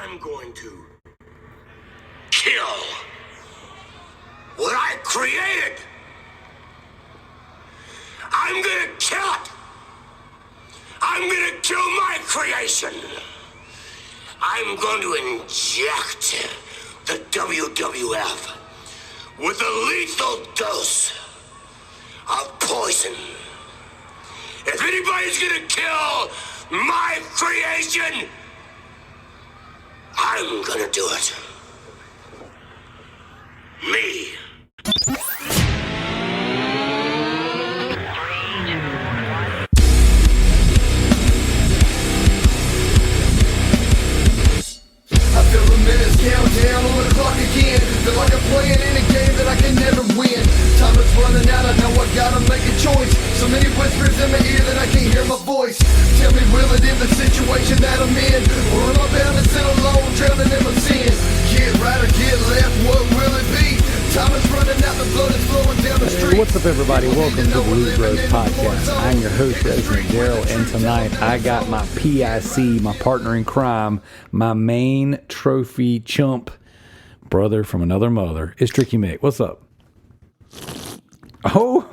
I'm going to kill what I created. I'm gonna kill it. I'm gonna kill my creation. I'm going to inject the WWF with a lethal dose of poison. If anybody's gonna kill my creation, I'm gonna do it. Me. I feel the minutes count down on the clock again. Feel like I'm playing in a game that I can never win. Time is running out, I know I gotta make a choice. So many whispers in my ear that I can't hear my voice. Tell me, will it end the situation that I'm in? Or am I bound to sit alone, drowning in my sin? Get right or get left, what will it be? Time is running out, the blood is flowing down the street. Hey, what's up, everybody? Welcome to the Loot Bros Podcast. I'm your host, Resident Darrell, and tonight I got my PIC, my partner in crime, my main trophy chump brother from another mother. It's Trickymic. What's up? Oh,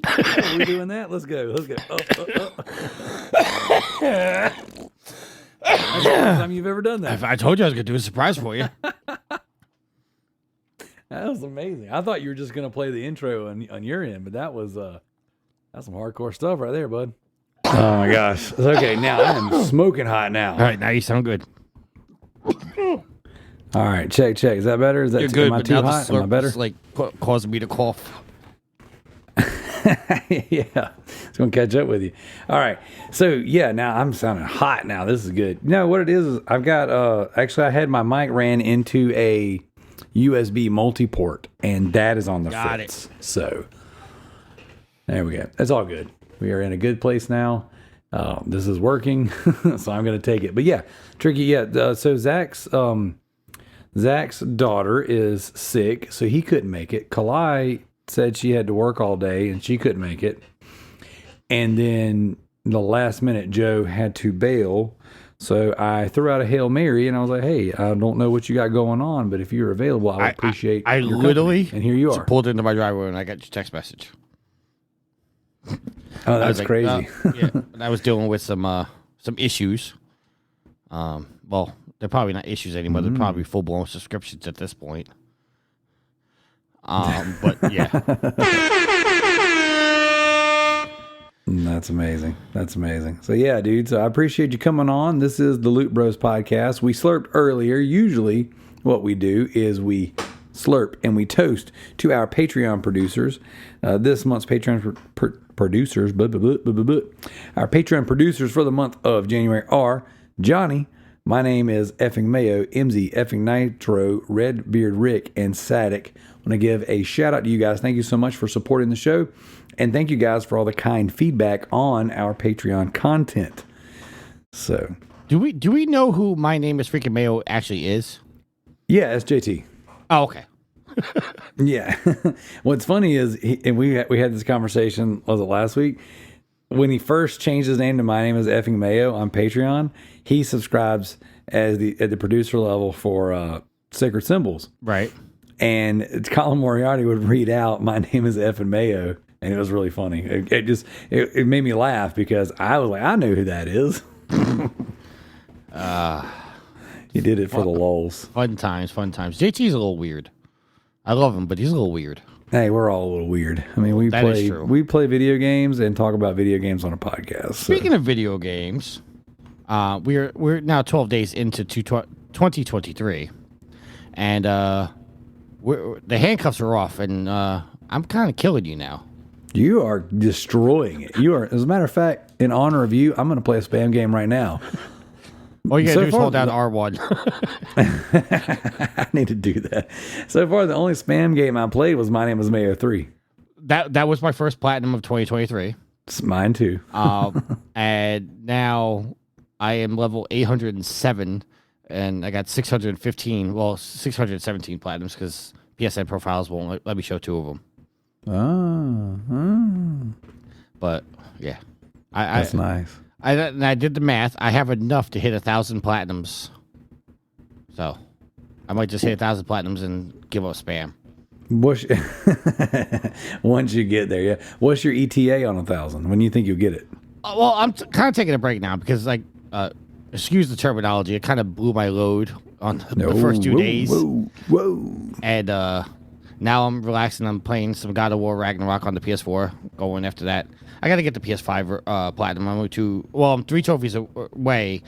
are we doing that? Let's go. Let's go. That's the first time you've ever done that. I told you I was going to do a surprise for you. That was amazing. I thought you were just going to play the intro on your end, but that's some hardcore stuff right there, bud. Oh my gosh. It's okay. Now I am smoking hot now. All right, now you sound good. All right, check. Is that better? Is that You're good, am I but too now the hot? Am I slurp better? is like causing me to cough. Yeah, it's going to catch up with you. All right. So, yeah, now I'm sounding hot now. This is good. No, what it is I've got, actually, I had my mic ran into a USB multi-port, and that is on the Got fritz. it. So, there we go. It's all good. We are in a good place now. This is working, so I'm going to take it. But, yeah, Tricky, yeah. So, Zach's daughter is sick, so he couldn't make it. Kalai said she had to work all day and she couldn't make it. And then the last minute, Joe had to bail. So I threw out a Hail Mary and I was like, hey, I don't know what you got going on, but if you're available, I would appreciate I your literally company. And here you are. Pulled into my driveway and I got your text message. Oh, that's crazy. Yeah, and I was dealing with some issues. Well, they're probably not issues anymore. They're probably full-blown subscriptions at this point. But yeah. That's amazing. That's amazing. So yeah, dude. So I appreciate you coming on. This is the Loot Bros Podcast. We slurped earlier. Usually what we do is we slurp and we toast to our Patreon producers. This month's Patreon producers, our Patreon producers for the month of January are Johnny. My name is effing Mayo, MZ, effing Nitro, Redbeard Rick, and Sadik. I want to give a shout out to you guys. Thank you so much for supporting the show. And thank you guys for all the kind feedback on our Patreon content. So, Do we know who My Name is Freaking Mayo actually is? yeah, it's JT. Oh, okay. Yeah. What's funny is, and we had this conversation, was it last week? When he first changed his name to My Name is effing Mayo on Patreon, he subscribes at the producer level for Sacred Symbols. Right. And Colin Moriarty would read out, my name is effing Mayo. And it was really funny. It made me laugh because I was like, I know who that is. He did it for the lulz. Fun times. JT's a little weird. I love him, but he's a little weird. Hey, we're all a little weird. I mean, we play video games and talk about video games on a podcast. Speaking of video games, we're now 12 days into 2023, and the handcuffs are off, and I'm kind of killing you now. You are destroying it. You are, as a matter of fact, in honor of you, I'm going to play a spam game right now. All you got to do is hold down R1. I need to do that. So far, the only spam game I played was My Name is Mayo 3. That was my first platinum of 2023. It's mine too. And now I am level 807, and I got 617 platinums because PSN profiles won't let me show 2 of them. Oh. But yeah, That's nice. I did the math. I have enough to hit 1,000 platinums. So, I might just hit 1,000 platinums and give up spam. Once you get there, yeah. What's your ETA on 1,000? When do you think you'll get it? Well, I'm kind of taking a break now because, like, excuse the terminology, it kind of blew my load on the first 2 days. Whoa. And now I'm relaxing. I'm playing some God of War Ragnarok on the PS4. Going after that. I got to get the PS5 platinum. I'm 3 trophies away,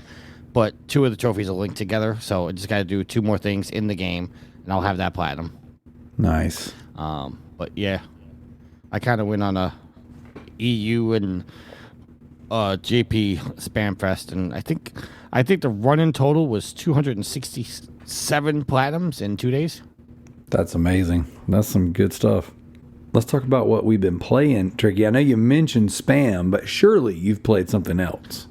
but 2 of the trophies are linked together. So I just got to do 2 more things in the game, and I'll have that platinum. Nice. But yeah, I kind of went on a EU and JP spam fest, and I think the run-in total was 267 platinums in 2 days. That's amazing. That's some good stuff. Let's talk about what we've been playing, Tricky. I know you mentioned spam, but surely you've played something else.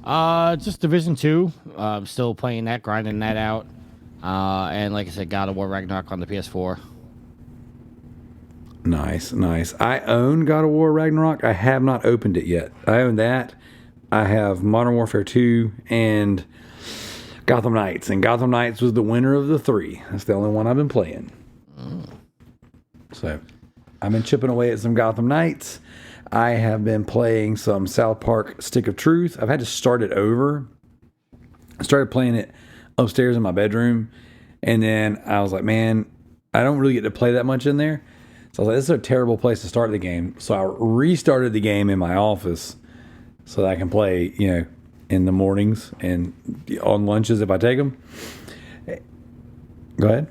Just Division 2. I'm still playing that, grinding that out. And like I said, God of War Ragnarok on the PS4. Nice. I own God of War Ragnarok. I have not opened it yet. I own that. I have Modern Warfare 2 and Gotham Knights. And Gotham Knights was the winner of the 3. That's the only one I've been playing. So I've been chipping away at some Gotham Knights. I have been playing some South Park Stick of Truth. I've had to start it over. I started playing it upstairs in my bedroom. And then I was like, man, I don't really get to play that much in there. So I was like, this is a terrible place to start the game. So I restarted the game in my office so that I can play, in the mornings and on lunches if I take them. Go ahead.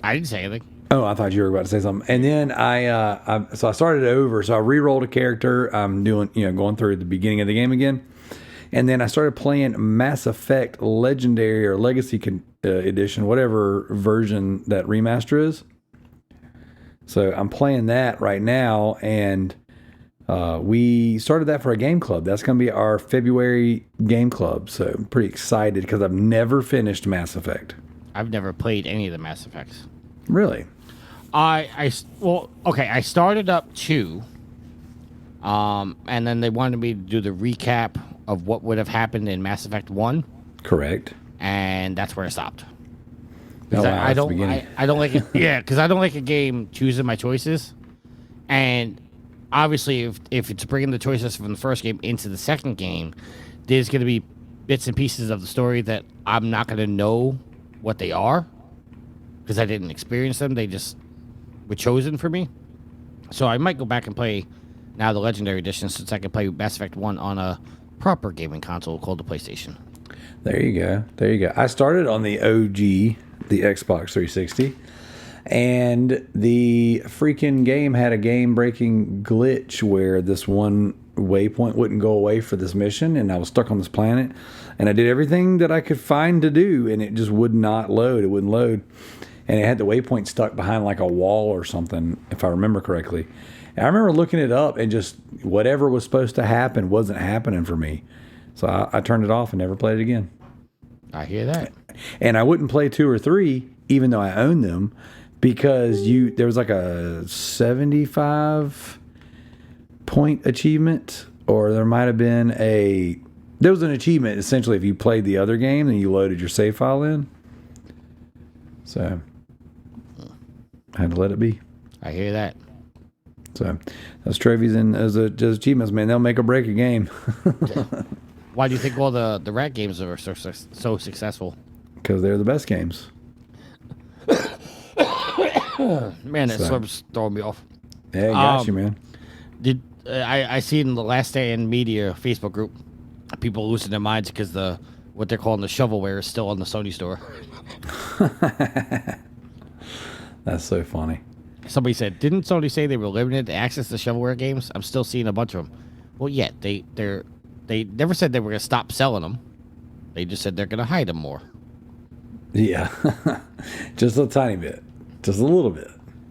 I didn't say anything. Oh, I thought you were about to say something. And then I started it over. So I re-rolled a character. I'm doing, going through the beginning of the game again. And then I started playing Mass Effect Legendary or Legacy Edition, whatever version that remaster is. So I'm playing that right now, and we started that for a game club. That's going to be our February game club. So I'm pretty excited because I've never finished Mass Effect. I've never played any of the Mass Effects. Really? I started up 2, and then they wanted me to do the recap of what would have happened in Mass Effect 1. Correct. And that's where I stopped. Oh, wow, I don't like it. Yeah, because I don't like a game choosing my choices. And obviously, if it's bringing the choices from the first game into the second game, there's going to be bits and pieces of the story that I'm not going to know what they are because I didn't experience them. They just were chosen for me. So I might go back and play now the Legendary Edition since I can play Mass Effect 1 on a proper gaming console called the PlayStation. There you go. I started on the OG, the Xbox 360, and the freaking game had a game-breaking glitch where this one waypoint wouldn't go away for this mission, and I was stuck on this planet, and I did everything that I could find to do, and it just would not load. It wouldn't load, and it had the waypoint stuck behind like a wall or something, if I remember correctly. And I remember looking it up, and just whatever was supposed to happen wasn't happening for me. So I turned it off and never played it again. I hear that. And I wouldn't play 2 or 3, even though I own them, because there was like a 75 point achievement, or there might have been there was an achievement essentially if you played the other game and you loaded your save file in. So I had to let it be. I hear that. So those trophies and those achievements, man, they'll make or break a game. Why do you think all the rat games are so successful? Because they're the best games. Man, that slurp's throwing me off. Yeah, got you, man. I see in the Last Stand Media Facebook group, people losing their minds because what they're calling the shovelware is still on the Sony store. That's so funny. Somebody said, didn't Sony say they were limited to access to shovelware games? I'm still seeing a bunch of them. Well, yeah, they never said they were going to stop selling them. They just said they're going to hide them more. Yeah. Just a tiny bit. Just a little bit.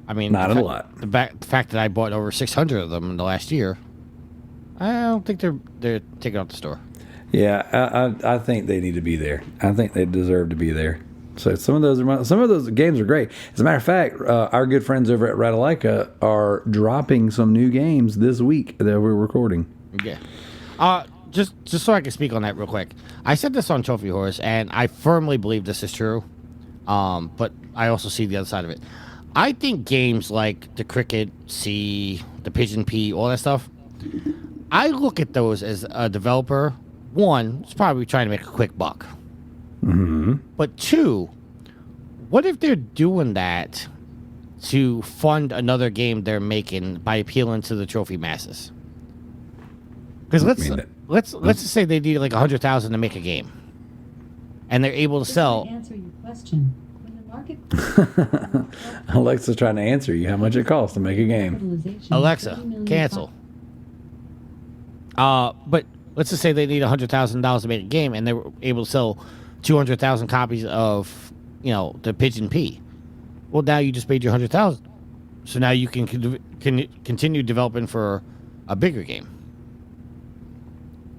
I mean, not a lot. The fact that I bought over 600 of them in the last year, I don't think they're taking off the store. Yeah, I think they need to be there. I think they deserve to be there. So some of those games are great. As a matter of fact, our good friends over at Radalaika are dropping some new games this week that we're recording. Yeah. just so I can speak on that real quick. I said this on Trophy Horse, and I firmly believe this is true. But I also see the other side of it. I think games like the Cricket C, the Pigeon P, all that stuff, I look at those as a developer. One, it's probably trying to make a quick buck. Mm-hmm. But two, what if they're doing that to fund another game they're making by appealing to the trophy masses? Because let's just say they need like 100,000 to make a game, and they're able to sell. Answer your question. When the market Alexa's trying to answer you how much it costs to make a game. capitalization Alexa, 30 million cancel. But let's just say they need $100,000 to make a game, and they were able to sell 200,000 copies of, the Pigeon P. Well, now you just paid your 100,000, so now you can continue developing for a bigger game.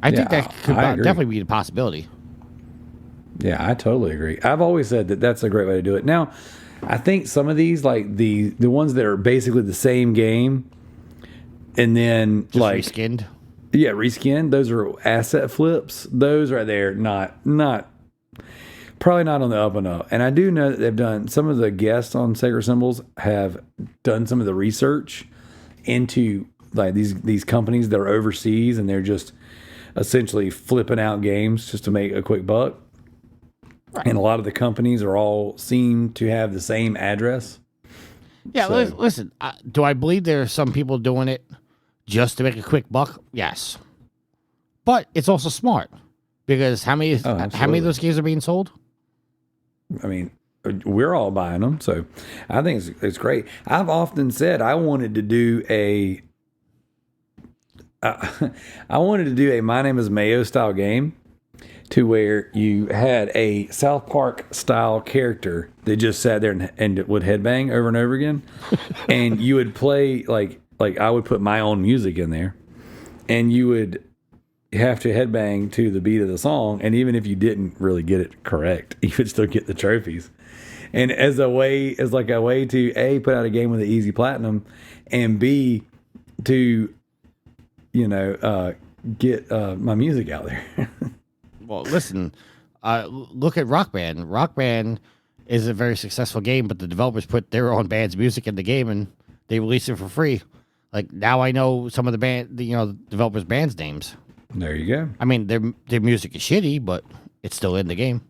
I think that could I agree. definitely be a possibility. Yeah, I totally agree. I've always said that that's a great way to do it. Now, I think some of these, like the ones that are basically the same game, and then Just like reskinned. yeah, reskinned. Those are asset flips. Those right there, not probably not on the up and up. And I do know that they've done some of the guests on Sacred Symbols have done some of the research into like these companies that are overseas, and they're just essentially flipping out games just to make a quick buck. Right. And a lot of the companies seem to have the same address. Yeah, So- listen, do I believe there are some people doing it just to make a quick buck? Yes. But it's also smart, because how many of those games are being sold? I mean, we're all buying them, so I think it's great. I've often said I wanted to do a My Name is Mayo style game, to where you had a South Park style character that just sat there and would headbang over and over again, and you would play like I would put my own music in there, and you would have to headbang to the beat of the song, and even if you didn't really get it correct, you would still get the trophies. And as a way to A, put out a game with an easy platinum, and B, to get my music out there. Well, listen, look at Rock Band. Rock Band is a very successful game, but the developers put their own band's music in the game, and they released it for free. Like, now I know some of the developers' bands' names. There you go. I mean, their music is shitty, but it's still in the game.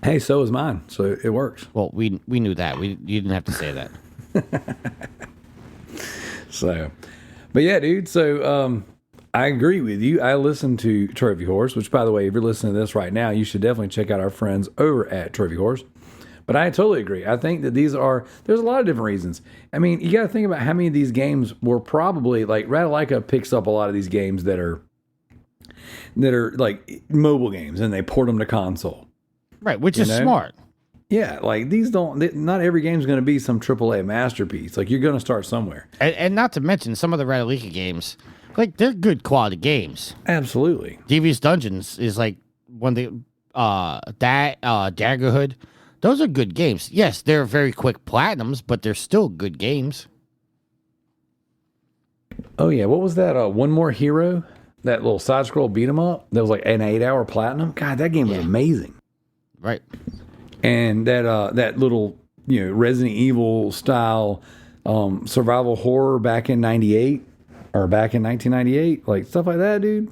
Hey, so is mine, so it works. Well, we knew that. You didn't have to say that. So, but yeah, dude. So, I agree with you. I listen to Trophy Horse, which, by the way, if you're listening to this right now, you should definitely check out our friends over at Trophy Horse. But I totally agree. I think that there's a lot of different reasons. I mean, you got to think about how many of these games were probably like Ratalaika picks up a lot of these games that are like mobile games, and they port them to console. Right, which is smart. Yeah, like not every game's going to be some AAA masterpiece. Like, you're going to start somewhere. And not to mention, some of the Ratalaika games, like, they're good quality games. Absolutely. Devious Dungeons is like one of the Daggerhood. Those are good games. Yes, they're very quick platinums, but they're still good games. Oh yeah, what was that? One More Hero, that little side scroll beat 'em up. That was like an 8-hour platinum. God, that game was amazing. Right. And that little Resident Evil style survival horror back in '98 or back in 1998, like stuff like that, dude.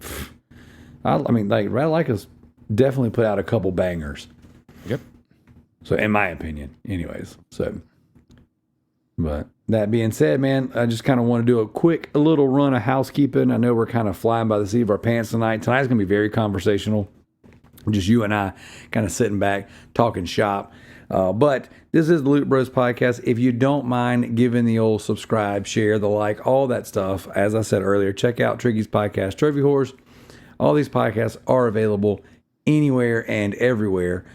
I mean, like Ratalaika's definitely put out a couple bangers. Yep. So, in my opinion, anyways. So, but that being said, man, I just kind of want to do a little run of housekeeping. I know we're kind of flying by the seat of our pants tonight. Tonight's going to be very conversational. Just you and I kind of sitting back, talking shop. But this is the Loot Bros Podcast. If you don't mind giving the old subscribe, share, the like, all that stuff. As I said earlier, check out Tricky's podcast, Trophy Horse. All these podcasts are available anywhere and everywhere.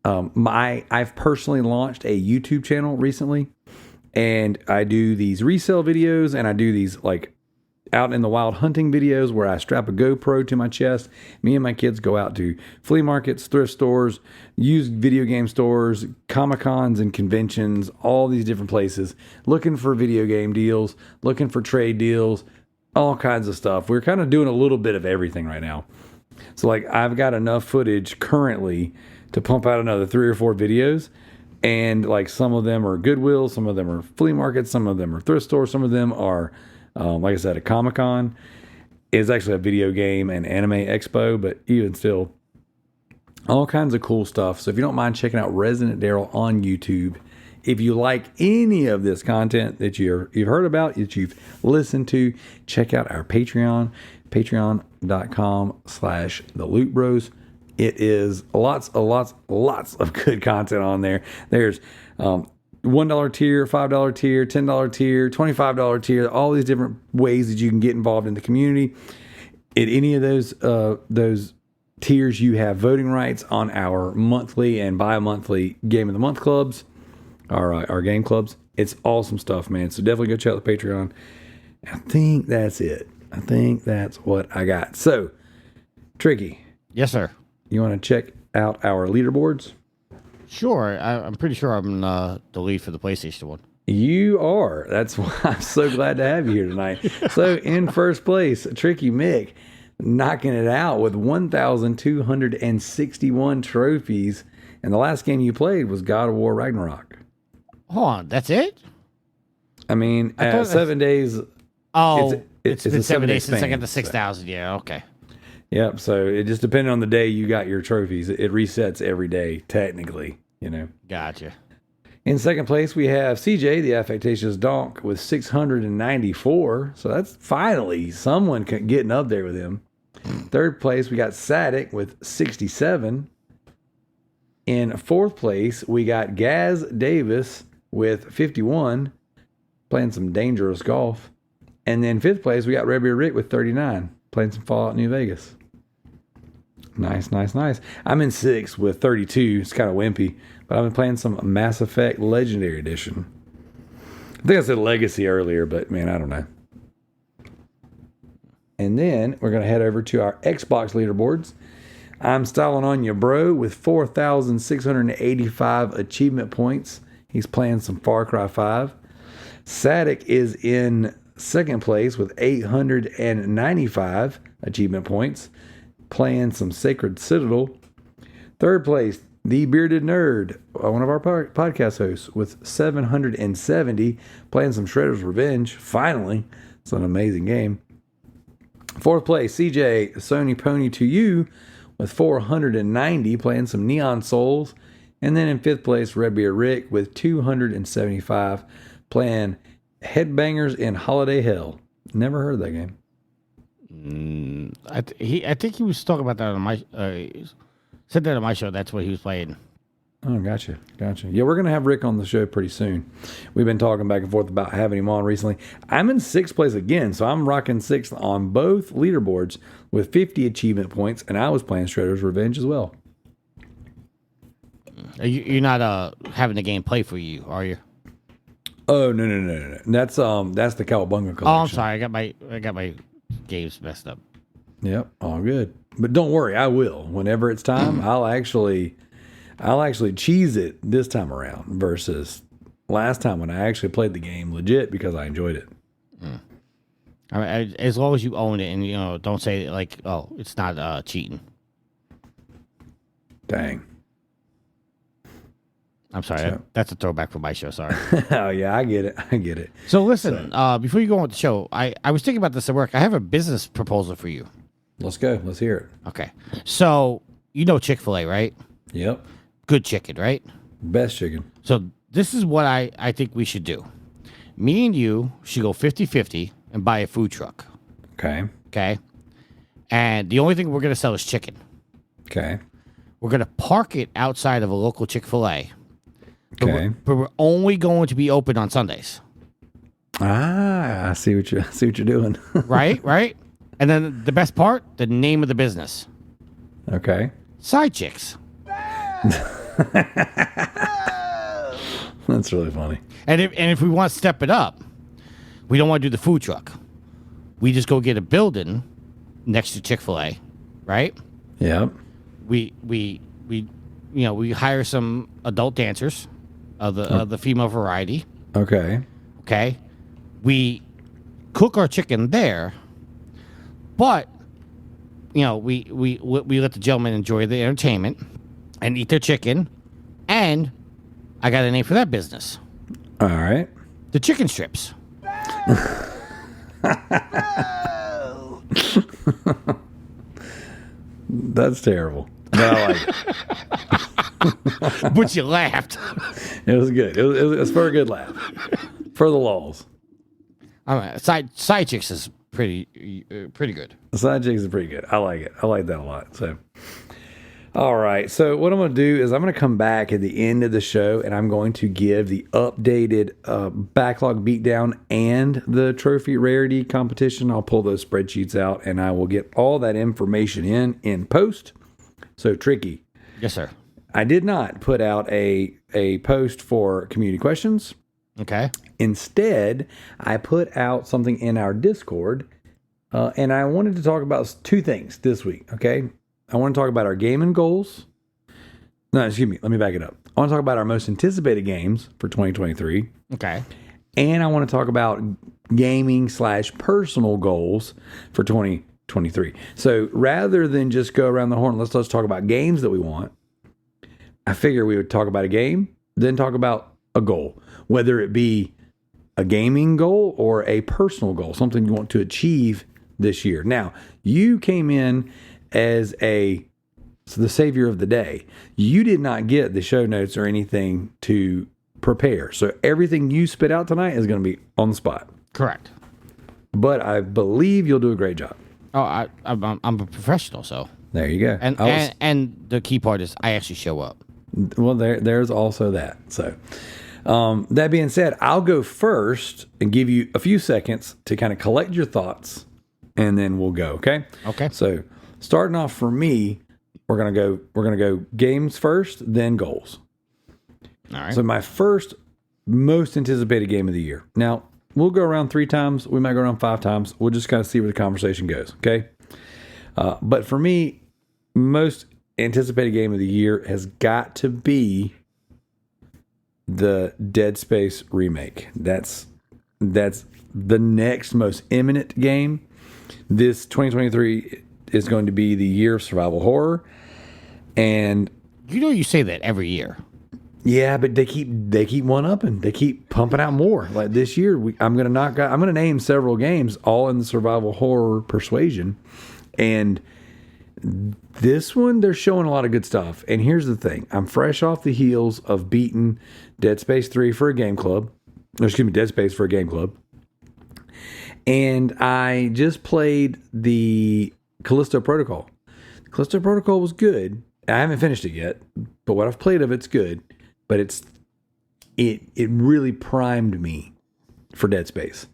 I've personally launched a YouTube channel recently, and I do these resale videos, and I do these like out in the wild hunting videos where I strap a GoPro to my chest. Me and my kids go out to flea markets, thrift stores, used video game stores, Comic-Cons and conventions, all these different places, looking for video game deals, looking for trade deals, all kinds of stuff. We're kind of doing a little bit of everything right now. So like I've got enough footage currently to pump out another 3 or 4 videos. And like some of them are Goodwill, some of them are flea markets, some of them are thrift stores, some of them are, like I said, a Comic-Con. It's actually a video game and anime expo, but even still, all kinds of cool stuff. So if you don't mind checking out Resident Darrell on YouTube, if you like any of this content that you've heard about, that you've listened to, check out our Patreon, patreon.com/thelootbros. It is lots of good content on there. There's $1 tier, $5 tier, $10 tier, $25 tier, all these different ways that you can get involved in the community. At any of those tiers, you have voting rights on our monthly and bi-monthly Game of the Month clubs, our game clubs. It's awesome stuff, man. So definitely go check out the Patreon. I think that's it. I think that's what I got. So, Tricky. Yes, sir. You want to check out our leaderboards? Sure. I'm pretty sure I'm the lead for the PlayStation one. You are. That's why I'm so glad to have you here tonight. So in first place, Trickymic, knocking it out with 1,261 trophies. And the last game you played was God of War Ragnarok. Hold on. That's it? I mean, 7 days. Oh, it's been a 7 days span, since I got the so. 6,000. Yeah, okay. Yep. So it just depending on the day you got your trophies. It resets every day, technically, you know. Gotcha. In second place, we have CJ, the Affectatious Donk, with 694. So that's finally someone getting up there with him. Third place, we got Sadik with 67. In fourth place, we got Gaz Davis with 51, playing some dangerous golf. And then fifth place, we got Red Beard Rick with 39, playing some Fallout New Vegas. Nice. I'm in sixth with 32. It's kind of wimpy, but I've been playing some Mass Effect Legendary Edition. I think I said Legacy earlier, but man, I don't know. And then we're going to head over to our Xbox leaderboards. I'm styling on you, bro, with 4,685 achievement points. He's playing some Far Cry 5. Sadik is in second place with 895 achievement points, playing some Sacred Citadel. Third place, The Bearded Nerd, one of our podcast hosts, with 770, playing some Shredder's Revenge. Finally, it's an amazing game. Fourth place, CJ, Sony Pony to You, with 490, playing some Neon Souls. And then in fifth place, Redbeard Rick with 275, playing Headbangers in Holiday Hell. Never heard of that game. I think he was talking about that on my said that on my show. That's what he was playing. Oh, gotcha. Yeah, we're gonna have Rick on the show pretty soon. We've been talking back and forth about having him on recently. I'm in sixth place again, so I'm rocking sixth on both leaderboards with 50 achievement points, and I was playing Shredder's Revenge as well. You're not having the game play for you, are you? Oh no. That's the Cowabunga collection. Oh, I'm sorry. I got my games messed up. Yep, all good. But don't worry, I will. Whenever it's time, I'll actually cheese it this time around versus last time when I actually played the game legit because I enjoyed it. I mean, as long as you own it and don't say like, oh, it's not cheating. Dang. I'm sorry. That's a throwback from my show. Sorry. Oh yeah, I get it. So listen, before you go on with the show, I was thinking about this at work. I have a business proposal for you. Let's go. Let's hear it. Okay. So Chick-fil-A, right? Yep. Good chicken, right? Best chicken. So this is what I think we should do. Me and you should go 50-50 and buy a food truck. Okay. Okay. And the only thing we're going to sell is chicken. Okay. We're going to park it outside of a local Chick-fil-A. Okay. But we're only going to be open on Sundays. Ah, I see what you're doing. Right? And then the best part, the name of the business. Okay. Side Chicks. That's really funny. And if we want to step it up, we don't want to do the food truck. We just go get a building next to Chick-fil-A, right? Yep. We hire some adult dancers of the female variety. Okay. Okay. We cook our chicken there, But we let the gentlemen enjoy the entertainment and eat their chicken, and I got a name for that business. All right. The chicken strips. That's terrible. But I like it. But you laughed. It was good. It was for a good laugh. For the lulls. Side chicks is pretty good. The side chicks is pretty good. I like it. I like that a lot. So, all right. So what I'm going to do is I'm going to come back at the end of the show and I'm going to give the updated backlog beatdown and the trophy rarity competition. I'll pull those spreadsheets out and I will get all that information in post. So Tricky. Yes, sir. I did not put out a post for community questions. Okay. Instead, I put out something in our Discord, and I wanted to talk about two things this week, okay? I want to talk about our gaming goals. No, excuse me. Let me back it up. I want to talk about our most anticipated games for 2023. Okay. And I want to talk about gaming / personal goals for 2023. So rather than just go around the horn, let's talk about games that we want. I figure we would talk about a game, then talk about a goal, whether it be a gaming goal or a personal goal, something you want to achieve this year. Now, you came in as the savior of the day. You did not get the show notes or anything to prepare. So everything you spit out tonight is going to be on the spot. Correct. But I believe you'll do a great job. Oh, I'm a professional, so. There you go. And the key part is I actually show up. Well, there's also that. So, that being said, I'll go first and give you a few seconds to kind of collect your thoughts, and then we'll go. Okay. Okay. So, starting off for me, we're gonna go games first, then goals. All right. So, my first most anticipated game of the year. Now, we'll go around 3 times. We might go around 5 times. We'll just kind of see where the conversation goes. Okay. But for me, most anticipated game of the year has got to be the Dead Space remake. That's the next most imminent game. This 2023 is going to be the year of survival horror, and you say that every year. Yeah, but they keep one upping. They keep pumping out more. Like this year, I'm gonna name several games all in the survival horror persuasion, and this one, they're showing a lot of good stuff. And here's the thing. I'm fresh off the heels of beating Dead Space 3 for a game club. Dead Space for a game club. And I just played the Callisto Protocol. The Callisto Protocol was good. I haven't finished it yet, but what I've played of it's good. But it really primed me for Dead Space.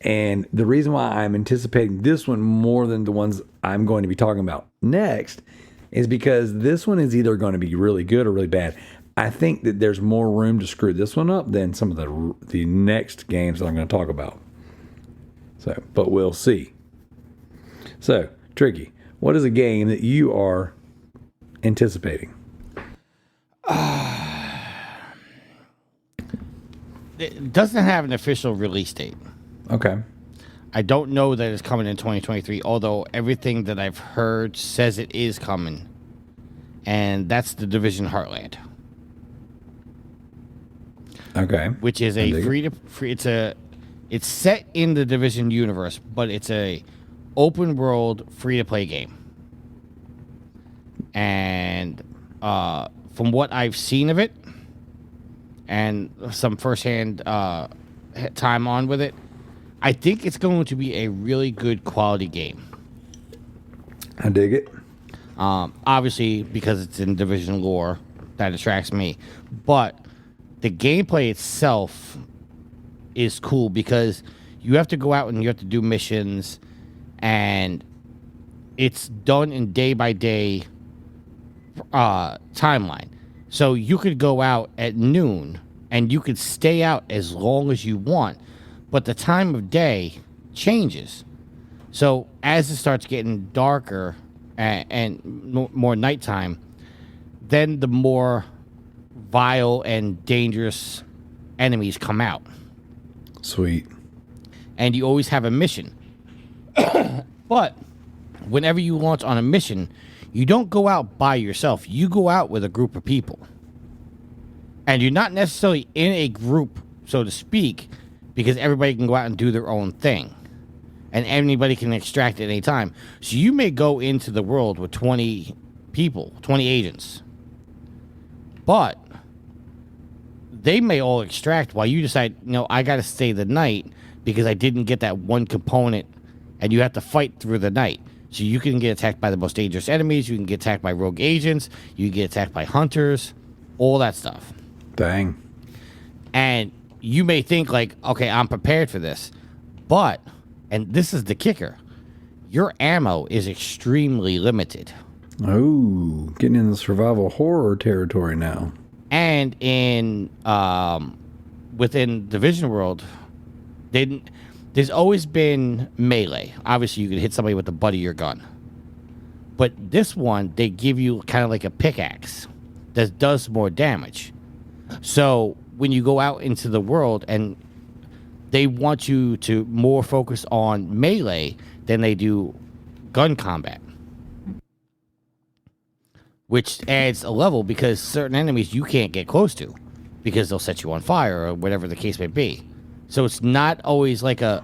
And the reason why I'm anticipating this one more than the ones I'm going to be talking about next is because this one is either going to be really good or really bad. I think that there's more room to screw this one up than some of the next games that I'm going to talk about. So, but we'll see. So, Tricky, what is a game that you are anticipating? It doesn't have an official release date. Okay. I don't know that it's coming in 2023, although everything that I've heard says it is coming. And that's The Division Heartland. Okay. Which is a free it's set in the Division universe, but it's a open world free to play game. And from what I've seen of it and some firsthand time on with it, I think it's going to be a really good quality game. I dig it. Obviously, because it's in Division lore, that attracts me. But the gameplay itself is cool because you have to go out and you have to do missions, and it's done in day-by-day timeline. So you could go out at noon, and you could stay out as long as you want, but the time of day changes. So as it starts getting darker and more nighttime, then the more vile and dangerous enemies come out. Sweet. And you always have a mission. But whenever you launch on a mission, you don't go out by yourself. You go out with a group of people. And you're not necessarily in a group, so to speak, because everybody can go out and do their own thing. And anybody can extract at any time. So you may go into the world with 20 people, 20 agents. But they may all extract while you decide, I got to stay the night because I didn't get that one component, and you have to fight through the night. So you can get attacked by the most dangerous enemies, you can get attacked by rogue agents, you can get attacked by hunters, all that stuff. Dang. And you may think like, okay, I'm prepared for this. But, and this is the kicker, your ammo is extremely limited. Oh, getting in the survival horror territory now. And in within Division World, there's always been melee. Obviously, you can hit somebody with the butt of your gun. But this one, they give you kind of like a pickaxe that does more damage. So when you go out into the world and they want you to more focus on melee than they do gun combat, which adds a level because certain enemies you can't get close to because they'll set you on fire or whatever the case may be. So it's not always like a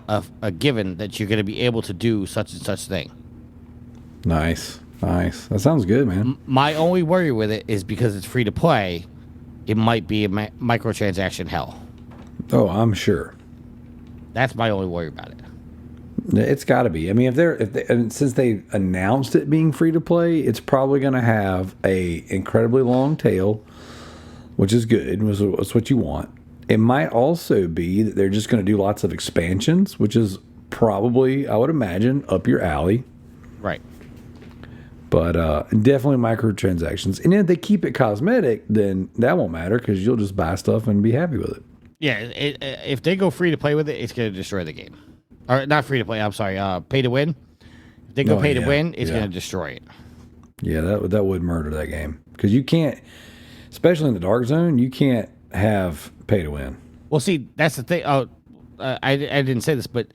given that you're going to be able to do such and such thing. Nice. That sounds good, man. My only worry with it is because it's free to play, it might be a microtransaction hell. Oh, I'm sure. That's my only worry about it. It's got to be. I mean, and since they announced it being free to play, it's probably going to have a incredibly long tail, which is good. It's what you want. It might also be that they're just going to do lots of expansions, which is probably, I would imagine, up your alley. Right. But definitely microtransactions. And if they keep it cosmetic, then that won't matter because you'll just buy stuff and be happy with it. Yeah, if they go free to play with it, it's going to destroy the game. Or not free to play, I'm sorry, pay to win. If they go pay to win, it's going to destroy it. Yeah, that would murder that game. Because you can't, especially in the dark zone, you can't have pay to win. Well, see, that's the thing. I didn't say this, but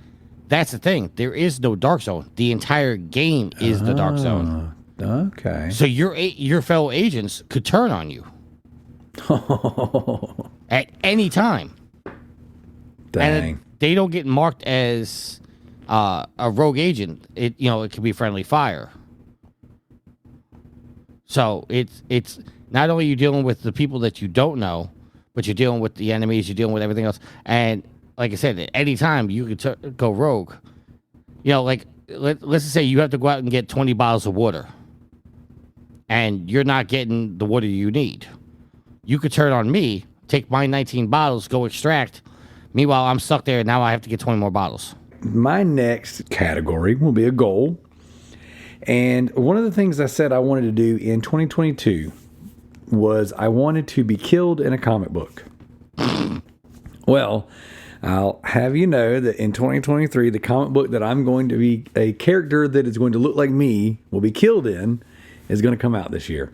that's the thing. There is no dark zone. The entire game is the dark zone. Okay. So your fellow agents could turn on you at any time. Dang. And they don't get marked as a rogue agent. It could be friendly fire. So it's not only you dealing with the people that you don't know, but you're dealing with the enemies, you're dealing with everything else. And like I said, at any time you could go rogue. Like let's just say you have to go out and get 20 bottles of water, and you're not getting the water you need. You could turn on me, take my 19 bottles, go extract. Meanwhile, I'm stuck there, and now I have to get 20 more bottles. My next category will be a goal. And one of the things I said I wanted to do in 2022 was I wanted to be killed in a comic book. Well, I'll have you know that in 2023, the comic book that I'm going to be a character that is going to look like me will be killed in is going to come out this year.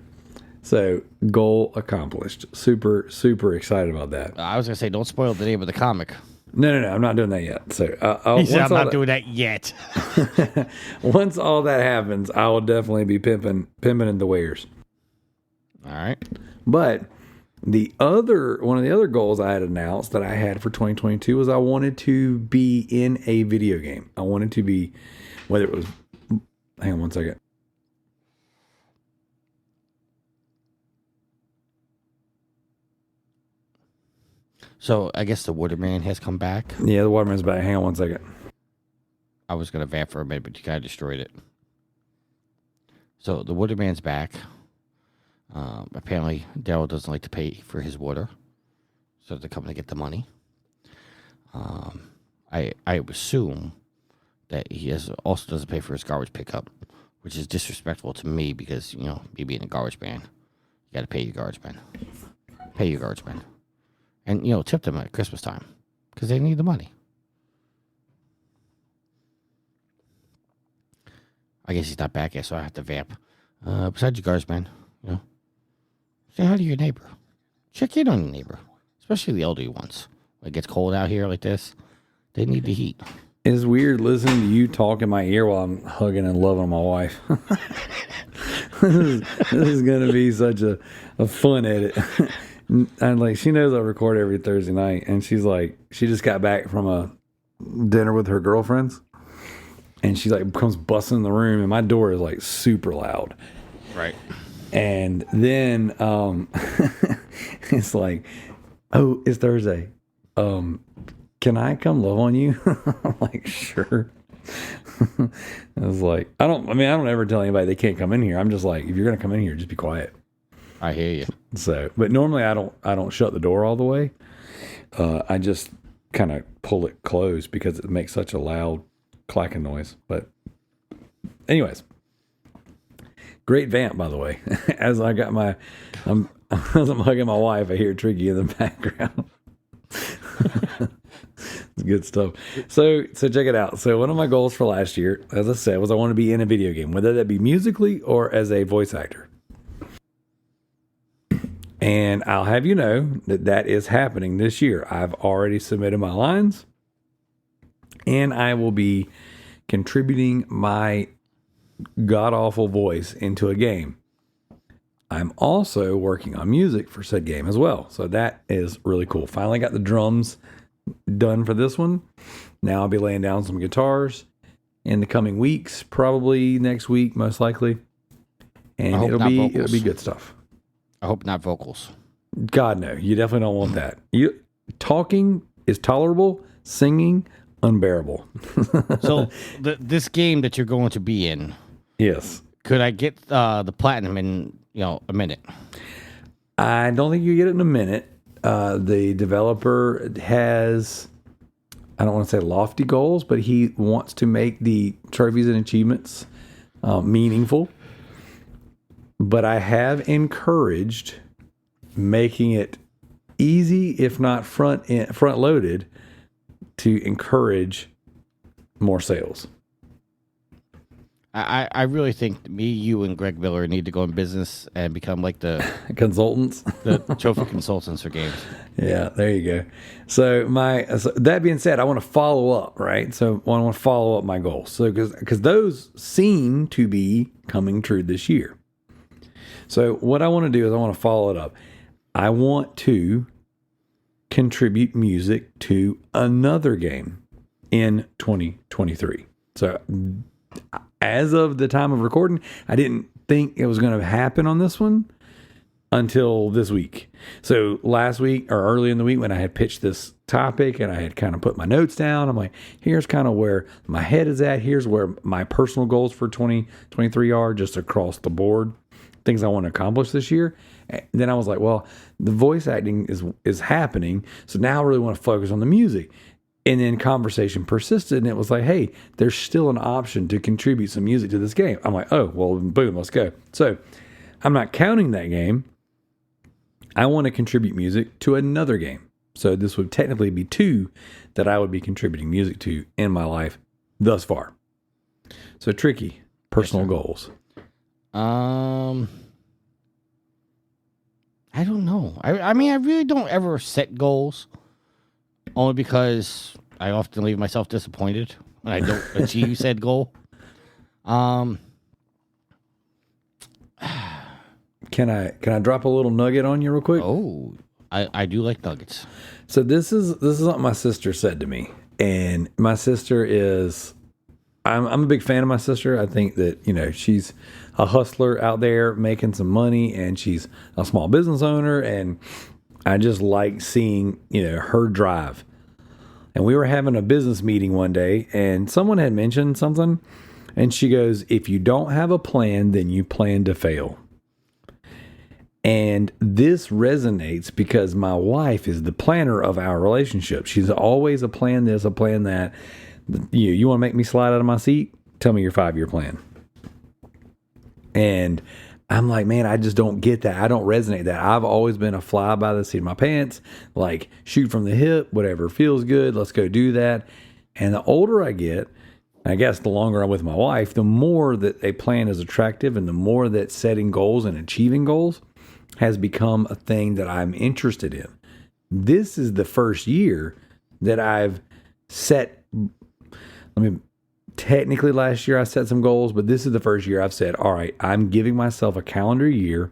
So, goal accomplished. Super, super excited about that. I was going to say, don't spoil the name of the comic. No, I'm not doing that yet. So, he said, I'm not doing that yet. Once all that happens, I will definitely be pimping in the wares. All right. But one of the other goals I had announced that I had for 2022 was I wanted to be in a video game. I wanted to be, whether it was, hang on one second. So I guess the Waterman has come back. Yeah, the Waterman's back. Hang on one second. I was going to vamp for a minute, but you kind of destroyed it. So the Waterman's back. Apparently, Darrell doesn't like to pay for his water, so they're coming to get the money. I assume that he also doesn't pay for his garbage pickup, which is disrespectful to me because, me being a garbage man, you got to pay your garbage man. Pay your garbage man. And, tip them at Christmas time because they need the money. I guess he's not back yet, so I have to vamp. Besides your garbage man, say hi to your neighbor. Check in on your neighbor, especially the elderly ones. When it gets cold out here like this, they need the heat. It's weird listening to you talk in my ear while I'm hugging and loving my wife. This is going to be such a fun edit. And like, she knows I record every Thursday night, and she's like, she just got back from a dinner with her girlfriends, and she like comes busting in the room, and my door is like super loud. Right. And then it's like, oh, it's Thursday. Can I come love on you? I'm like, sure. I was like, I don't ever tell anybody they can't come in here. I'm just like, if you're going to come in here, just be quiet. I hear you. So, but normally I don't shut the door all the way. I just kind of pull it closed because it makes such a loud clacking noise. But anyways, great vamp, by the way. As I got as I'm hugging my wife, I hear Tricky in the background. It's good stuff. So check it out. So one of my goals for last year, as I said, was I want to be in a video game, whether that be musically or as a voice actor. And I'll have you know that is happening this year. I've already submitted my lines, and I will be contributing my god-awful voice into a game. I'm also working on music for said game as well. So that is really cool. Finally got the drums done for this one. Now I'll be laying down some guitars in the coming weeks, probably next week, most likely. And it'll be good stuff. I hope not vocals. God, no. You definitely don't want that. Talking is tolerable. Singing, unbearable. So this game that you're going to be in, yes. could I get the platinum in a minute? I don't think you get it in a minute. The developer has, I don't want to say lofty goals, but he wants to make the trophies and achievements meaningful. But I have encouraged making it easy, if not front loaded, to encourage more sales. I really think me, you, and Greg Miller need to go in business and become like the Consultants. the trophy consultants for games. Yeah, there you go. So that being said, I want to follow up, right? So I want to follow up my goals. So because those seem to be coming true this year. So what I want to do is I want to follow it up. I want to contribute music to another game in 2023. So as of the time of recording, I didn't think it was going to happen on this one until this week. So last week or early in the week when I had pitched this topic and I had kind of put my notes down, I'm like, here's kind of where my head is at. Here's where my personal goals for 2023 are, just across the board, things I want to accomplish this year. And then I was like, well, the voice acting is happening. So now I really want to focus on the music. And then conversation persisted, and it was like, hey, there's still an option to contribute some music to this game. I'm like, oh, well, boom, let's go. So I'm not counting that game. I want to contribute music to another game. So this would technically be 2 that I would be contributing music to in my life thus far. So Tricky, personal goals. I don't know. I mean, I really don't ever set goals. Only because I often leave myself disappointed when I don't achieve said goal. Can I drop a little nugget on you real quick? Oh, I do like nuggets. So this is what my sister said to me, and my sister is, I'm a big fan of my sister. I think that she's a hustler out there making some money, and she's a small business owner, and I just like seeing, her drive. And we were having a business meeting one day, and someone had mentioned something, and she goes, if you don't have a plan, then you plan to fail. And this resonates because my wife is the planner of our relationship. She's always a plan this, a plan that. You want to make me slide out of my seat? Tell me your 5-year plan. And I'm like, man, I just don't get that. I don't resonate that. I've always been a fly by the seat of my pants, like shoot from the hip, whatever feels good. Let's go do that. And the older I get, I guess the longer I'm with my wife, the more that a plan is attractive and the more that setting goals and achieving goals has become a thing that I'm interested in. This is the first year that I've set technically last year I set some goals, but this is the first year I've said, all right, I'm giving myself a calendar year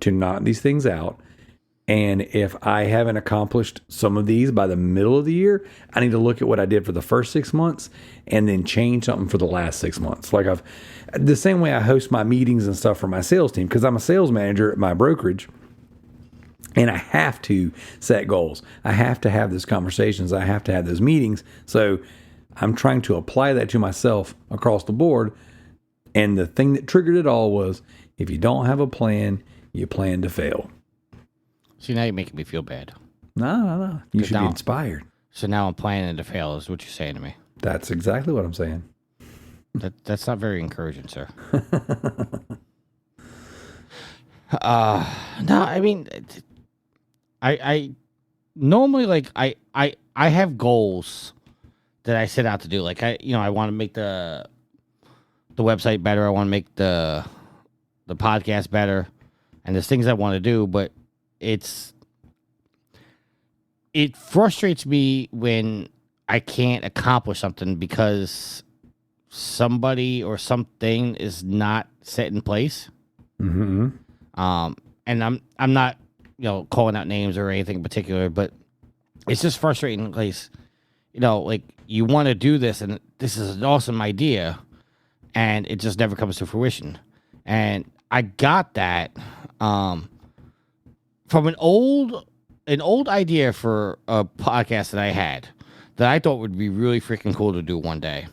to knock these things out. And if I haven't accomplished some of these by the middle of the year, I need to look at what I did for the first 6 months and then change something for the last 6 months. Like the same way I host my meetings and stuff for my sales team, because I'm a sales manager at my brokerage and I have to set goals. I have to have those conversations. I have to have those meetings. So I'm trying to apply that to myself across the board. And the thing that triggered it all was, if you don't have a plan, you plan to fail. See, now you're making me feel bad. No. You should be inspired. So now I'm planning to fail, is what you're saying to me. That's exactly what I'm saying. That's not very encouraging, sir. No, I mean, I normally, like, I have goals that I set out to do. Like, I want to make the website better. I want to make the podcast better. And there's things I want to do, but it frustrates me when I can't accomplish something because somebody or something is not set in place. Mm-hmm. And I'm not, calling out names or anything in particular, but it's just frustrating because, like, you want to do this and this is an awesome idea and it just never comes to fruition. And I got that, from an old idea for a podcast that I had that I thought would be really freaking cool to do one day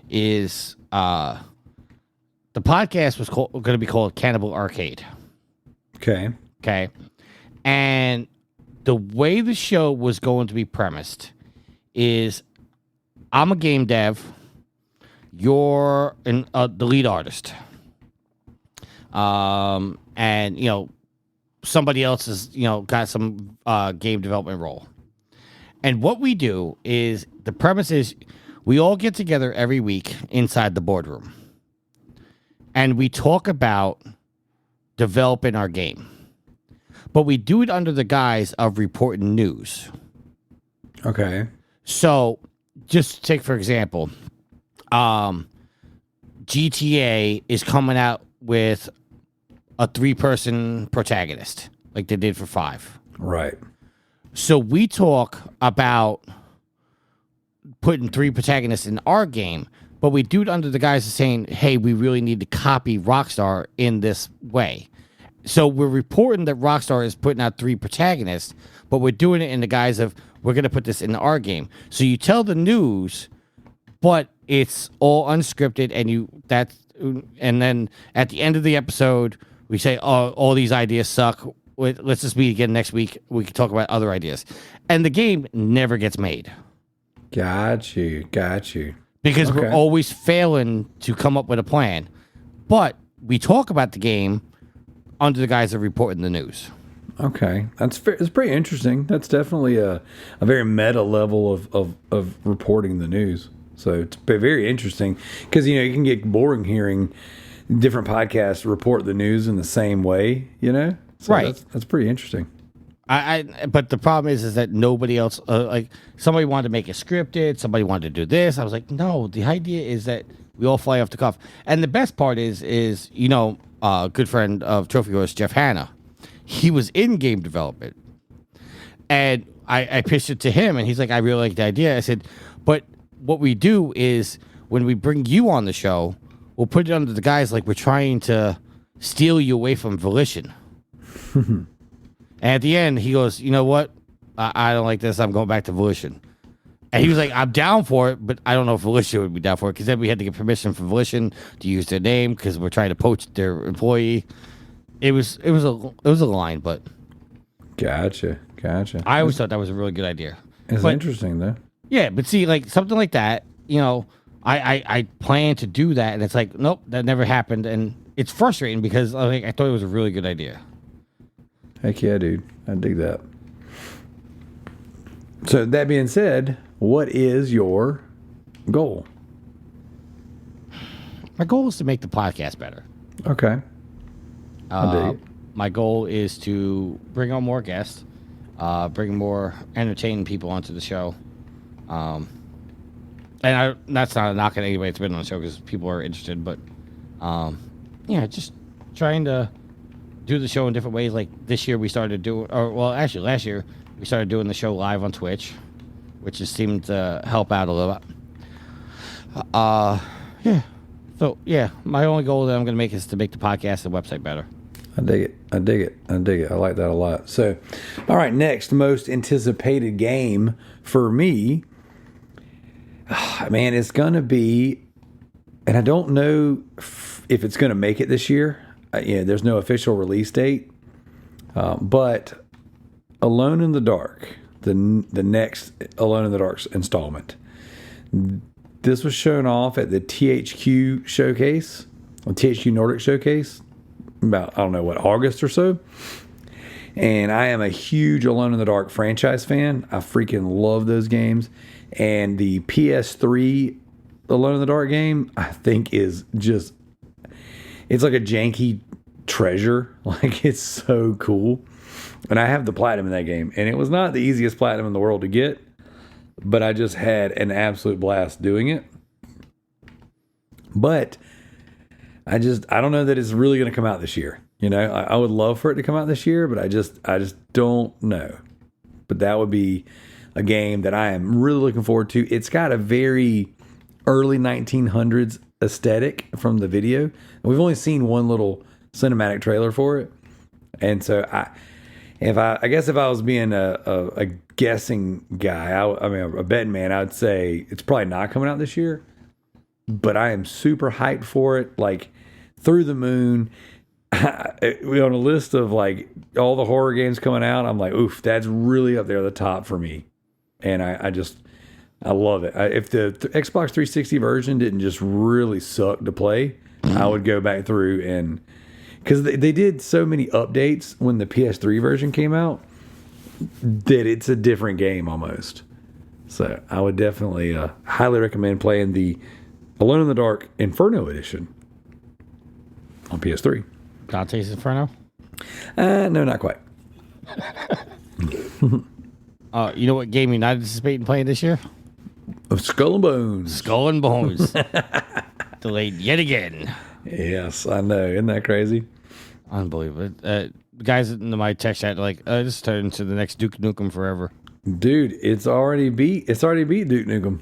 is the podcast was going to be called Cannibal Arcade. Okay. And the way the show was going to be premised is I'm a game dev. You're the lead artist. And, somebody else has, got some game development role. And what we do is, the premise is we all get together every week inside the boardroom. And we talk about developing our game. But we do it under the guise of reporting news. Okay. So, just take, for example, GTA is coming out with a 3-person protagonist, like they did for 5. Right. So we talk about putting 3 protagonists in our game, but we do it under the guise of saying, hey, we really need to copy Rockstar in this way. So we're reporting that Rockstar is putting out 3 protagonists, but we're doing it in the guise of, we're going to put this in our game. So you tell the news, but it's all unscripted, and then at the end of the episode, we say, oh, all these ideas suck. Let's just meet again next week. We can talk about other ideas. And the game never gets made. Got you. Because we're always failing to come up with a plan. But we talk about the game under the guise of reporting the news. Okay. It's pretty interesting. That's definitely a very meta level of reporting the news. So it's very interesting because, you can get boring hearing different podcasts report the news in the same way, So right. That's pretty interesting. But the problem is that nobody else, like, somebody wanted to make it scripted, somebody wanted to do this. I was like, no, the idea is that we all fly off the cuff. And the best part is a good friend of Trophy Horse, Jeff Hanna, he was in game development. And I pitched it to him, and he's like, I really like the idea. I said, but what we do is when we bring you on the show, we'll put it under the guise like we're trying to steal you away from Volition. And at the end, he goes, you know what? I don't like this. I'm going back to Volition. And he was like, I'm down for it, but I don't know if Volition would be down for it, because then we had to get permission from Volition to use their name because we're trying to poach their employee. It was a line, but Gotcha. I always thought that was a really good idea. It's interesting though. Yeah, but see, like something like that, I plan to do that, and it's like, nope, that never happened, and it's frustrating because I thought it was a really good idea. Heck yeah, dude. I dig that. So that being said, what is your goal? My goal is to make the podcast better. Okay. I dig it. My goal is to bring on more guests, bring more entertaining people onto the show, And that's not a knock at anybody that's been on the show because people are interested, but yeah, just trying to do the show in different ways. Like this year we started doing, actually last year we started doing the show live on Twitch, which just seemed to help out a little bit. Yeah. So yeah, my only goal that I'm going to make is to make the podcast and website better. I dig it. I dig it. I dig it. I like that a lot. So, all right, next most anticipated game for me, man, it's going to be, and I don't know if it's going to make it this year. There's no official release date, but Alone in the Dark, the next Alone in the Dark installment. This was shown off at the THQ showcase, or THQ Nordic showcase, about, I don't know, August or so. And I am a huge Alone in the Dark franchise fan. I freaking love those games. And the PS3 Alone in the Dark game, I think is just, it's like a janky treasure. Like, it's so cool. And I have the platinum in that game. And it was not the easiest platinum in the world to get, but I just had an absolute blast doing it. But I don't know that it's really going to come out this year. I would love for it to come out this year, but I just don't know. But that would be a game that I am really looking forward to. It's got a very early 1900s aesthetic from the video. And we've only seen one little cinematic trailer for it. And so I guess if I was being a guessing guy, a betting man, I would say it's probably not coming out this year. But I am super hyped for it. Like, through the moon. On a list of like all the horror games coming out, I'm like, oof, that's really up there at the top for me. And I love it. If the Xbox 360 version didn't just really suck to play, I would go back through and, because they did so many updates when the PS3 version came out that it's a different game almost. So I would definitely highly recommend playing the Alone in the Dark Inferno edition on PS3. Dante's Inferno? No, not quite. You know what game you're not anticipating playing this year? Skull and Bones. Skull and Bones. Delayed yet again. Yes, I know. Isn't that crazy? Unbelievable. Guys in my text chat like, this turned into the next Duke Nukem Forever. Dude, it's already beat Duke Nukem.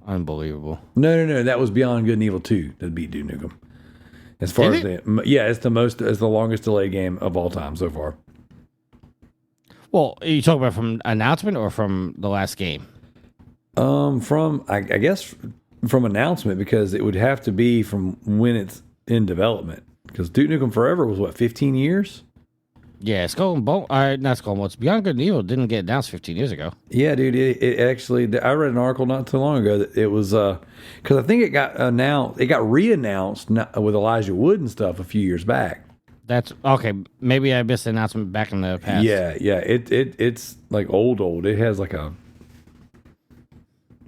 Unbelievable. No. That was Beyond Good and Evil 2 that beat Duke Nukem. As far as it's the longest delayed game of all time so far. Well, are you talking about from announcement or from the last game? I guess from announcement, because it would have to be from when it's in development. Because Duke Nukem Forever was 15 years? Yeah, Skull and Bones. Not Skull and Bones. Beyond Good and Evil didn't get announced 15 years ago. Yeah, dude. It actually, I read an article not too long ago that it was because I think it got announced. It got re-announced with Elijah Wood and stuff a few years back. That's okay. Maybe I missed the announcement back in the past. Yeah. It's like old. It has like a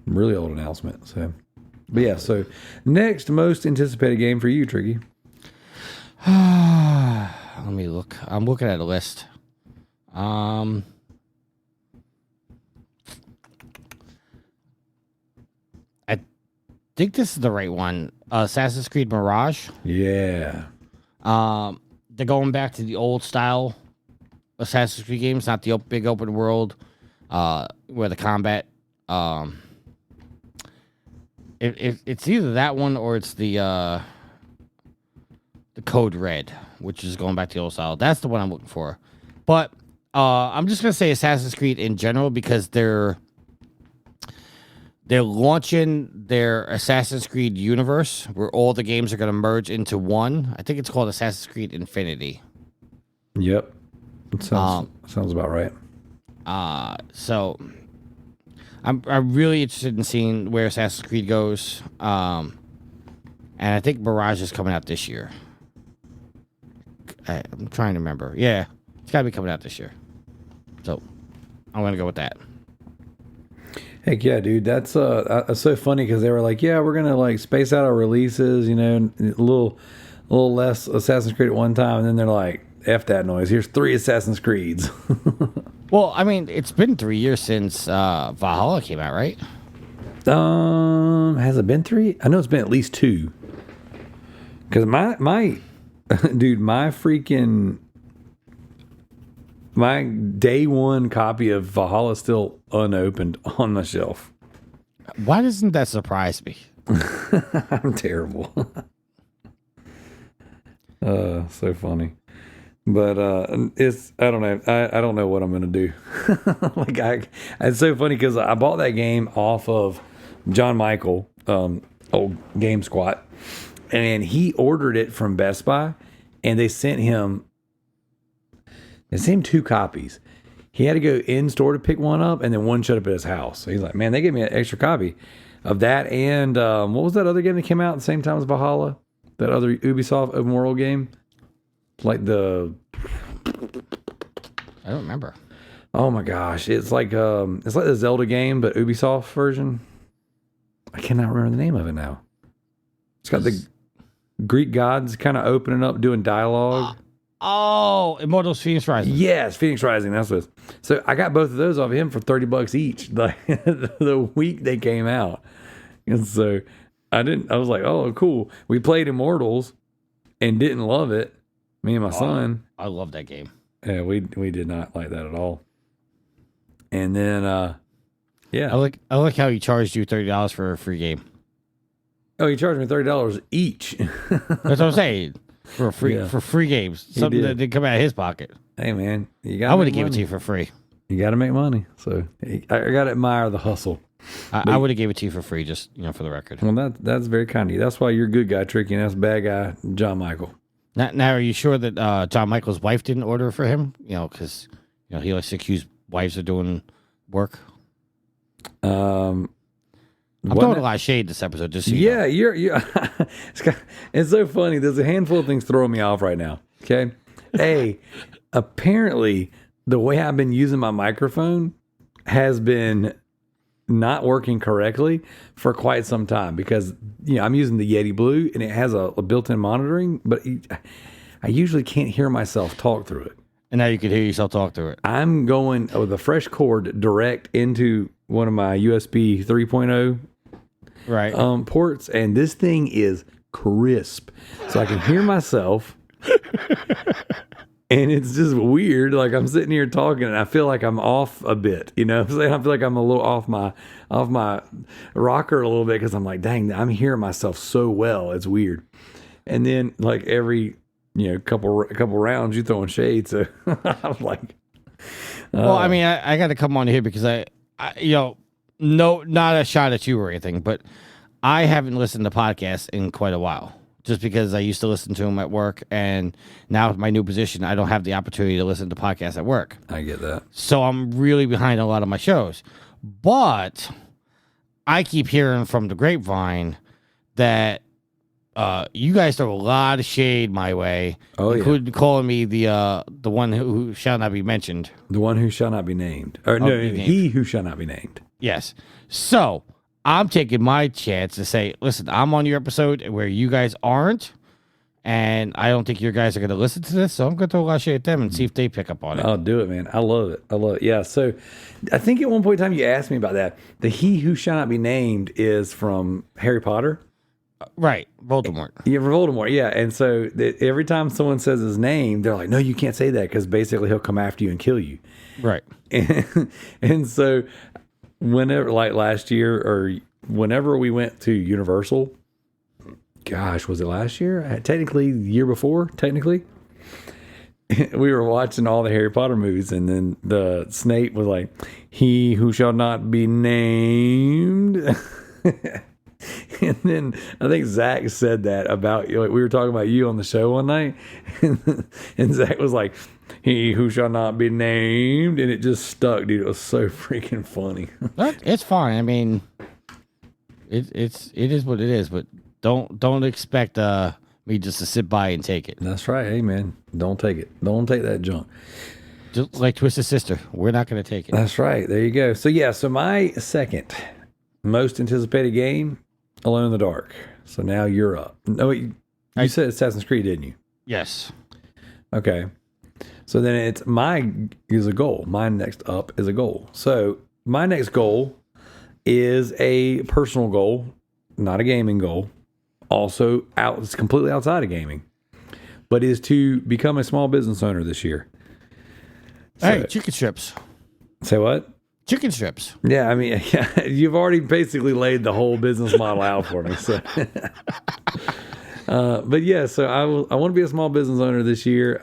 really old announcement. So, but yeah. So next most anticipated game for you, Tricky. Let me look. I'm looking at a list. I think this is the right one. Assassin's Creed Mirage. Yeah. They're going back to the old style Assassin's Creed games, not the big open world, where the combat. It's either that one or it's the Code Red, which is going back to the old style. That's the one I'm looking for. But I'm just gonna say Assassin's Creed in general because they're launching their Assassin's Creed universe where all the games are gonna merge into one. I think it's called Assassin's Creed Infinity. Yep, it sounds about right. So I'm really interested in seeing where Assassin's Creed goes. And I think Mirage is coming out this year. I'm trying to remember. Yeah, it's got to be coming out this year. So I'm going to go with that. Heck yeah, dude. That's so funny because they were like, yeah, we're going to like space out our releases, a little less Assassin's Creed at one time. And then they're like, F that noise. Here's 3 Assassin's Creeds. Well, I mean, it's been 3 years since Valhalla came out, right? Has it been 3? I know it's been at least 2. Because my dude, my day one copy of Valhalla is still unopened on my shelf. Why doesn't that surprise me? I'm terrible. So funny. But I don't know. I don't know what I'm gonna do. It's so funny because I bought that game off of John Michael, old Game Squat, and he ordered it from Best Buy, and they sent him 2 copies. He had to go in store to pick one up, and then one showed up at his house. So he's like, man, they gave me an extra copy of that. And what was that other game that came out at the same time as Valhalla? That other Ubisoft open world game? Like I don't remember. Oh my gosh. It's like the Zelda game, but Ubisoft version. I cannot remember the name of it now. It's got the Greek gods kind of opening up, doing dialogue. Oh, Immortals Phoenix Rising. Yes, Phoenix Rising. That's what it is. So I got both of those off of him for $30 each, like the week they came out. And so I was like, oh, cool. We played Immortals and didn't love it. Me and my son. I love that game. Yeah, we did not like that at all. And then, yeah. I like how he charged you $30 for a free game. Oh, he charged me $30 each. That's what I'm saying. For free games. Something that didn't come out of his pocket. Hey, man. I would have given it to you for free. You got to make money. So I got to admire the hustle. I would have gave it to you for free, just for the record. Well, that's very kind of you. That's why you're a good guy, Tricky, and that's bad guy, John Michael. Now, are you sure that John Michael's wife didn't order for him? Because he likes to accuse wives of doing work. I'm throwing a lot of shade this episode. Just so you know. You're it's so funny. There's a handful of things throwing me off right now. Okay, apparently the way I've been using my microphone has been not working correctly for quite some time because I'm using the Yeti Blue and it has a built-in monitoring, but I usually can't hear myself talk through it. And now you can hear yourself talk through it. I'm going with a fresh cord direct into one of my USB 3.0 ports, and this thing is crisp, so I can hear myself. And it's just weird. Like I'm sitting here talking and I feel like I'm off a bit, I feel like I'm a little off my rocker a little bit because I'm like, dang, I'm hearing myself so well. It's weird. And then like every, couple rounds you throwing shade. So I'm like, well, I mean, I got to come on here because I no, not a shot at you or anything, but I haven't listened to podcasts in quite a while. Just because I used to listen to them at work, and now with my new position, I don't have the opportunity to listen to podcasts at work. I get that. So I'm really behind a lot of my shows. But I keep hearing from the grapevine that you guys throw a lot of shade my way, including calling me the one who shall not be mentioned. The one who shall not be named. Or no, he who shall not be named. Yes. So I'm taking my chance to say, listen, I'm on your episode where you guys aren't, and I don't think your guys are going to listen to this, so I'm going to throw a lot of shit at them and see if they pick up on it. I'll do it, man. I love it. Yeah, so I think at one point in time you asked me about that. The he who shall not be named is from Harry Potter. Right, Voldemort. Yeah, Voldemort, yeah. And so every time someone says his name, they're like, no, you can't say that because basically he'll come after you and kill you. Right. And so whenever, like last year or whenever we went to Universal, gosh, was it last year? Technically, the year before, technically. We were watching all the Harry Potter movies, and then the Snape was like, he who shall not be named. And then I think Zach said that about you. Like, we were talking about you on the show one night, and Zach was like, he who shall not be named, and it just stuck, dude. It was so freaking funny. It's fine. I mean, it is what it is, but don't expect me just to sit by and take it. That's right. Hey, man, don't take it. Don't take that junk. Just like Twisted Sister, we're not going to take it. That's right. There you go. So yeah, so my second most anticipated game, Alone in the Dark. So now you're up. No, you said Assassin's Creed, didn't you? Yes. Okay. So then is a goal. My next up is a goal. So my next goal is a personal goal, not a gaming goal. Also, it's completely outside of gaming, but is to become a small business owner this year. Hey, chicken strips. Say what? Chicken strips. Yeah, I mean, you've already basically laid the whole business model out for me. So, but yeah, so I want to be a small business owner this year.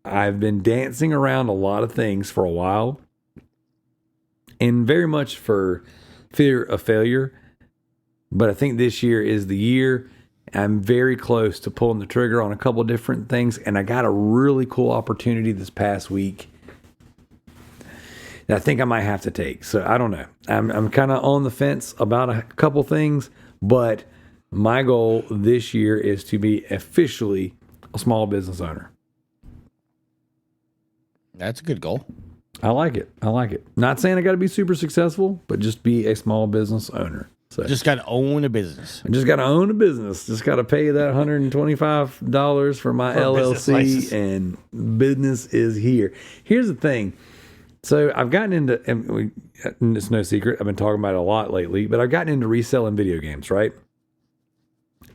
I've been dancing around a lot of things for a while, and very much for fear of failure. But I think this year is the year. I'm very close to pulling the trigger on a couple of different things, and I got a really cool opportunity this past week that I think I might have to take. So I don't know. I'm kind of on the fence about a couple things, but my goal this year is to be officially a small business owner. That's a good goal. I like it. Not saying I got to be super successful, but just be a small business owner. So Just got to own a business. I just got to own a business. Just got to pay that $125 for my LLC, and business is here. Here's the thing. So I've gotten into, and it's no secret, I've been talking about it a lot lately, but I've gotten into reselling video games, right?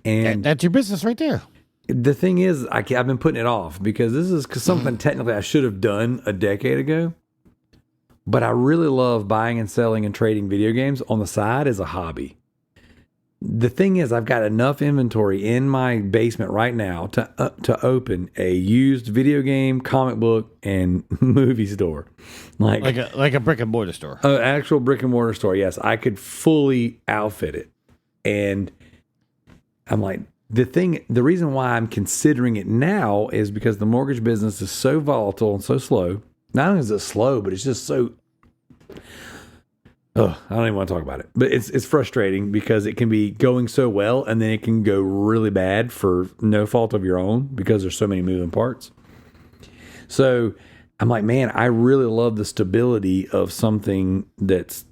And That's your business right there. the thing is, I've been putting it off because this is something technically I should have done a decade ago. But I really love buying and selling and trading video games on the side as a hobby. The thing is, I've got enough inventory in my basement right now to open a used video game, comic book, and movie store, like a brick and mortar store. An actual brick and mortar store. Yes, I could fully outfit it, and I'm like, the reason why I'm considering it now is because the mortgage business is so volatile and so slow. Not only is it slow, but it's just so. I don't even want to talk about it. But it's frustrating because it can be going so well and then it can go really bad for no fault of your own because there's so many moving parts. So I'm like, man, I really love the stability of something that's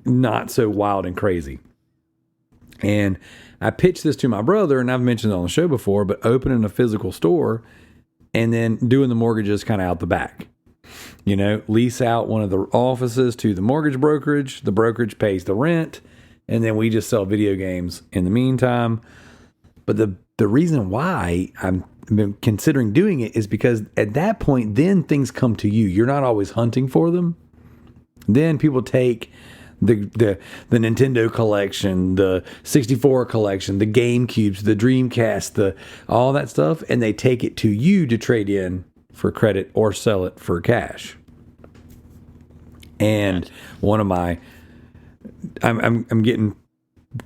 not so wild and crazy. And I pitched this to my brother, and I've mentioned it on the show before, but opening a physical store and then doing the mortgages kind of out the back. You know, lease out one of the offices to the mortgage brokerage. The brokerage pays the rent, and then we just sell video games in the meantime. But the reason why I'm been considering doing it is because at that point, then things come to you. You're not always hunting for them. Then people take the Nintendo collection, the 64 collection, the GameCubes, the Dreamcast, all that stuff, and they take it to you to trade in for credit or sell it for cash. And I'm getting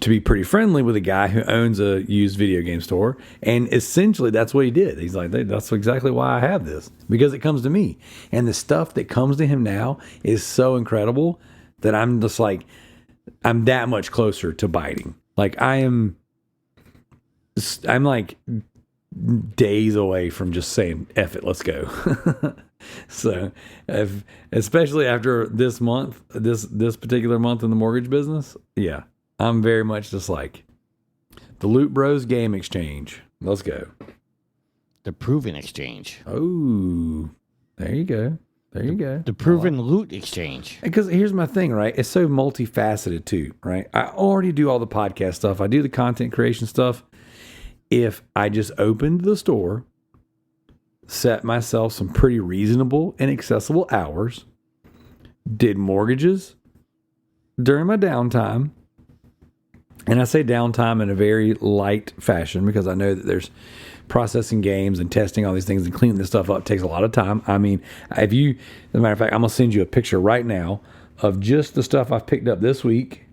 to be pretty friendly with a guy who owns a used video game store, and essentially that's what he did. He's like, that's exactly why I have this, because it comes to me, and the stuff that comes to him now is so incredible that I'm just like, I'm that much closer to biting. Like I'm like days away from just saying, F it, let's go. So especially after this month, this particular month in the mortgage business, yeah, I'm very much just like the Loot Bros Game Exchange. Let's go. The Proven Exchange. Oh, there you go. There you go. The Proven Loot Exchange. Because here's my thing, right? It's so multifaceted too, right? I already do all the podcast stuff. I do the content creation stuff. If I just opened the store, set myself some pretty reasonable and accessible hours, did mortgages during my downtime, and I say downtime in a very light fashion because I know that there's processing games and testing all these things and cleaning this stuff up takes a lot of time. I mean, as a matter of fact, I'm going to send you a picture right now of just the stuff I've picked up this week.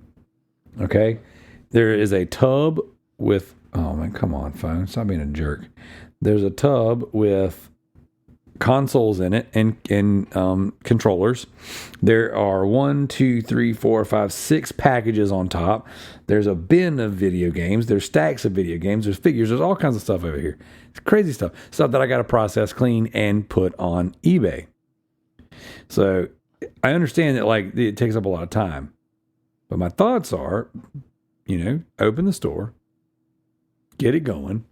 Okay. There is a tub with, oh man, come on, phone. Stop being a jerk. There's a tub with consoles in it and controllers. There are 6 packages on top. There's a bin of video games. There's stacks of video games. There's figures. There's all kinds of stuff over here. It's crazy stuff. Stuff that I got to process, clean, and put on eBay. So I understand that like it takes up a lot of time, but my thoughts are, open the store, get it going,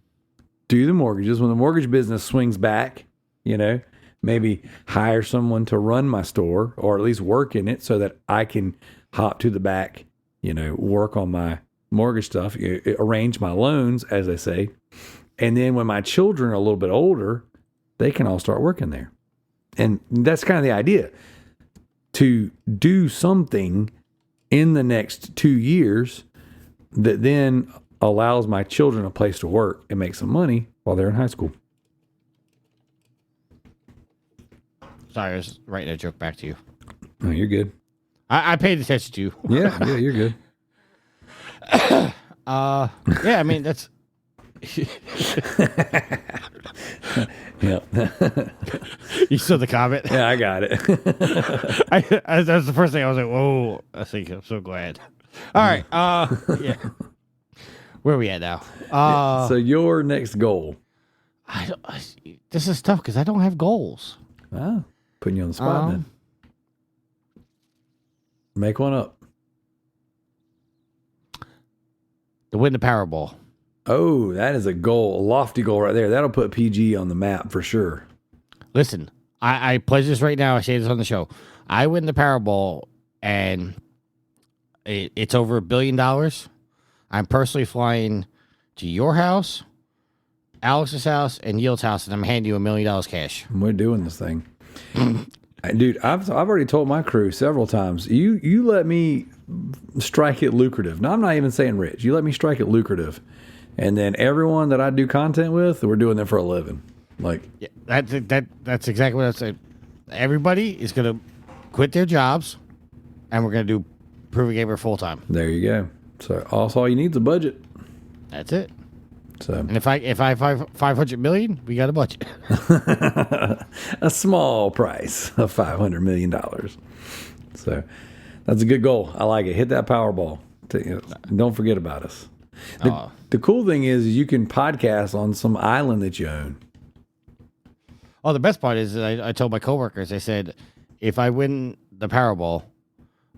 do the mortgages. When the mortgage business swings back, maybe hire someone to run my store or at least work in it so that I can hop to the back, work on my mortgage stuff, arrange my loans, as they say. And then when my children are a little bit older, they can all start working there. And that's kind of the idea, to do something in the next 2 years that then allows my children a place to work and make some money while they're in high school. Sorry, I was writing a joke back to you. Oh, you're good. I paid attention to you. Yeah, you're good. Yeah, I mean, that's... Yeah. You saw the comment? Yeah, I got it. That was the first thing I was like, whoa. I think I'm so glad. All right. Yeah. Where are we at now? So your next goal. This is tough because I don't have goals. Ah, putting you on the spot then. Make one up. To win the Powerball. Oh, that is a goal, a lofty goal right there. That'll put PG on the map for sure. Listen, I pledge this right now. I say this on the show. I win the Powerball, and it's over $1 billion. I'm personally flying to your house, Alex's house, and Yield's house, and I'm handing you $1 million cash. We're doing this thing. Dude, I've already told my crew several times, you let me strike it lucrative. Now, I'm not even saying rich. You let me strike it lucrative. And then everyone that I do content with, we're doing that for a living. Like, yeah, that's exactly what I said. Everybody is going to quit their jobs, and we're going to do Proving Gamer full time. There you go. So all you need is a budget. That's it. So, and if I have 500 million, we got a budget. A small price of $500 million. So that's a good goal. I like it. Hit that Powerball. Don't forget about us. The cool thing is you can podcast on some island that you own. Oh, the best part is I told my coworkers, I said, if I win the Powerball,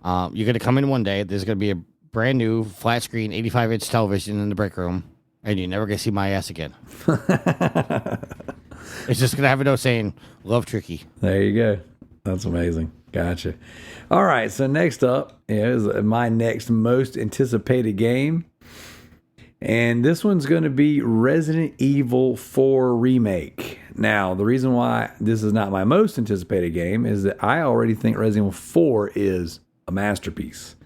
you're going to come in one day. There's going to be a brand new flat screen 85-inch television in the break room, and you're never going to see my ass again. It's just going to have a note saying, love Tricky. There you go. That's amazing. Gotcha. All right. So next up is my next most anticipated game. And this one's going to be Resident Evil 4 Remake. Now, the reason why this is not my most anticipated game is that I already think Resident Evil 4 is a masterpiece.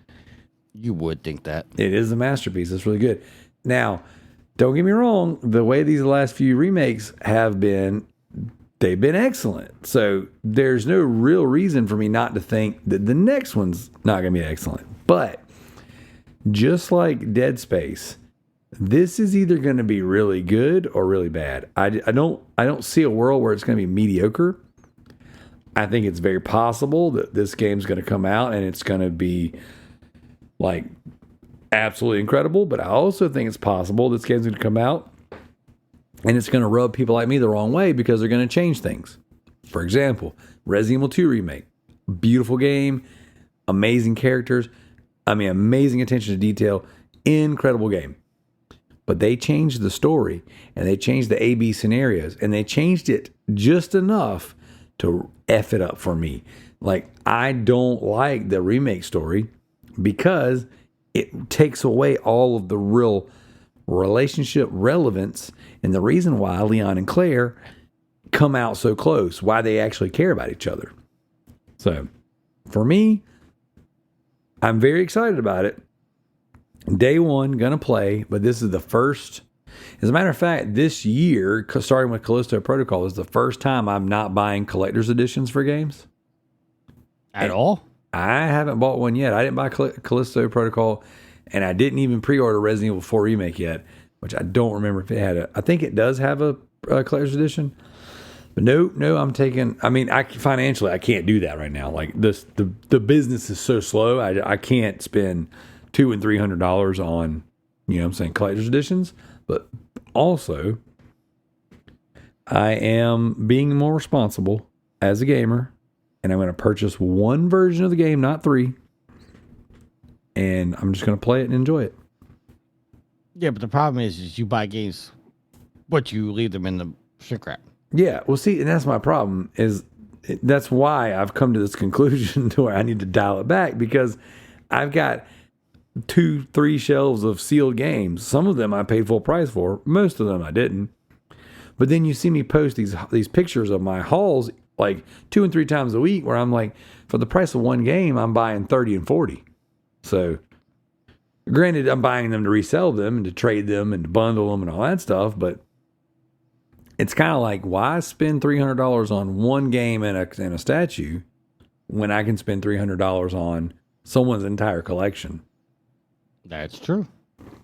You would think that. It is a masterpiece. It's really good. Now, don't get me wrong. The way these last few remakes have been, they've been excellent. So there's no real reason for me not to think that the next one's not going to be excellent. But just like Dead Space, this is either going to be really good or really bad. I don't see a world where it's going to be mediocre. I think it's very possible that this game's going to come out and it's going to be like absolutely incredible. But I also think it's possible this game's going to come out and it's going to rub people like me the wrong way because they're going to change things. For example, Resident Evil 2 Remake. Beautiful game. Amazing characters. Amazing attention to detail. Incredible game. But they changed the story and they changed the A-B scenarios and they changed it just enough to F it up for me. Like, I don't like the remake story because it takes away all of the real relationship relevance and the reason why Leon and Claire come out so close, why they actually care about each other. So, for me, I'm very excited about it. Day one, gonna play, but this is the first. As a matter of fact, this year, starting with Callisto Protocol, is the first time I'm not buying collector's editions for games. At all? I haven't bought one yet. I didn't buy Callisto Protocol, and I didn't even pre-order Resident Evil 4 Remake yet, which I don't remember if it had a. I think it does have a collector's edition. But no, I'm taking. Financially, I can't do that right now. Like the business is so slow. I can't spend $200 and $300 on, collector's editions. But also, I am being more responsible as a gamer, and I'm going to purchase one version of the game, not three, and I'm just going to play it and enjoy it. Yeah, but the problem is you buy games, but you leave them in the shrink wrap. Yeah, well, see, and that's my problem is that's why I've come to this conclusion to where I need to dial it back, because I've got 2-3 shelves of sealed games. Some of them I paid full price for. Most of them I didn't. But then you see me post these pictures of my hauls like 2 and 3 times a week, where I'm like, for the price of one game, I'm buying 30 and 40. So granted, I'm buying them to resell them and to trade them and to bundle them and all that stuff, but it's kind of like, why spend $300 on one game and a statue when I can spend $300 on someone's entire collection? That's true.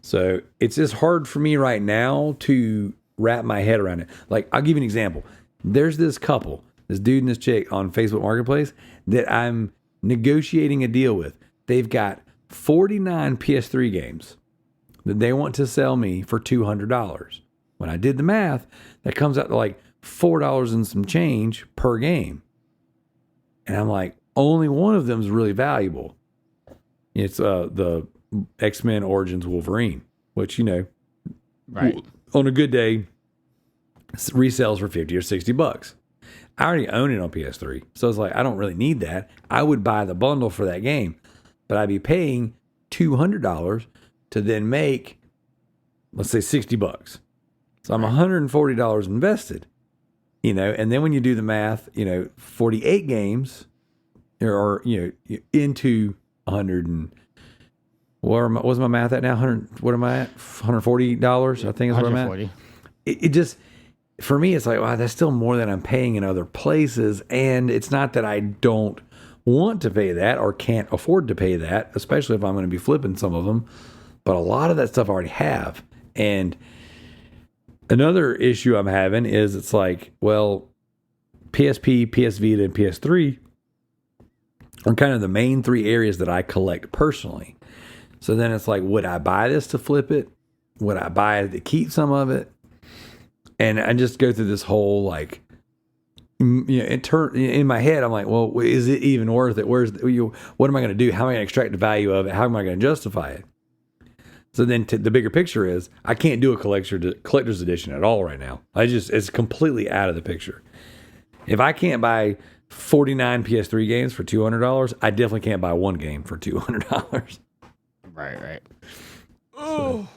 So it's just hard for me right now to wrap my head around it. Like, I'll give you an example. There's this couple, this dude and this chick on Facebook Marketplace that I'm negotiating a deal with. They've got 49 PS3 games that they want to sell me for $200. When I did the math, that comes out to like $4 and some change per game. And I'm like, only one of them is really valuable. It's the X-Men Origins Wolverine, which, Right. on a good day, resells for $50 or $60. I already own it on PS3. So it's like, I don't really need that. I would buy the bundle for that game, but I'd be paying $200 to then make, let's say, $60. So I'm $140 invested, and then when you do the math, 48 games or into 100 and what's my math at now? 100, what am I at? $140, I think is what I'm at. It just, for me, it's like, wow, that's still more than I'm paying in other places. And it's not that I don't want to pay that or can't afford to pay that, especially if I'm going to be flipping some of them. But a lot of that stuff I already have. And another issue I'm having is it's like, well, PSP, PS Vita, and PS3 are kind of the main 3 areas that I collect personally. So then it's like, would I buy this to flip it? Would I buy it to keep some of it? And I just go through this whole like, in my head, I'm like, well, is it even worth it? What am I going to do? How am I going to extract the value of it? How am I going to justify it? So then the bigger picture is, I can't do a collector's edition at all right now. It's completely out of the picture. If I can't buy 49 PS3 games for $200, I definitely can't buy one game for $200. Right. So,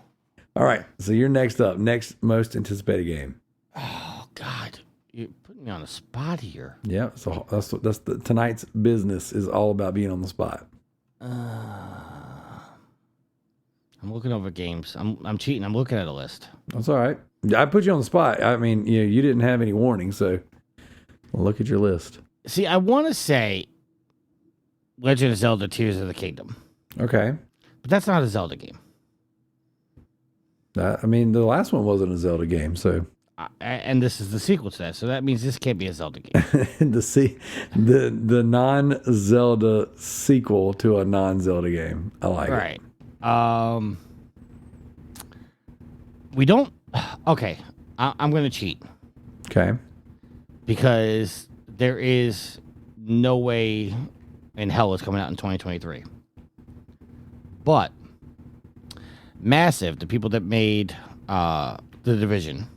all right. So you're next up. Next most anticipated game. Oh God, you're putting me on the spot here. Yeah. So that's tonight's business is all about being on the spot. I'm looking over games. I'm cheating. I'm looking at a list. That's all right. I put you on the spot. I mean, you didn't have any warning, so look at your list. See, I want to say Legend of Zelda: Tears of the Kingdom. Okay. But that's not a Zelda game. I mean, the last one wasn't a Zelda game, so. And this is the sequel to that, so that means this can't be a Zelda game. the non-Zelda sequel to a non-Zelda game. I like it. Right. We don't. Okay, I'm going to cheat. Okay. Because there is no way in hell it's coming out in 2023. But Massive, the people that made The Division,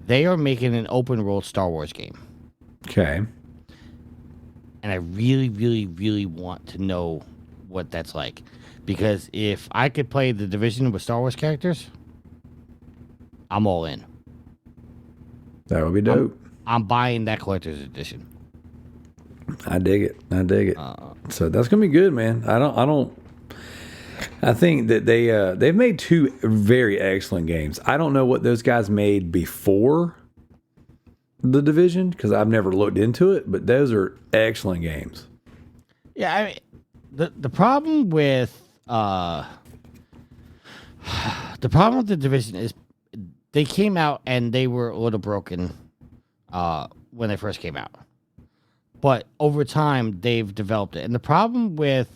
they are making an open world Star Wars game. Okay. And I really, really, really want to know what that's like. Because if I could play The Division with Star Wars characters, I'm all in. That would be dope. I'm buying that collector's edition. I dig it. So that's gonna be good, man. I think that they've made 2 very excellent games. I don't know what those guys made before The Division because I've never looked into it, but those are excellent games. Yeah, I mean, the problem with The Division is they came out and they were a little broken when they first came out. But over time, they've developed it. And the problem with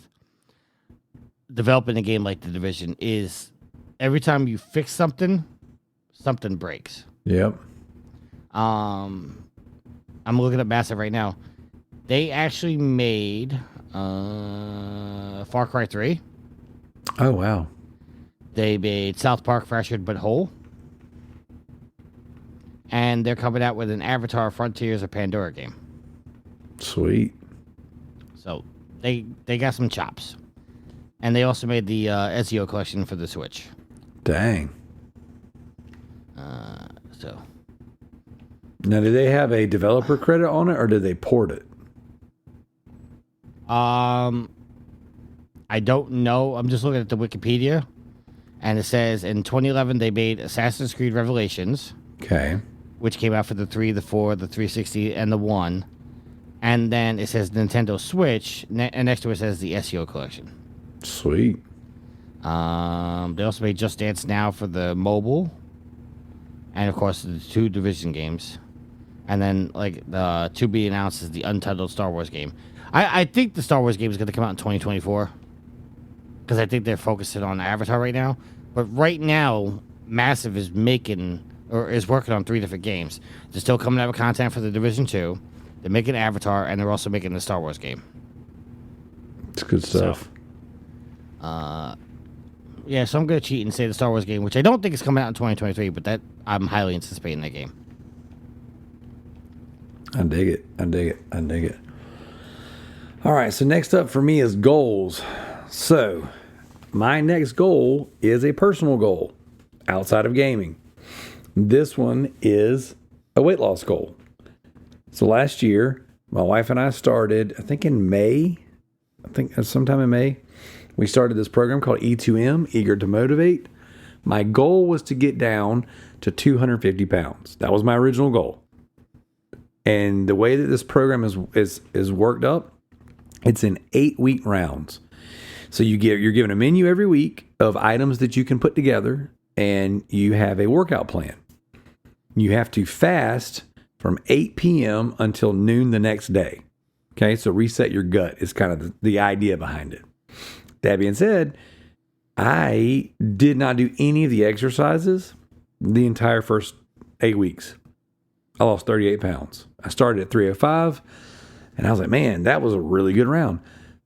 developing a game like The Division is every time you fix something, something breaks. Yep. I'm looking at Massive right now. They actually made Far Cry 3. Oh, wow. They made South Park Fractured But Whole. And they're coming out with an Avatar Frontiers of Pandora game. Sweet. So they got some chops. And they also made the SEO collection for the Switch. Dang. So Now, do they have a developer credit on it, or did they port it? I don't know. I'm just looking at the Wikipedia, and it says in 2011 they made Assassin's Creed Revelations, Okay. which came out for the 3, the 4, the 360, and the 1. And then it says Nintendo Switch, and next to it says the SEO collection. Sweet. They also made Just Dance Now for the mobile, and of course the 2 Division games. And then, like, the to be announced is the Untitled Star Wars game. I think the Star Wars game is going to come out in 2024. Because I think they're focusing on Avatar right now. But right now, Massive is working on 3 different games. They're still coming out with content for the Division 2. They're making Avatar, and they're also making the Star Wars game. It's good stuff. Yeah, so I'm going to cheat and say the Star Wars game, which I don't think is coming out in 2023, but that I'm highly anticipating that game. I dig it. All right, so next up for me is goals. So, my next goal is a personal goal outside of gaming. This one is a weight loss goal. So last year, my wife and I started, I think sometime in May, we started this program called E2M, Eager to Motivate. My goal was to get down to 250 pounds. That was my original goal. And the way that this program is worked up, it's in 8-week rounds. So you're given a menu every week of items that you can put together, and you have a workout plan. You have to fast from 8 p.m. until noon the next day. Okay, so reset your gut is kind of the idea behind it. That being said, I did not do any of the exercises the entire first 8 weeks. I lost 38 pounds. I started at 305, and I was like, man, that was a really good round.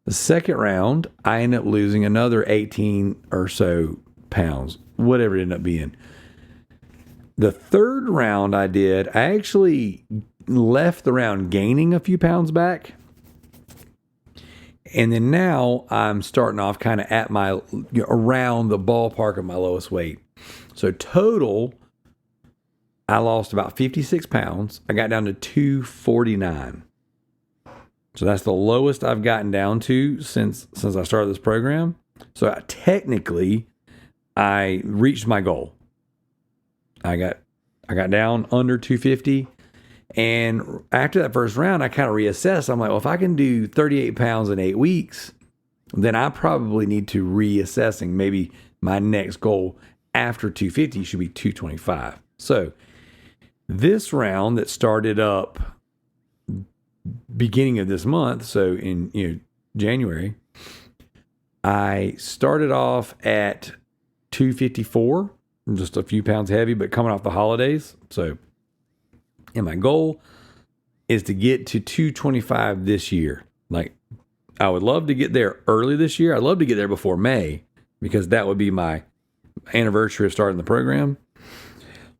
The second round, I ended up losing another 18 or so pounds, whatever it ended up being. The third round I actually left the round gaining a few pounds back. And then now I'm starting off kind of at around the ballpark of my lowest weight. So total, I lost about 56 pounds. I got down to 249. So that's the lowest I've gotten down to since I started this program. So technically, I reached my goal. I got down under 250. And after that first round, I kind of reassessed. I'm like, well, if I can do 38 pounds in 8 weeks, then I probably need to reassessing maybe my next goal after 250 should be 225. So this round that started up beginning of this month, so in January, I started off at 254, just a few pounds heavy, but coming off the holidays. So, and my goal is to get to 225 this year. Like, I would love to get there early this year. I'd love to get there before May, because that would be my anniversary of starting the program.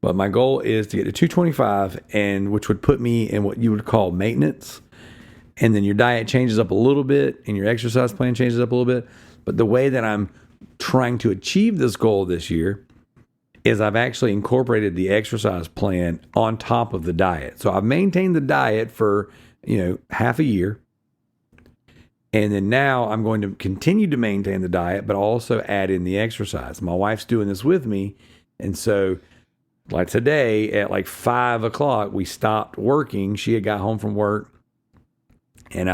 But my goal is to get to 225, and which would put me in what you would call maintenance. And then your diet changes up a little bit, and your exercise plan changes up a little bit. But the way that I'm trying to achieve this goal this year is I've actually incorporated the exercise plan on top of the diet. So I've maintained the diet for, half a year. And then now I'm going to continue to maintain the diet, but also add in the exercise. My wife's doing this with me. And so like today at like 5 o'clock, we stopped working. She had got home from work. And,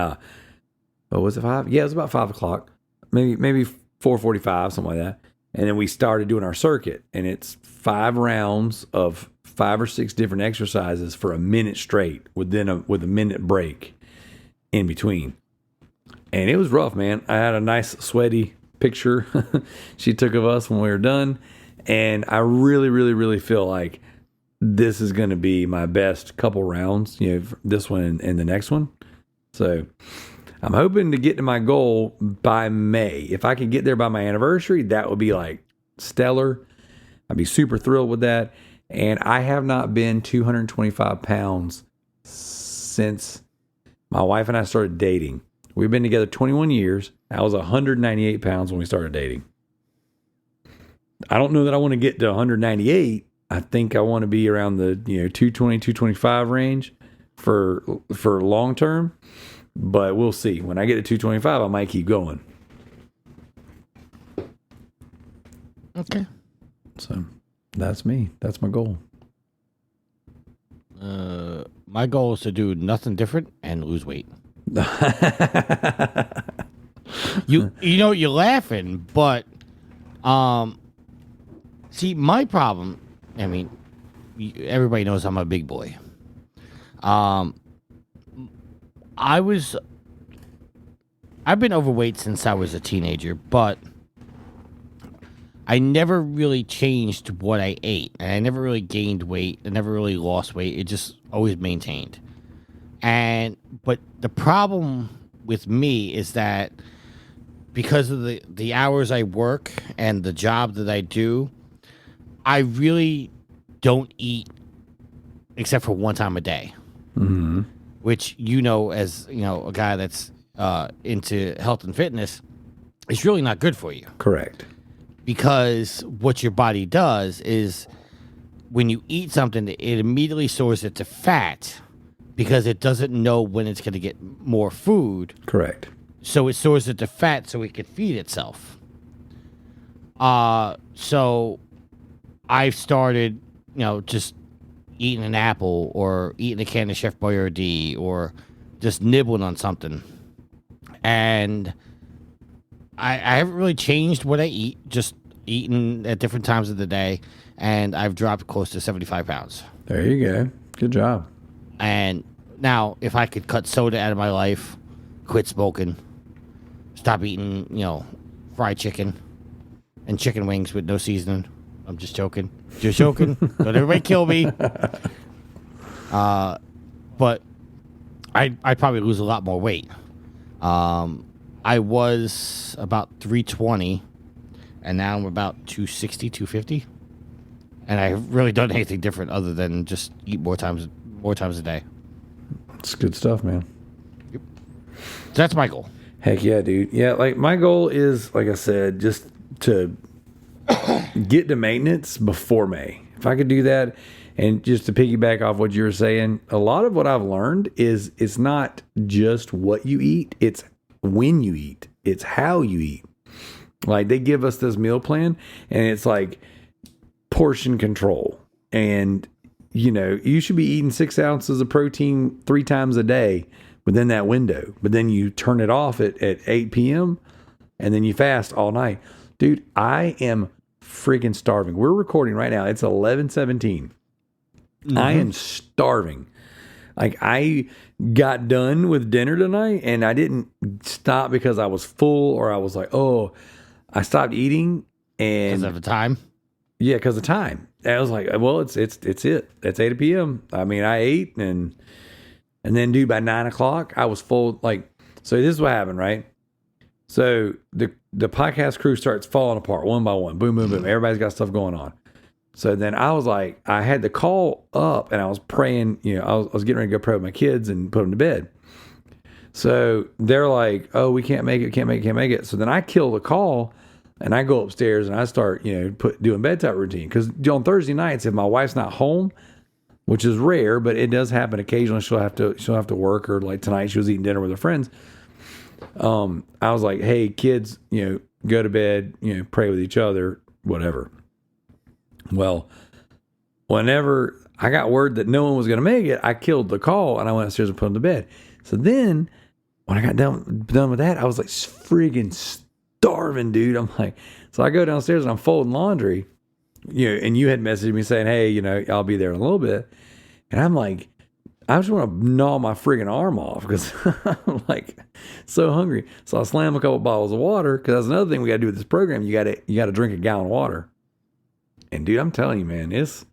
was it 5? Yeah, it was about 5 o'clock, maybe 4:45, something like that. And then we started doing our circuit, and it's 5 rounds of 5 or 6 different exercises for a minute straight with a minute break in between. And it was rough, man. I had a nice sweaty picture she took of us when we were done. And I really, really, really feel like this is going to be my best couple rounds, this one and the next one. So I'm hoping to get to my goal by May. If I can get there by my anniversary, that would be like stellar. I'd be super thrilled with that. And I have not been 225 pounds since My wife and I started dating. We've been together 21 years. I was 198 pounds when we started dating. I don't know that I want to get to 198. I think I want to be around the 220, 225 range for long term. But we'll see. When I get to 225, I might keep going. Okay. So that's me. That's my goal. My goal is to do nothing different and lose weight. You're laughing, but see, my problem. I mean, everybody knows I'm a big boy. I've been overweight since I was a teenager, but I never really changed what I ate, and I never really gained weight. I never really lost weight. It just always maintained. But the problem with me is that because of the hours I work and the job that I do, I really don't eat except for one time a day. Mm-hmm. Which, as a guy that's into health and fitness, it's really not good for you. Correct. Because what your body does is when you eat something, it immediately stores it to fat because it doesn't know when it's going to get more food. Correct. So it stores it to fat so it can feed itself. So I've started, just eating an apple or eating a can of Chef Boyardee or just nibbling on something. And I haven't really changed what I eat, just eating at different times of the day, and I've dropped close to 75 pounds. There you go. Good job. And now, if I could cut soda out of my life, quit smoking, stop eating, fried chicken and chicken wings with no seasoning. I'm just joking. Just joking. Don't everybody kill me. But I'd probably lose a lot more weight. I was about 320, and now I'm about 260, 250. And I've really done anything different other than just eat more times a day. It's good stuff, man. Yep. So that's my goal. Heck yeah, dude. Yeah, like my goal is, like I said, just to get to maintenance before May. If I could do that, and just to piggyback off what you were saying, a lot of what I've learned is it's not just what you eat, it's when you eat. It's how you eat. Like they give us this meal plan and it's like portion control. And, you should be eating 6 ounces of protein 3 times a day within that window. But then you turn it off at 8 p.m. and then you fast all night. Dude, I am freaking starving. We're recording right now. It's 11:17. Mm-hmm. I am starving. Like I got done with dinner tonight and I didn't stop because I was full or I was like, I stopped eating and because of the time. Yeah, because of time. I was like, well, it's it. It's 8 p.m. I mean, I ate and then dude, by 9 o'clock, I was full. Like, so this is what happened, right? So the podcast crew starts falling apart one by one. Boom, boom, boom. Everybody's got stuff going on. So then I was like, I had the call up and I was praying, I was getting ready to go pray with my kids and put them to bed. So they're like, oh, we can't make it. So then I kill the call and I go upstairs and I start, doing bedtime routine. Because on Thursday nights, if my wife's not home, which is rare, but it does happen occasionally, she'll have to work, or like tonight she was eating dinner with her friends. I was like, hey, kids, go to bed, pray with each other, whatever. Well, whenever I got word that no one was going to make it, I killed the call and I went upstairs and put them to bed. So then when I got done with that, I was like friggin' starving, dude. I'm like, so I go downstairs and I'm folding laundry, and you had messaged me saying, hey, I'll be there in a little bit. And I'm like, I just want to gnaw my friggin' arm off because I'm like so hungry. So I slam a couple bottles of water because that's another thing we got to do with this program. You got to drink a gallon of water. And dude, I'm telling you, man, it's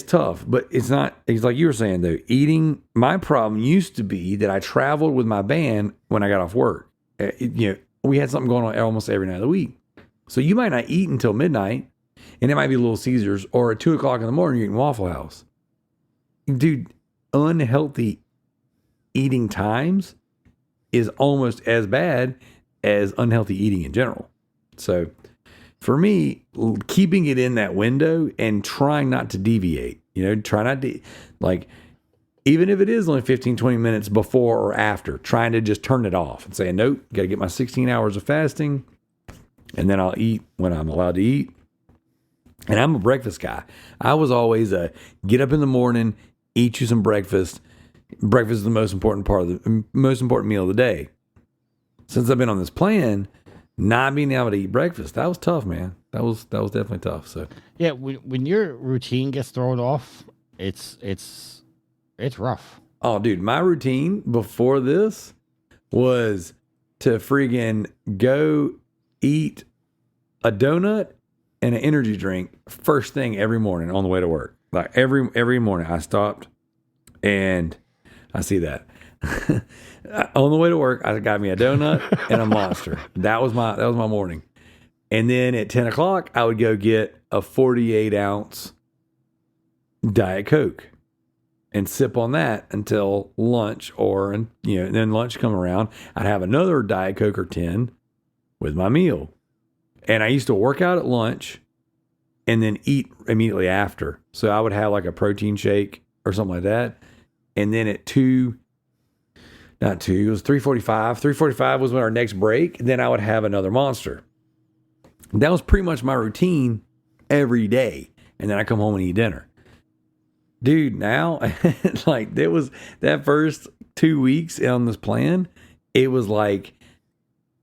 tough, but it's not. It's like you were saying though. Eating. My problem used to be that I traveled with my band when I got off work. We had something going on almost every night of the week. So you might not eat until midnight, and it might be Little Caesars, or at 2:00 in the morning you're eating Waffle House. Dude, unhealthy eating times is almost as bad as unhealthy eating in general. So for me, keeping it in that window and trying not to deviate, try not to, like, even if it is only 15, 20 minutes before or after, trying to just turn it off and saying, nope, got to get my 16 hours of fasting, and then I'll eat when I'm allowed to eat. And I'm a breakfast guy. I was always a get up in the morning, eat you some breakfast. Breakfast is the most important meal of the day. Since I've been on this plan, not being able to eat breakfast, that was tough, man. That was definitely tough. So yeah, when your routine gets thrown off, it's rough. Oh, dude, my routine before this was to friggin' go eat a donut and an energy drink first thing every morning on the way to work. Like every morning I stopped and I see that. On the way to work, I got me a donut and a Monster. That was my morning. And then at 10 o'clock, I would go get a 48-ounce Diet Coke and sip on that until lunch, and then lunch come around. I'd have another Diet Coke or 10 with my meal. And I used to work out at lunch and then eat immediately after. So I would have like a protein shake or something like that. And then at 3:45. 3:45 was when our next break. Then I would have another Monster. That was pretty much my routine every day. And then I come home and eat dinner. Dude, now, like, there was that first 2 weeks on this plan, it was like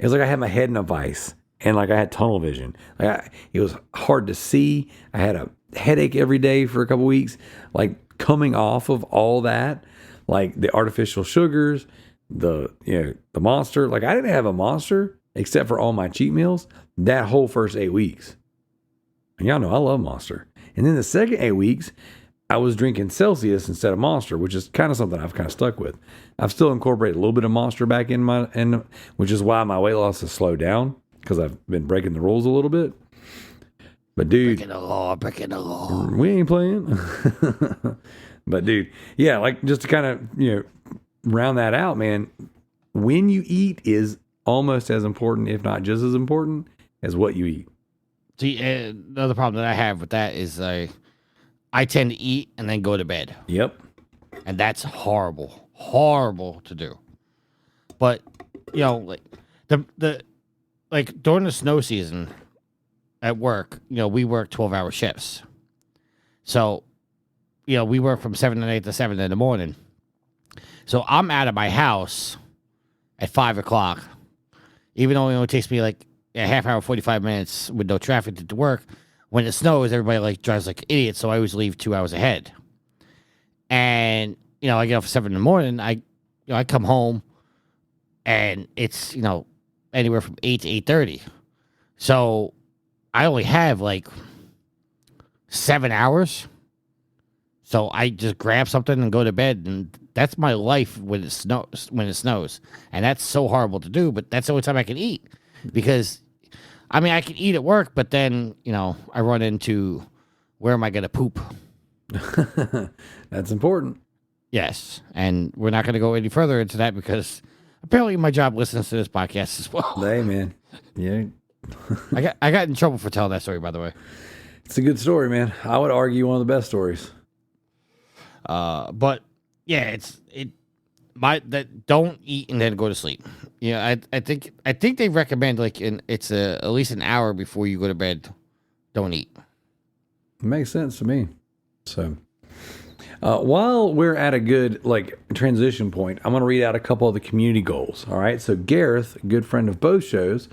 I had my head in a vice and like I had tunnel vision. It was hard to see. I had a headache every day for a couple weeks. Like, coming off of all that, like the artificial sugars, the Monster. Like, I didn't have a Monster except for all my cheat meals that whole first 8 weeks. And y'all know I love Monster. And then the second 8 weeks, I was drinking Celsius instead of Monster, which is kind of something I've kind of stuck with. I've still incorporated a little bit of Monster back in which is why my weight loss has slowed down, because I've been breaking the rules a little bit. But dude, Breaking the law. we ain't playing. But dude, yeah, like, just to kind of round that out, man. When you eat is almost as important, if not just as important, as what you eat. See, another problem that I have with that is I tend to eat and then go to bed. Yep. And that's horrible to do. But, like like during the snow season at work, we work 12-hour shifts. So, we work from 7 to 8 to 7 in the morning. So I'm out of my house at 5 o'clock, even though it only takes me like a half hour, 45 minutes with no traffic to work. When it snows, everybody like drives like idiots, so I always leave 2 hours ahead. And I get off at 7 in the morning. I come home, and it's anywhere from 8 to 8:30. So I only have like 7 hours. So I just grab something and go to bed, and that's my life when it snows. And that's so horrible to do, but that's the only time I can eat, because I can eat at work, but then, I run into, where am I going to poop? That's important. Yes. And we're not going to go any further into that, because apparently my job listens to this podcast as well. Hey, man. Yeah. I got in trouble for telling that story, by the way. It's a good story, man. I would argue one of the best stories. But yeah, that don't eat and then go to sleep. I think they recommend it's at least an hour before you go to bed. Don't eat. It makes sense to me. So, while we're at a good transition point, I'm going to read out a couple of the community goals. All right. So Gareth, a good friend of both shows,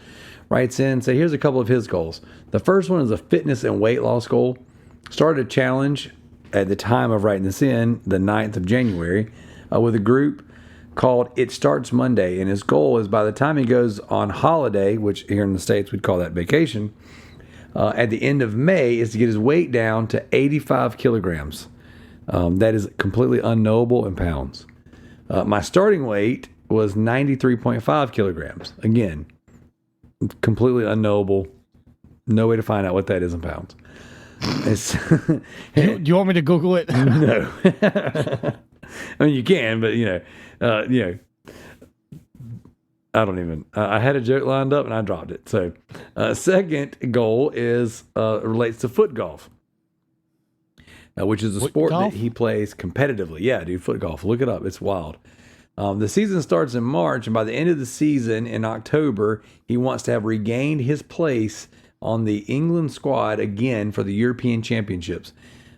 writes in and say, here's a couple of his goals. The first one is a fitness and weight loss goal. Started a challenge at the time of writing this in, the 9th of January, with a group called It Starts Monday. And his goal is, by the time he goes on holiday, which here in the States we'd call that vacation, at the end of May, is to get his weight down to 85 kilograms. That is completely unknowable in pounds. My starting weight was 93.5 kilograms. Again, completely unknowable. No way to find out what that is in pounds. Do you want me to Google it? No. I mean, you can, but I don't even. I had a joke lined up and I dropped it. So, second goal is relates to foot golf, which is a Foot sport golf? that he plays competitively. Yeah, dude, foot golf. Look it up. It's wild. The season starts in March, and by the end of the season in October, he wants to have regained his place on the England squad again for the European Championships.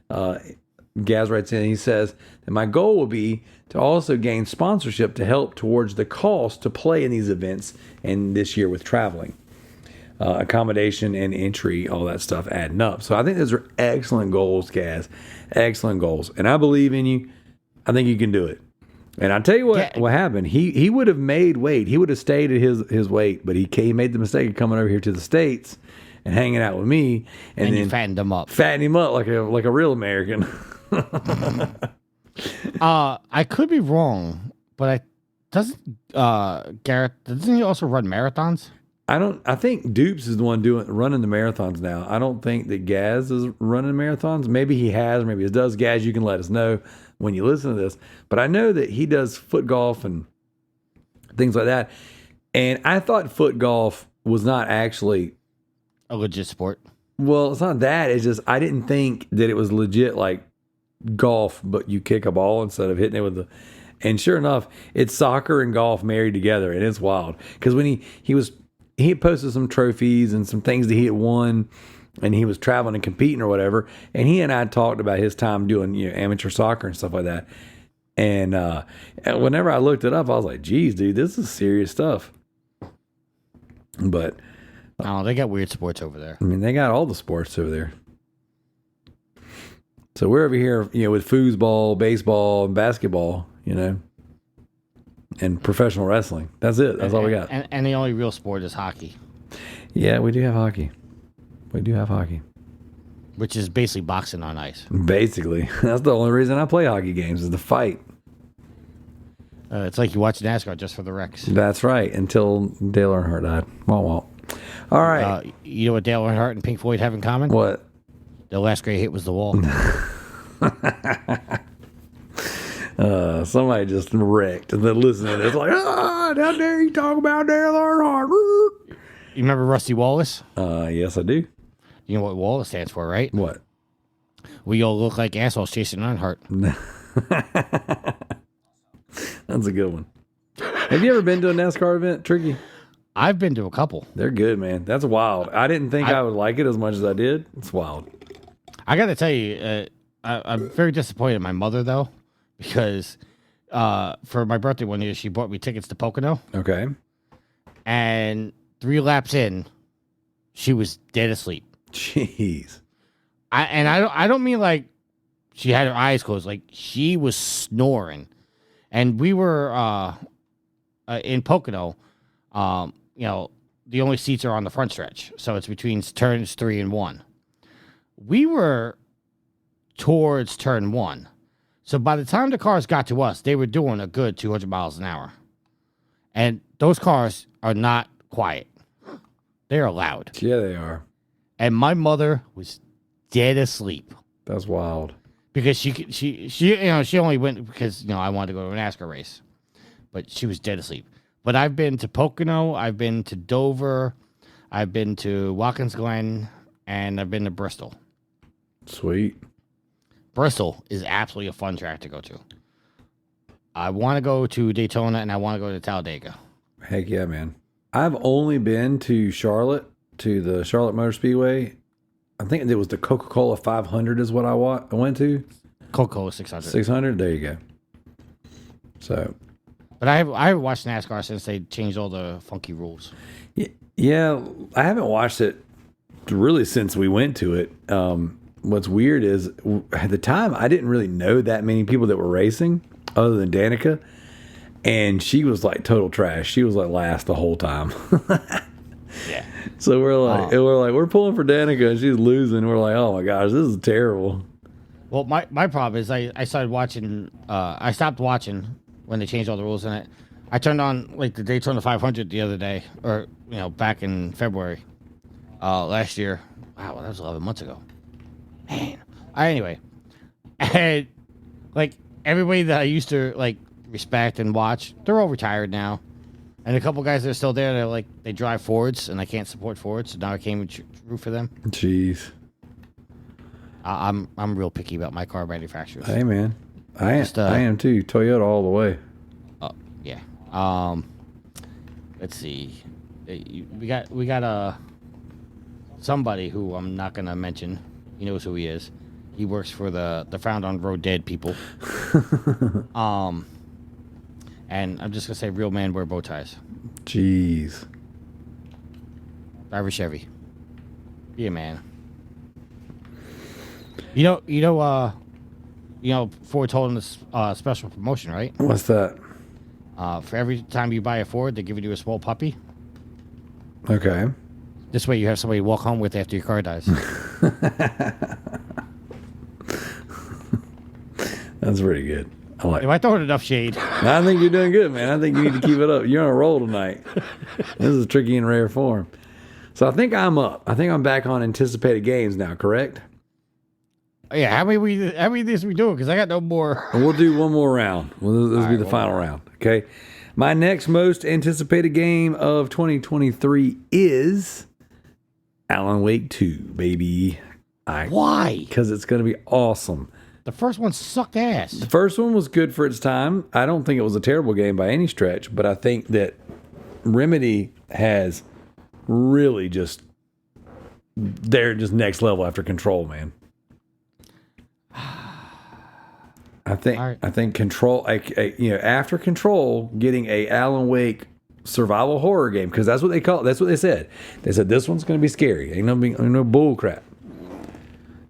Gaz writes in, he says that my goal will be to also gain sponsorship to help towards the cost to play in these events and this year with traveling. Accommodation and entry, all that stuff adding up. So I think those are excellent goals, Gaz. Excellent goals. And I believe in you. I think you can do it. And I tell you what happened. He would have made weight. He would have stayed at his weight, but he made the mistake of coming over here to the States and hanging out with me, and then you fattened him up. Fatten him up like a real American. I could be wrong, but doesn't he also run marathons? I think Dupes is the one running the marathons now. I don't think that Gaz is running marathons. Maybe he has, maybe he does. Gaz, you can let us know when you listen to this. But I know that he does foot golf and things like that. And I thought foot golf was not actually a legit sport. Well, it's not that. It's just I didn't think that it was legit like golf, but you kick a ball instead of hitting it with the. And sure enough, it's soccer and golf married together, and it's wild. Because when he had posted some trophies and some things that he had won, and he was traveling and competing or whatever. And he and I talked about his time doing amateur soccer and stuff like that. And whenever I looked it up, I was like, "Geez, dude, this is serious stuff." But oh, they got weird sports over there. I mean, they got all the sports over there. So we're over here, with foosball, baseball, and basketball, and professional wrestling. That's it. That's all we got. And the only real sport is hockey. Yeah, we do have hockey. Which is basically boxing on ice. Basically. That's the only reason I play hockey games is to fight. It's like you watch NASCAR just for the wrecks. That's right. Until Dale Earnhardt died. Wah. All right. You know what Dale Earnhardt and Pink Floyd have in common? What? Their last great hit was The Wall. Somebody just wrecked and then listening to this like, how dare you talk about Dale Earnhardt? You remember Rusty Wallace? Yes, I do. You know what Wallace stands for, right? What? We all look like assholes chasing Earnhardt. That's a good one. Have you ever been to a NASCAR event, Tricky? I've been to a couple. They're good, man. That's wild. I didn't think I would like it as much as I did. It's wild. I got to tell you, I'm very disappointed in my mother, though, because for my birthday one year, she bought me tickets to Pocono. Okay. And 3 laps in, she was dead asleep. Jeez. I don't mean like she had her eyes closed. Like she was snoring. And we were in Pocono. The only seats are on the front stretch, so it's between turns 3 and 1. We were towards turn 1, so by the time the cars got to us, they were doing a good 200 miles an hour, and those cars are not quiet; they are loud. Yeah, they are. And my mother was dead asleep. That's wild. Because she only went because I wanted to go to a NASCAR race, but she was dead asleep. But I've been to Pocono, I've been to Dover, I've been to Watkins Glen, and I've been to Bristol. Sweet. Bristol is absolutely a fun track to go to. I want to go to Daytona, and I want to go to Talladega. Heck yeah, man. I've only been to Charlotte, to the Charlotte Motor Speedway. I think it was the Coca-Cola 500 is what I went to. Coca-Cola 600. 600? There you go. So... But I haven't watched NASCAR since they changed all the funky rules. Yeah, I haven't watched it really since we went to it. What's weird is at the time I didn't really know that many people that were racing other than Danica, and she was like total trash. She was like last the whole time. Yeah. So we're pulling for Danica and she's losing. We're like, oh my gosh, this is terrible. Well, my problem is I started watching. I stopped watching when they changed all the rules in it. I turned on like the Daytona 500 the other day, or back in February last year. Wow, that was 11 months ago. Man. Anyway, and like everybody that I used to like respect and watch, they're all retired now. And a couple guys that are still there, they drive Fords, and I can't support Fords, so now I can't even root for them. Jeez. I'm real picky about my car manufacturers. Hey man, I am too. Toyota all the way. Yeah. Let's see. We got somebody who I'm not gonna mention. He knows who he is. He works for the Found on Road Dead people. And I'm just gonna say, real man wear bow ties. Jeez. Drive a Chevy. Be a man. You know, Ford told him this special promotion, right? What's that? For every time you buy a Ford, they're giving you a small puppy. Okay. This way you have somebody to walk home with after your car dies. That's pretty good. I like it. Am I throwing enough shade? I think you're doing good, man. I think you need to keep it up. You're on a roll tonight. This is tricky in rare form. So I think I'm up. I think I'm back on anticipated games now, correct? Yeah, how many of these we doing? Because I got no more. And we'll do one more round. This will be the final round. Okay. My next most anticipated game of 2023 is Alan Wake 2, baby. Why? Because it's going to be awesome. The first one sucked ass. The first one was good for its time. I don't think it was a terrible game by any stretch, but I think that Remedy has really they're just next level after Control, man. I think Control, after Control, getting a Alan Wake survival horror game, because that's what they call it. That's what they said. They said this one's going to be scary. Ain't no bull crap.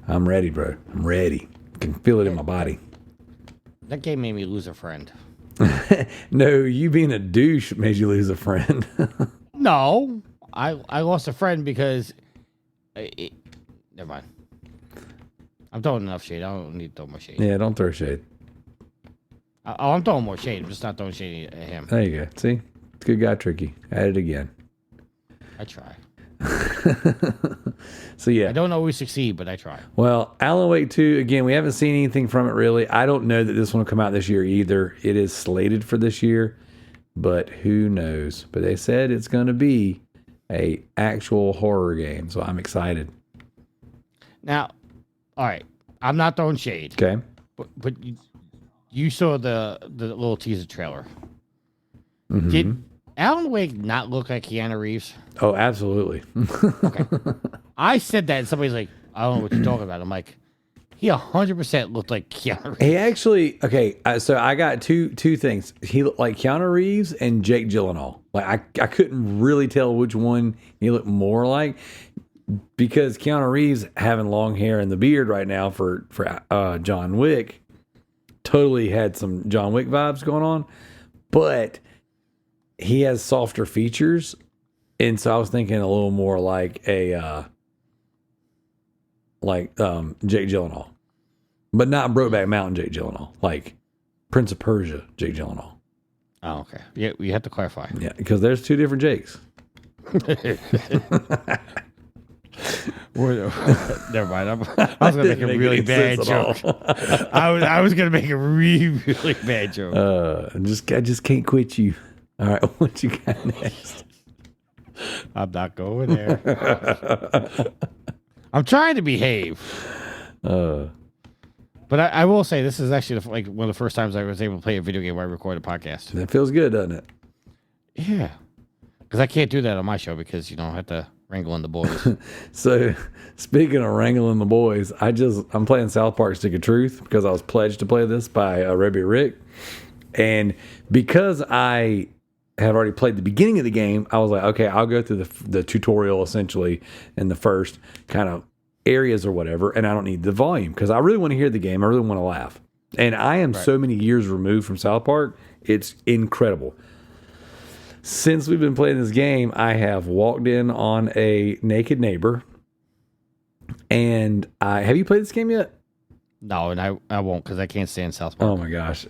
I'm ready, bro. I'm ready. Can feel it in my body. That game made me lose a friend. No, you being a douche made you lose a friend. No, I lost a friend because never mind. I'm throwing enough shade. I don't need to throw more shade. Yeah, don't throw shade. I'm throwing more shade. I'm just not throwing shade at him. There you go. See? It's a good guy, Tricky. At it again. I try. So yeah, I don't always succeed, but I try. Well, Alan Wake 2, again, we haven't seen anything from it really. I don't know that this one will come out this year either. It is slated for this year, but who knows? But they said it's going to be a actual horror game, so I'm excited. Now, all right, I'm not throwing shade. Okay. But you saw the little teaser trailer. Mm-hmm. Did Alan Wake not look like Keanu Reeves? Oh, absolutely. Okay. I said that, and somebody's like, I don't know what you're talking about. I'm like, he 100% looked like Keanu Reeves. He actually, okay, so I got two things. He looked like Keanu Reeves and Jake Gyllenhaal. Like, I couldn't really tell which one he looked more like, because Keanu Reeves having long hair and the beard right now for John Wick totally had some John Wick vibes going on, but he has softer features, and so I was thinking a little more like Jake Gyllenhaal, but not Brokeback Mountain Jake Gyllenhaal, like Prince of Persia Jake Gyllenhaal. Oh, okay. Yeah, you have to clarify. Yeah, because there's two different Jakes. Never mind. I was gonna make a really bad joke. I was gonna make a really, really bad joke. I just can't quit you. All right, what you got next? I'm not going there. I'm trying to behave. But I will say this is actually one of the first times I was able to play a video game where I record a podcast. That feels good, doesn't it? Yeah, because I can't do that on my show because I have to wrangle in the boys. So, speaking of wrangling the boys, I'm playing South Park Stick of Truth because I was pledged to play this by Rebby Rick, and because I had already played the beginning of the game, I was like, okay, I'll go through the tutorial essentially in the first kind of areas or whatever, and I don't need the volume because I really want to hear the game. I really want to laugh, and I am so many years removed from South Park. It's incredible. Since we've been playing this game, I have walked in on a naked neighbor, and have you played this game yet? No, and I won't because I can't stand South Park. Oh my gosh.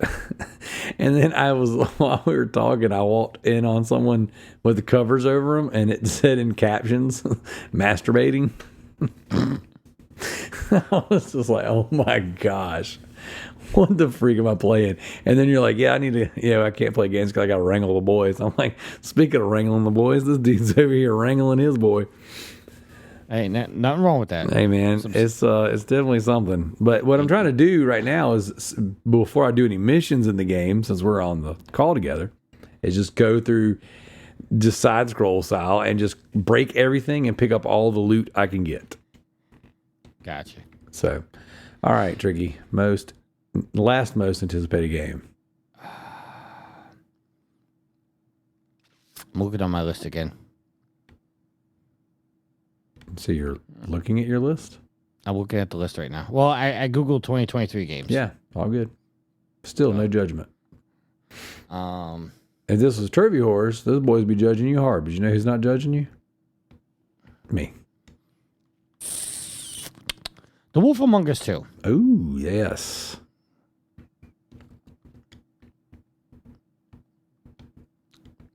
And then while we were talking, I walked in on someone with the covers over them, and it said in captions, masturbating. I was just like, oh my gosh. what the freak am I playing? And then you're like, yeah, I can't play games because I got to wrangle the boys. I'm like, speaking of wrangling the boys, this dude's over here wrangling his boy. Hey, nothing wrong with that. Hey man, it's definitely something. But what I'm trying to do right now is, before I do any missions in the game, since we're on the call together, is just go through just side scroll style and just break everything and pick up all the loot I can get. Gotcha. So, all right, Tricky, last most anticipated game. I'm looking on my list again. So you're looking at your list? I'm looking at the list right now. Well, I Googled 2023 games. Yeah, all good. Still no judgment. If this was Trivia Horse, those boys be judging you hard. But you know who's not judging you? Me. The Wolf Among Us 2. Oh, yes.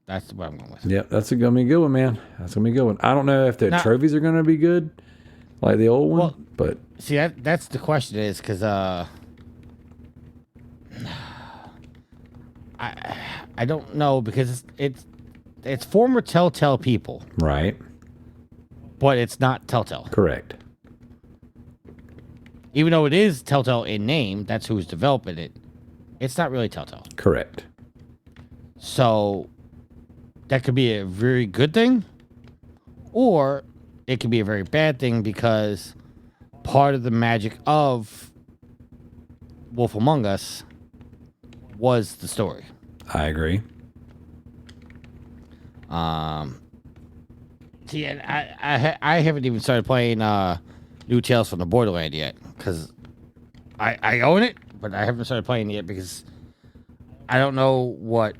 That's what I'm going with. Yep, that's going to be a good one, man. That's going to be a good one. I don't know if the trophies are going to be good, like the old one, but... See, that's the question is, because I don't know, because it's former Telltale people. Right. But it's not Telltale. Correct. Even though it is Telltale in name, that's who's developing it. It's not really Telltale. Correct. So that could be a very good thing, or it could be a very bad thing, because part of the magic of Wolf Among Us was the story. I agree. See, and I haven't even started playing New Tales from the Borderland yet, because I own it, but I haven't started playing it yet because I don't know what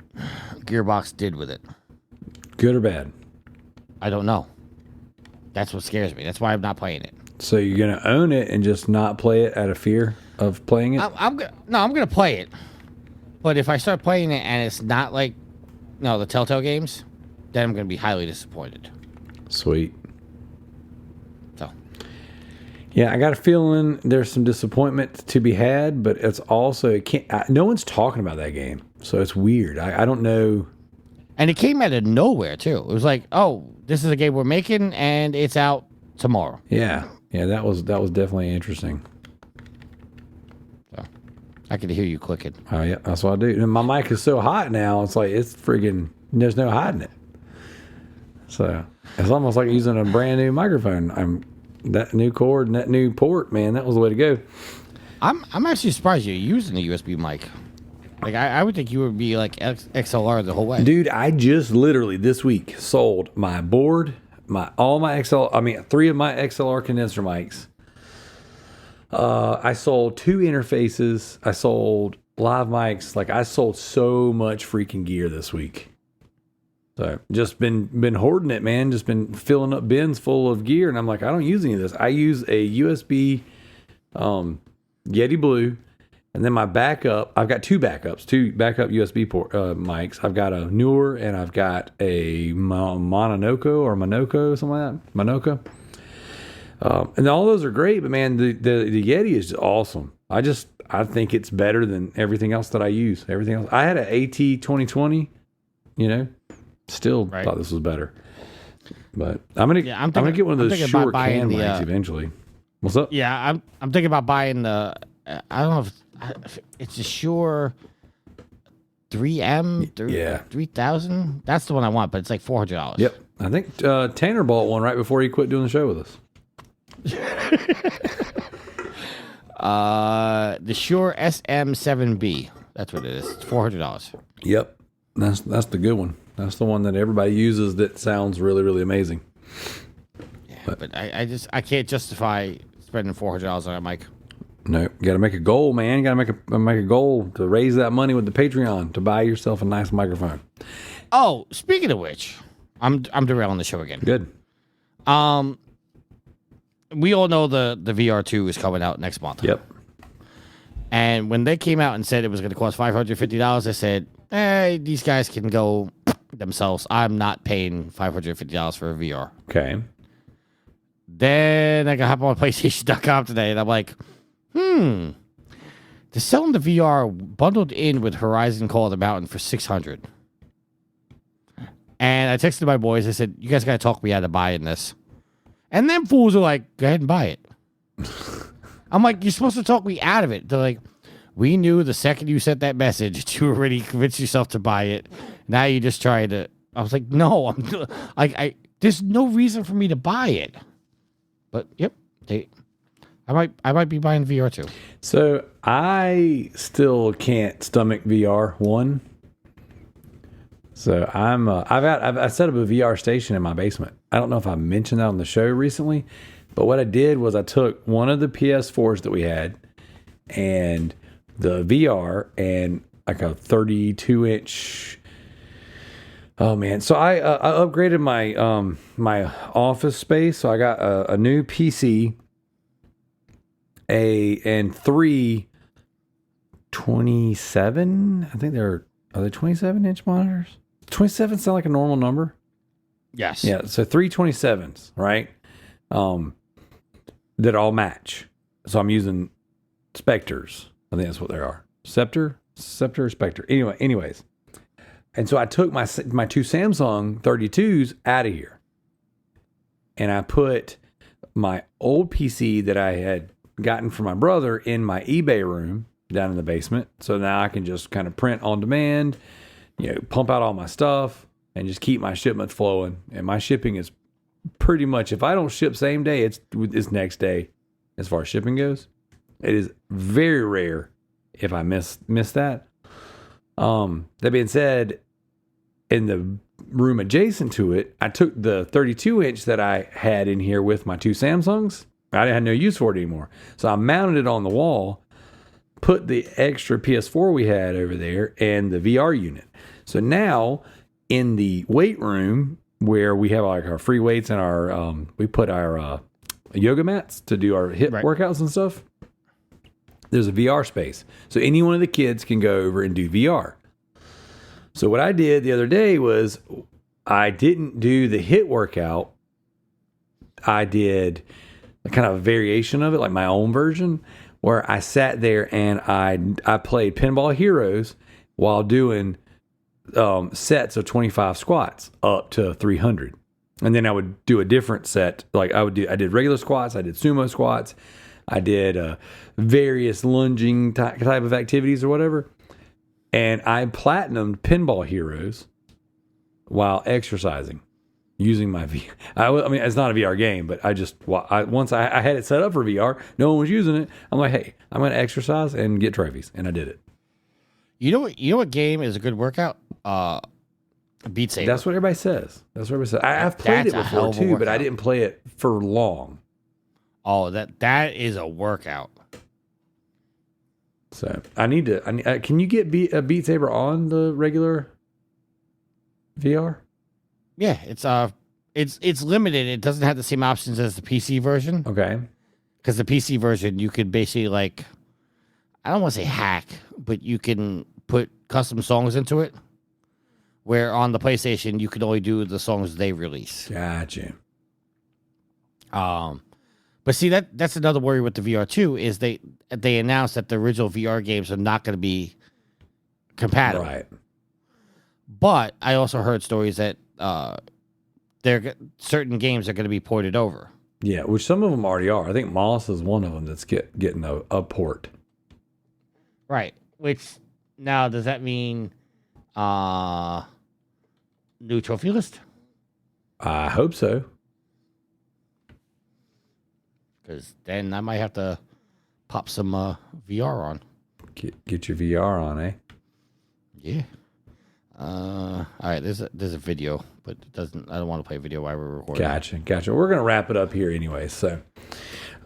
Gearbox did with it. Good or bad? I don't know. That's what scares me. That's why I'm not playing it. So you're going to own it and just not play it out of fear of playing it? I'm gonna play it, but if I start playing it and it's not like the Telltale games, then I'm gonna be highly disappointed. Sweet. So, yeah, I got a feeling there's some disappointment to be had, but it's also no one's talking about that game, so it's weird. I don't know. And it came out of nowhere too. It was like, oh, this is a game we're making, and it's out tomorrow. Yeah, that was definitely interesting. So, I could hear you clicking. Oh yeah, that's what I do. And my mic is so hot now; it's like it's friggin'. There's no hiding it. So it's almost like using a brand new microphone. That new cord and that new port, man. That was the way to go. I'm actually surprised you're using the USB mic. Like I would think you would be like XLR the whole way. Dude, I just literally this week sold my board, three of my XLR condenser mics. I sold 2 interfaces. I sold live mics. Like I sold so much freaking gear this week. So just been hoarding it, man. Just been filling up bins full of gear, and I'm like, I don't use any of this. I use a USB Yeti Blue. And then my backup, I've got 2 backup USB port mics. I've got a Newer and I've got a Monoko, something like that. Monoka. And all those are great, but man, the Yeti is awesome. I think it's better than everything else that I use. Everything else. I had an AT 2020, still thought this was better. But I'm gonna get one of those Shure cam mics eventually. What's up? Yeah, I'm thinking about buying the. I don't know if it's a Shure 3M, 3000. That's the one I want, but it's like $400. Yep, I think Tanner bought one right before he quit doing the show with us. The Shure SM7B. That's what it is. It's $400. Yep, that's the good one. That's the one that everybody uses. That sounds really, really amazing. Yeah, but I can't justify spending $400 on a mic. No, you got to make a goal, man. You got to make a goal to raise that money with the Patreon to buy yourself a nice microphone. Oh, speaking of which, I'm derailing the show again. Good. We all know the VR2 is coming out next month. Yep. And when they came out and said it was going to cost $550, I said, hey, these guys can go themselves. I'm not paying $550 for a VR. Okay. Then I got hop on PlayStation.com today, and I'm like, to They're selling the VR bundled in with Horizon Call of the Mountain for $600. And I texted my boys. I said, "You guys gotta talk me out of buying this." And them fools are like, "Go ahead and buy it." I'm like, "You're supposed to talk me out of it." They're like, "We knew the second you sent that message that you already convinced yourself to buy it. Now you just try to." I was like, "No, I'm like, there's no reason for me to buy it." But yep, I might be buying VR too. So I still can't stomach VR 1. So I've set up a VR station in my basement. I don't know if I mentioned that on the show recently, but what I did was I took one of the PS4s that we had and the VR and like a 32-inch. Oh man! So I upgraded my my office space. So I got a new PC, and 3 27. I think are they 27-inch monitors? 27 sound like a normal number. Yes. Yeah. So 3 27s, right? That all match. So I'm using Spectres. I think that's what they are. Scepter, or Spectre. Anyways. And so I took my 2 Samsung 32s out of here. And I put my old PC that I had gotten from my brother in my eBay room down in the basement. So now I can just kind of print on demand, pump out all my stuff and just keep my shipments flowing. And my shipping is pretty much, if I don't ship same day, it's next day as far as shipping goes. It is very rare if I miss that. That being said, in the room adjacent to it, I took the 32-inch that I had in here with my 2 Samsungs. I had no use for it anymore. So I mounted it on the wall, put the extra PS4 we had over there and the VR unit. So now in the weight room where we have like our free weights and our, we put our yoga mats to do our hip workouts and stuff. There's a VR space. So any one of the kids can go over and do VR. So what I did the other day was I didn't do the HIIT workout. I did a kind of a variation of it, like my own version, where I sat there and I played Pinball Heroes while doing sets of 25 squats up to 300. And then I would do a different set. Like I did regular squats, I did sumo squats, I did various lunging type of activities or whatever. And I platinumed Pinball Heroes while exercising using my VR. I mean, it's not a VR game, but once I had it set up for VR, no one was using it. I'm like, hey, I'm going to exercise and get trophies. And I did it. You know what game is a good workout? Beat Saber. That's what everybody says. I've played it before too, but I didn't play it for long. Oh, that is a workout. So I need to. Can you get Beat Saber on the regular VR? Yeah, it's limited. It doesn't have the same options as the PC version. Okay. Because the PC version, you could basically I don't want to say hack, but you can put custom songs into it. Where on the PlayStation, you could only do the songs they release. Gotcha. But see, that's another worry with the VR too, is they announced that the original VR games are not going to be compatible. Right. But I also heard stories that certain games are going to be ported over. Yeah, which some of them already are. I think Moss is one of them that's getting a port. Right. Which now does that mean new trophy list? I hope so. Because then I might have to pop some VR on. Get your VR on, eh? Yeah. All right. There's a video, but it doesn't. I don't want to play video while we're recording. Gotcha. We're gonna wrap it up here anyway. So.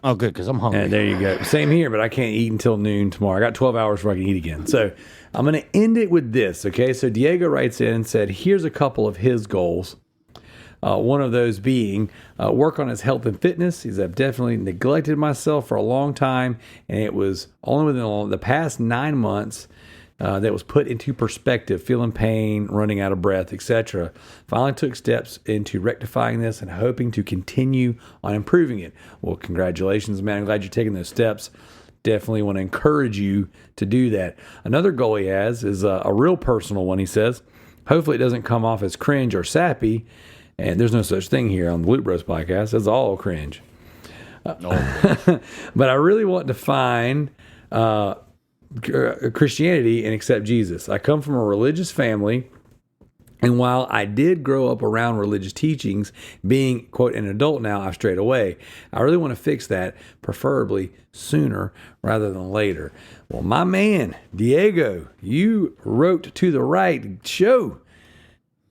Oh, good, because I'm hungry. And there you go. Same here, but I can't eat until noon tomorrow. I got 12 hours before I can eat again. So I'm going to end it with this, okay? So Diego writes in and said, here's a couple of his goals. One of those being work on his health and fitness. I've definitely neglected myself for a long time, and it was only within the past 9 months that was put into perspective, feeling pain, running out of breath, etc. Finally took steps into rectifying this and hoping to continue on improving it. Well, congratulations, man. I'm glad you're taking those steps. definitely want to encourage you to do that. Another goal he has is a real personal one. He says, hopefully it doesn't come off as cringe or sappy. And there's no such thing here on the Loot Bros podcast. It's all cringe. But I really want to find Christianity and accept Jesus. I come from a religious family, and while I did grow up around religious teachings, being, quote, an adult now, I've strayed away. I really want to fix that, preferably sooner rather than later. Well, my man, Diego, you wrote to the right show,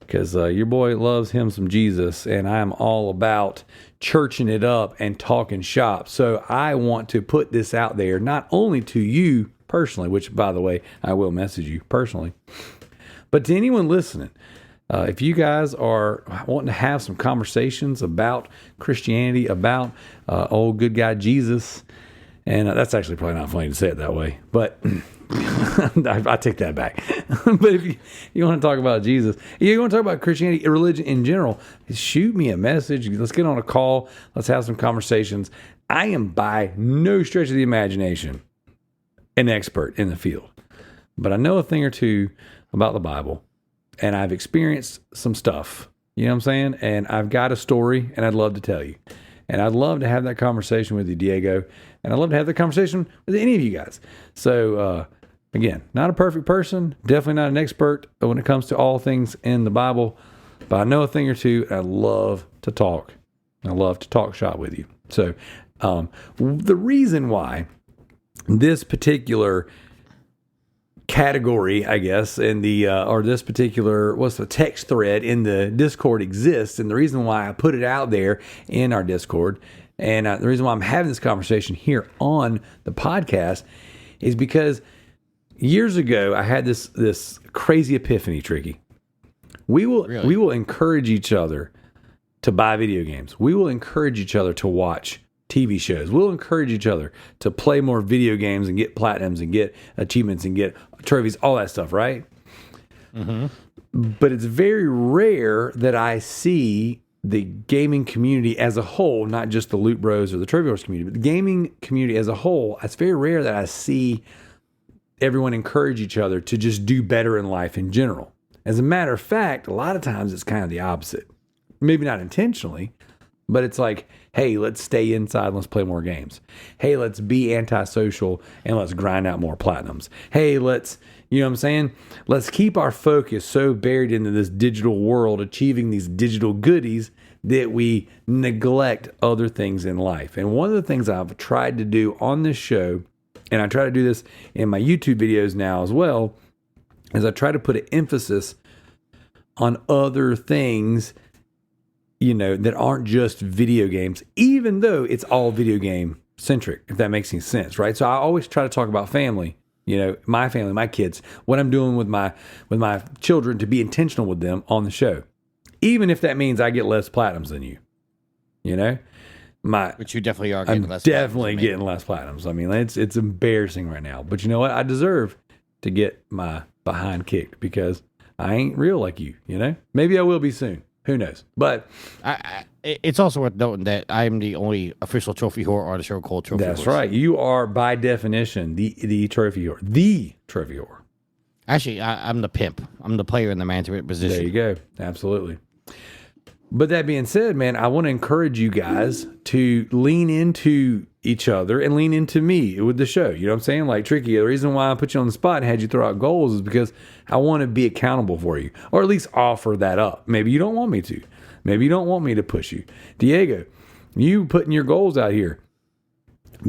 because your boy loves him some Jesus, and I'm all about churching it up and talking shop. So I want to put this out there, not only to you personally, which, by the way, I will message you personally, but to anyone listening. If you guys are wanting to have some conversations about Christianity, about old good guy Jesus, and that's actually probably not funny to say it that way, but I take that back. But if you want to talk about Jesus, you want to talk about Christianity, religion in general, shoot me a message. Let's get on a call. Let's have some conversations. I am by no stretch of the imagination an expert in the field, but I know a thing or two about the Bible. And I've experienced some stuff, you know what I'm saying? And I've got a story, and I'd love to tell you. And I'd love to have that conversation with you, Diego. And I'd love to have that conversation with any of you guys. So, again, not a perfect person, definitely not an expert when it comes to all things in the Bible, but I know a thing or two, and I love to talk. I love to talk shop with you. So, the reason why this particular category, I guess, in the or this particular text thread in the Discord exists, and the reason why I put it out there in our Discord, and the reason why I'm having this conversation here on the podcast, is because years ago I had this crazy epiphany. Tricky, we will encourage each other to buy video games. We will encourage each other to watch TV shows. We'll encourage each other to play more video games and get platinums and get achievements and get trophies, all that stuff, right? Mm-hmm. But it's very rare that I see the gaming community as a whole, not just the Loot Bros or the Trophy Horse community, but the gaming community as a whole. It's very rare that I see everyone encourage each other to just do better in life in general. As a matter of fact, a lot of times it's kind of the opposite. Maybe not intentionally, but it's like, hey, let's stay inside and let's play more games. Hey, let's be antisocial and let's grind out more platinums. Hey, let's, you know what I'm saying? Let's keep our focus so buried into this digital world, achieving these digital goodies, that we neglect other things in life. And one of the things I've tried to do on this show, and I try to do this in my YouTube videos now as well, is I try to put an emphasis on other things, you know, that aren't just video games, even though it's all video game centric, if that makes any sense, right? So I always try to talk about family, you know, my family, my kids, what I'm doing with my children, to be intentional with them on the show, even if that means I get less platinums than you, you know, which you definitely are getting I'm less. Definitely getting less platinums. I mean, it's embarrassing right now, but you know what? I deserve to get my behind kicked because I ain't real like you, you know. Maybe I will be soon. Who knows? But it's also worth noting that I'm the only official trophy whore on the show called Trophy that's Horse. right. You are, by definition, the trophy whore. The trophy whore. Actually, I'm the pimp. I'm the player in the management position. There you go. Absolutely. But that being said, man, I want to encourage you guys to lean into each other and lean into me with the show. You know what I'm saying? Like, Tricky, the reason why I put you on the spot and had you throw out goals is because I want to be accountable for you, or at least offer that up. Maybe you don't want me to. Maybe you don't want me to push you. Diego, you putting your goals out here,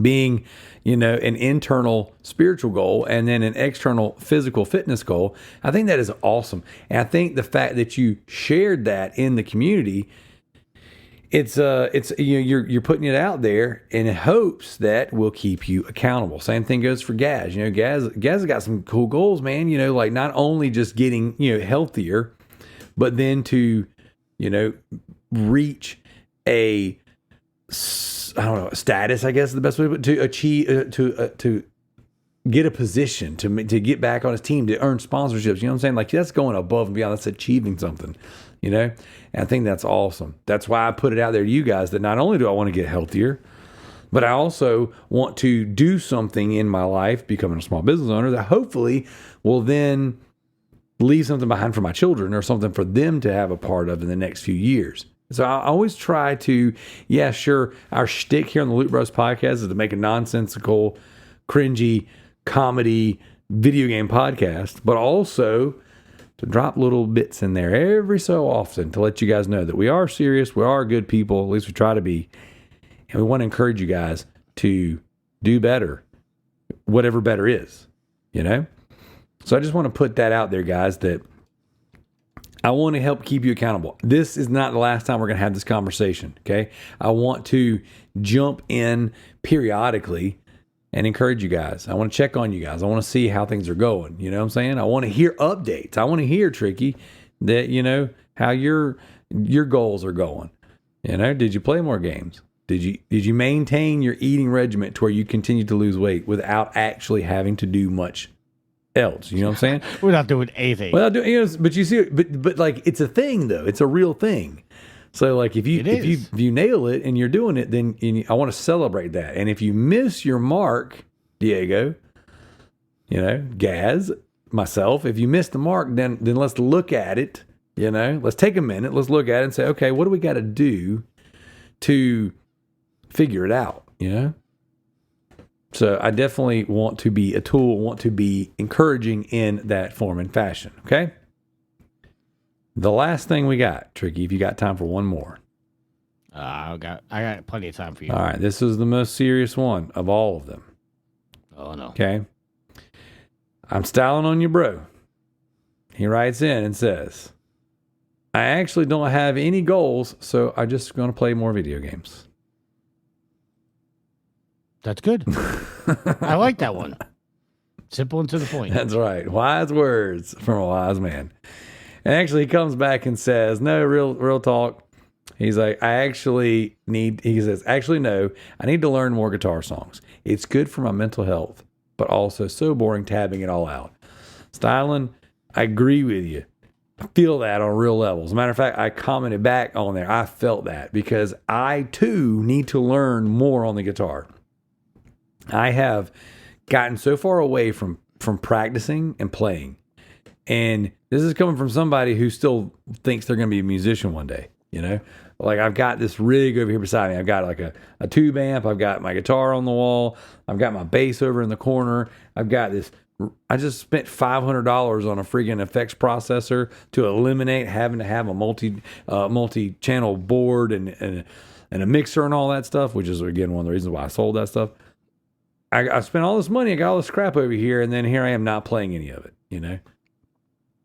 being, you know, an internal spiritual goal and then an external physical fitness goal. I think that is awesome. And I think the fact that you shared that in the community, it's you know, you're putting it out there in hopes that will keep you accountable. Same thing goes for Gaz. You know, Gaz has got some cool goals, man. You know, like not only just getting, you know, healthier, but then to, you know, reach a, I don't know, status, I guess is the best way to put it, to achieve, to get a position, to get back on his team, to earn sponsorships. You know what I'm saying? Like, that's going above and beyond. That's achieving something, you know? And I think that's awesome. That's why I put it out there to you guys that not only do I want to get healthier, But I also want to do something in my life, becoming a small business owner, that hopefully will then leave something behind for my children or something for them to have a part of in the next few years. So I always try to, yeah, sure, our shtick here on the Loot Bros podcast is to make a nonsensical, cringy, comedy video game podcast, but also to drop little bits in there every so often to let you guys know that we are serious, we are good people, at least we try to be, and we want to encourage you guys to do better, whatever better is, you know? So I just want to put that out there, guys, that I want to help keep you accountable. This is not the last time we're going to have this conversation, okay? I want to jump in periodically and encourage you guys. I want to check on you guys. I want to see how things are going. You know what I'm saying? I want to hear updates. I want to hear, Tricky, that, you know, how your goals are going. You know, did you play more games? Did you maintain your eating regimen to where you continue to lose weight without actually having to do much else? You know what I'm saying? We're not doing anything. Without doing, you know, but you see, but like, it's a thing though. It's a real thing. So like if you nail it and you're doing it, then I want to celebrate that. And if you miss your mark, Diego, you know, Gaz, myself, if you miss the mark, then let's look at it. You know, let's take a minute. Let's look at it and say, okay, what do we got to do to figure it out? You know. So I definitely want to be a tool, want to be encouraging in that form and fashion. Okay. The last thing we got, Tricky, if you got time for one more. I got plenty of time for you. All right. This is the most serious one of all of them. Oh, no. Okay. I'm styling on you, bro. He writes in and says, I actually don't have any goals, so I'm just going to play more video games. That's good. I like that one. Simple and to the point. That's right. Wise words from a wise man. And actually, he comes back and says, no, real talk. He's like, actually, no, I need to learn more guitar songs. It's good for my mental health, but also so boring tabbing it all out. Styling, I agree with you. I feel that on real levels. As a matter of fact, I commented back on there. I felt that because I, too, need to learn more on the guitar. I have gotten so far away from practicing and playing. And this is coming from somebody who still thinks they're going to be a musician one day, you know? Like I've got this rig over here beside me. I've got like a tube amp. I've got my guitar on the wall. I've got my bass over in the corner. I've got this. I just spent $500 on a friggin' effects processor to eliminate having to have a multi-channel board and a mixer and all that stuff, which is, again, one of the reasons why I sold that stuff. I spent all this money. I got all this crap over here, and then here I am not playing any of it, you know?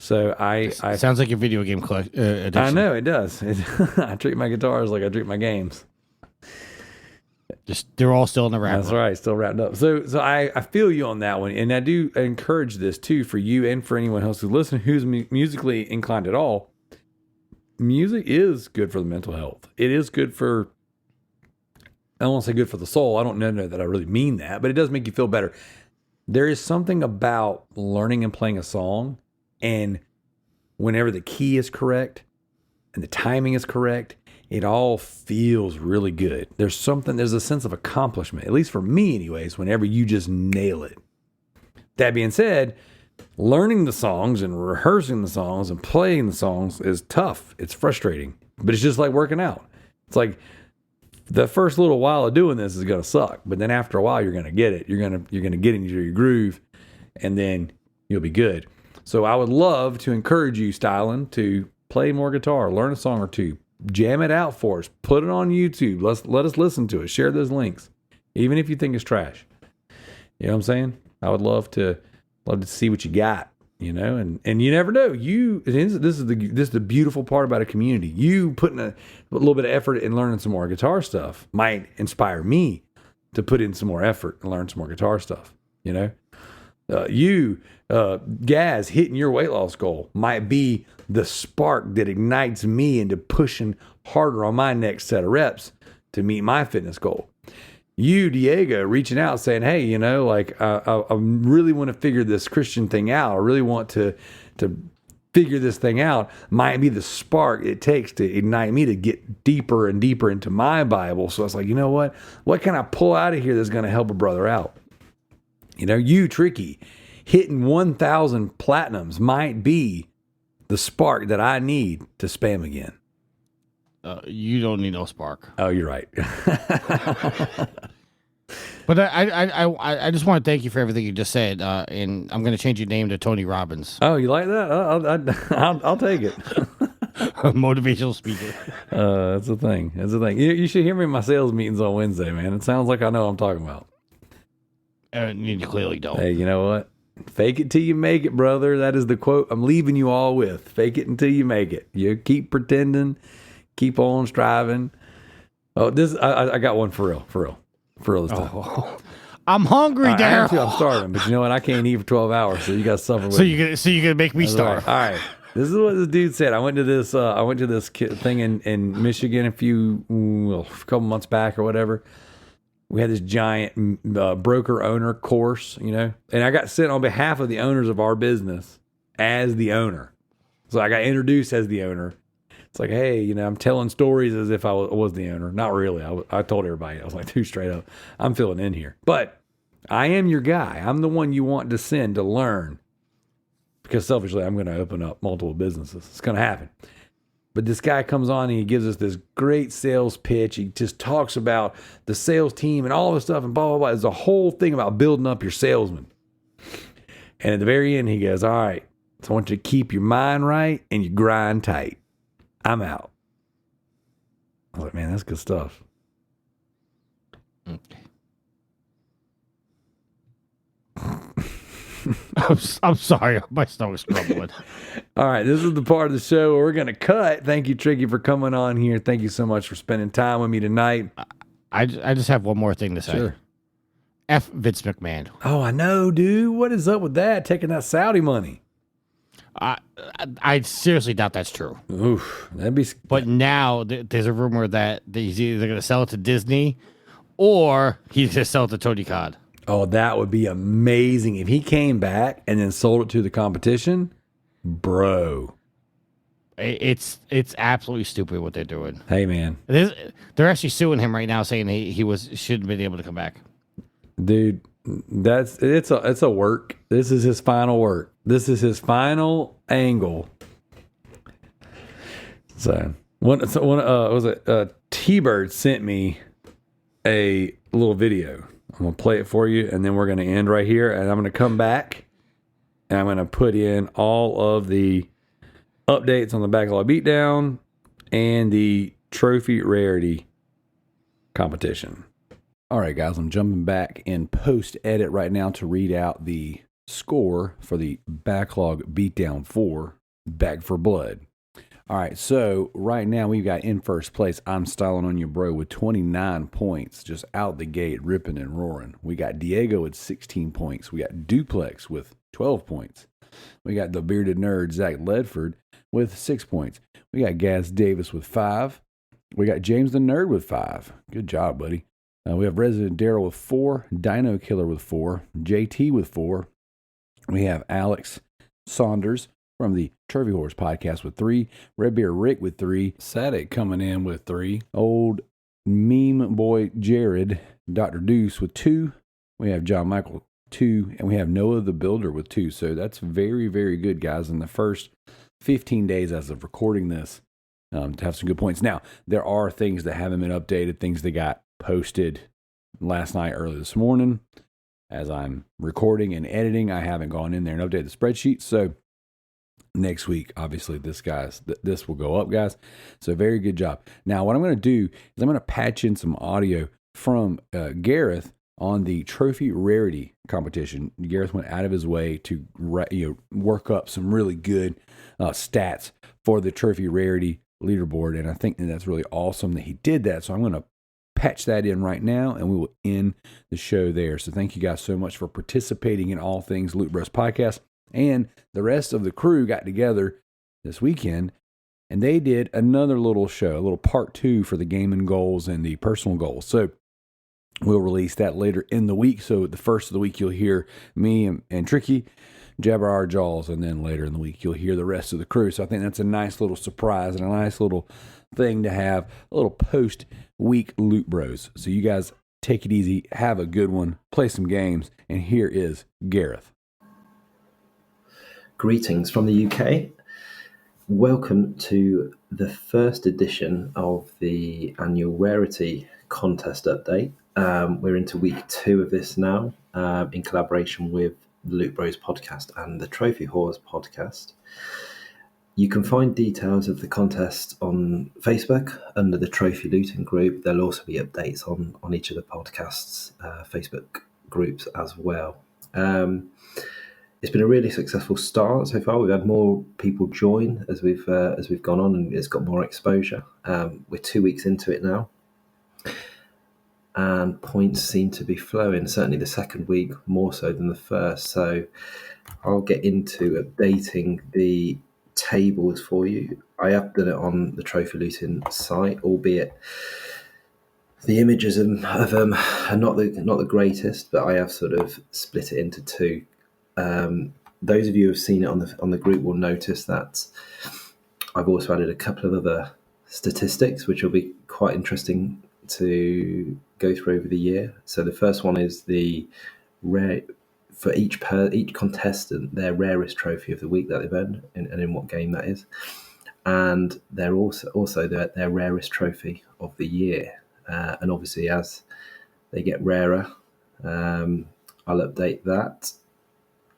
So I sounds like your video game addiction. I know it does. I treat my guitars like I treat my games. Just they're all still in the wrap. That's right, still wrapped up. So I feel you on that one, and I do encourage this too for you and for anyone else who listens who's musically inclined at all. Music is good for the mental health. It is good for. I don't want to say good for the soul. I don't know that I really mean that, but it does make you feel better. There is something about learning and playing a song, and whenever the key is correct and the timing is correct, it all feels really good. There's a sense of accomplishment, at least for me anyways, whenever you just nail it. That being said, learning the songs and rehearsing the songs and playing the songs is tough. It's frustrating, but it's just like working out. It's like the first little while of doing this is going to suck, but then after a while, you're going to get it. You're going to get into your groove, and then you'll be good. So I would love to encourage you, Styling, to play more guitar, learn a song or two, jam it out for us, put it on YouTube. Let us listen to it. Share those links, even if you think it's trash. You know what I'm saying? I would love to see what you got. You know, and you never know. This is the beautiful part about a community. You putting a little bit of effort in learning some more guitar stuff might inspire me to put in some more effort and learn some more guitar stuff. You know, Gaz, hitting your weight loss goal might be the spark that ignites me into pushing harder on my next set of reps to meet my fitness goal. You, Diego, reaching out saying, hey, you know, like I really want to figure this Christian thing out. I really want to figure this thing out might be the spark it takes to ignite me to get deeper and deeper into my Bible. So I was like, you know what? What can I pull out of here that's going to help a brother out? You know, you, Tricky, hitting 1,000 platinums might be the spark that I need to spam again. You don't need no spark. Oh, you're right. But I just want to thank you for everything you just said, and I'm going to change your name to Tony Robbins. Oh, you like that? I'll take it. Motivational speaker. That's the thing. That's the thing. You should hear me in my sales meetings on Wednesday, man. It sounds like I know what I'm talking about. You clearly don't. Hey, you know what? Fake it till you make it, brother. That is the quote I'm leaving you all with. Fake it until you make it. You keep pretending, keep on striving. Oh, I got one for real this time. Oh. I'm hungry, Darrell. I'm starving, but you know what? I can't eat for 12 hours, so you got to suffer with me. So you're gonna make me starve. All right. This is what this dude said. I went to this thing in Michigan a couple months back or whatever. We had this giant broker owner course, you know, and I got sent on behalf of the owners of our business as the owner. So I got introduced as the owner. It's like, hey, you know, I'm telling stories as if I was the owner. Not really. I told everybody. I was like, dude, straight up, I'm filling in here. But I am your guy. I'm the one you want to send to learn. Because selfishly, I'm going to open up multiple businesses. It's going to happen. But this guy comes on and he gives us this great sales pitch. He just talks about the sales team and all this stuff and blah, blah, blah. There's a whole thing about building up your salesman. And at the very end, he goes, all right, so I want you to keep your mind right and your grind tight. I'm out. I was like, man, that's good stuff. Okay. I'm sorry. My stomach's grumbling. All right. This is the part of the show where we're going to cut. Thank you, Tricky, for coming on here. Thank you so much for spending time with me tonight. I just have one more thing to say. Sure. F. Vince McMahon. Oh, I know, dude. What is up with that? Taking that Saudi money. I seriously doubt that's true. Oof. That'd be. But now there's a rumor that he's either going to sell it to Disney or he's going to sell it to Tony Khan. Oh, that would be amazing. If he came back and then sold it to the competition, bro. It's absolutely stupid what they're doing. Hey, man. They're actually suing him right now, saying he shouldn't have been able to come back. Dude, it's a work. This is his final work. This is his final angle. So T-Bird sent me a little video. I'm going to play it for you, and then we're going to end right here, and I'm going to come back, and I'm going to put in all of the updates on the Backlog Beatdown and the Trophy Rarity competition. All right, guys, I'm jumping back in post-edit right now to read out the score for the Backlog Beatdown 4, Back for Blood. All right, so right now we've got in first place, I'm Styling on Your Bro with 29 points, just out the gate, ripping and roaring. We got Diego with 16 points. We got Duplex with 12 points. We got the Bearded Nerd, Zach Ledford, with 6 points. We got Gaz Davis with 5. We got James the Nerd with 5. Good job, buddy. We have Resident Darrell with 4. Dino Killer with 4. JT with 4. We have Alex Saunders from the Trophy Horse podcast with 3. Red Bear Rick with 3. Sadik coming in with 3. Old Meme Boy Jared, Dr. Deuce with 2. We have John Michael 2. And we have Noah the Builder with 2. So that's very, very good, guys. In the first 15 days as of recording this, to have some good points. Now, there are things that haven't been updated, things that got posted last night, early this morning. As I'm recording and editing, I haven't gone in there and updated the spreadsheet. So next week, obviously, this will go up, guys. So very good job. Now, what I'm going to do is I'm going to patch in some audio from Gareth on the Trophy Rarity competition. Gareth went out of his way to work up some really good stats for the Trophy Rarity leaderboard, and I think that's really awesome that he did that. So I'm going to patch that in right now, and we will end the show there. So thank you guys so much for participating in all things Loot Bros Podcast. And the rest of the crew got together this weekend, and they did another little show, a little part 2 for the gaming goals and the personal goals. So we'll release that later in the week. So the first of the week, you'll hear me and Tricky jabber our jaws, and then later in the week you'll hear the rest of the crew. So I think that's a nice little surprise and a nice little thing to have, a little post-week Loot Bros. So you guys take it easy, have a good one, play some games, and here is Gareth. Greetings from the UK. Welcome to the first edition of the annual Rarity Contest update. We're into week 2 of this now, in collaboration with the Loot Bros podcast and the Trophy Whores podcast. You can find details of the contest on Facebook under the Trophy Looting group. There'll also be updates on each of the podcast's Facebook groups as well. It's been a really successful start so far. We've had more people join as we've gone on, and it's got more exposure. We're 2 weeks into it now, and points seem to be flowing. Certainly the second week more so than the first. So I'll get into updating the tables for you. I have done it on the Trophy Looting site, albeit the images of them are not the greatest, but I have sort of split it into 2. Those of you who have seen it on the group will notice that I've also added a couple of other statistics, which will be quite interesting to go through over the year. So the first one is the rare for each contestant, their rarest trophy of the week that they've earned, and in what game that is, and they're also their rarest trophy of the year. And obviously, as they get rarer, I'll update that.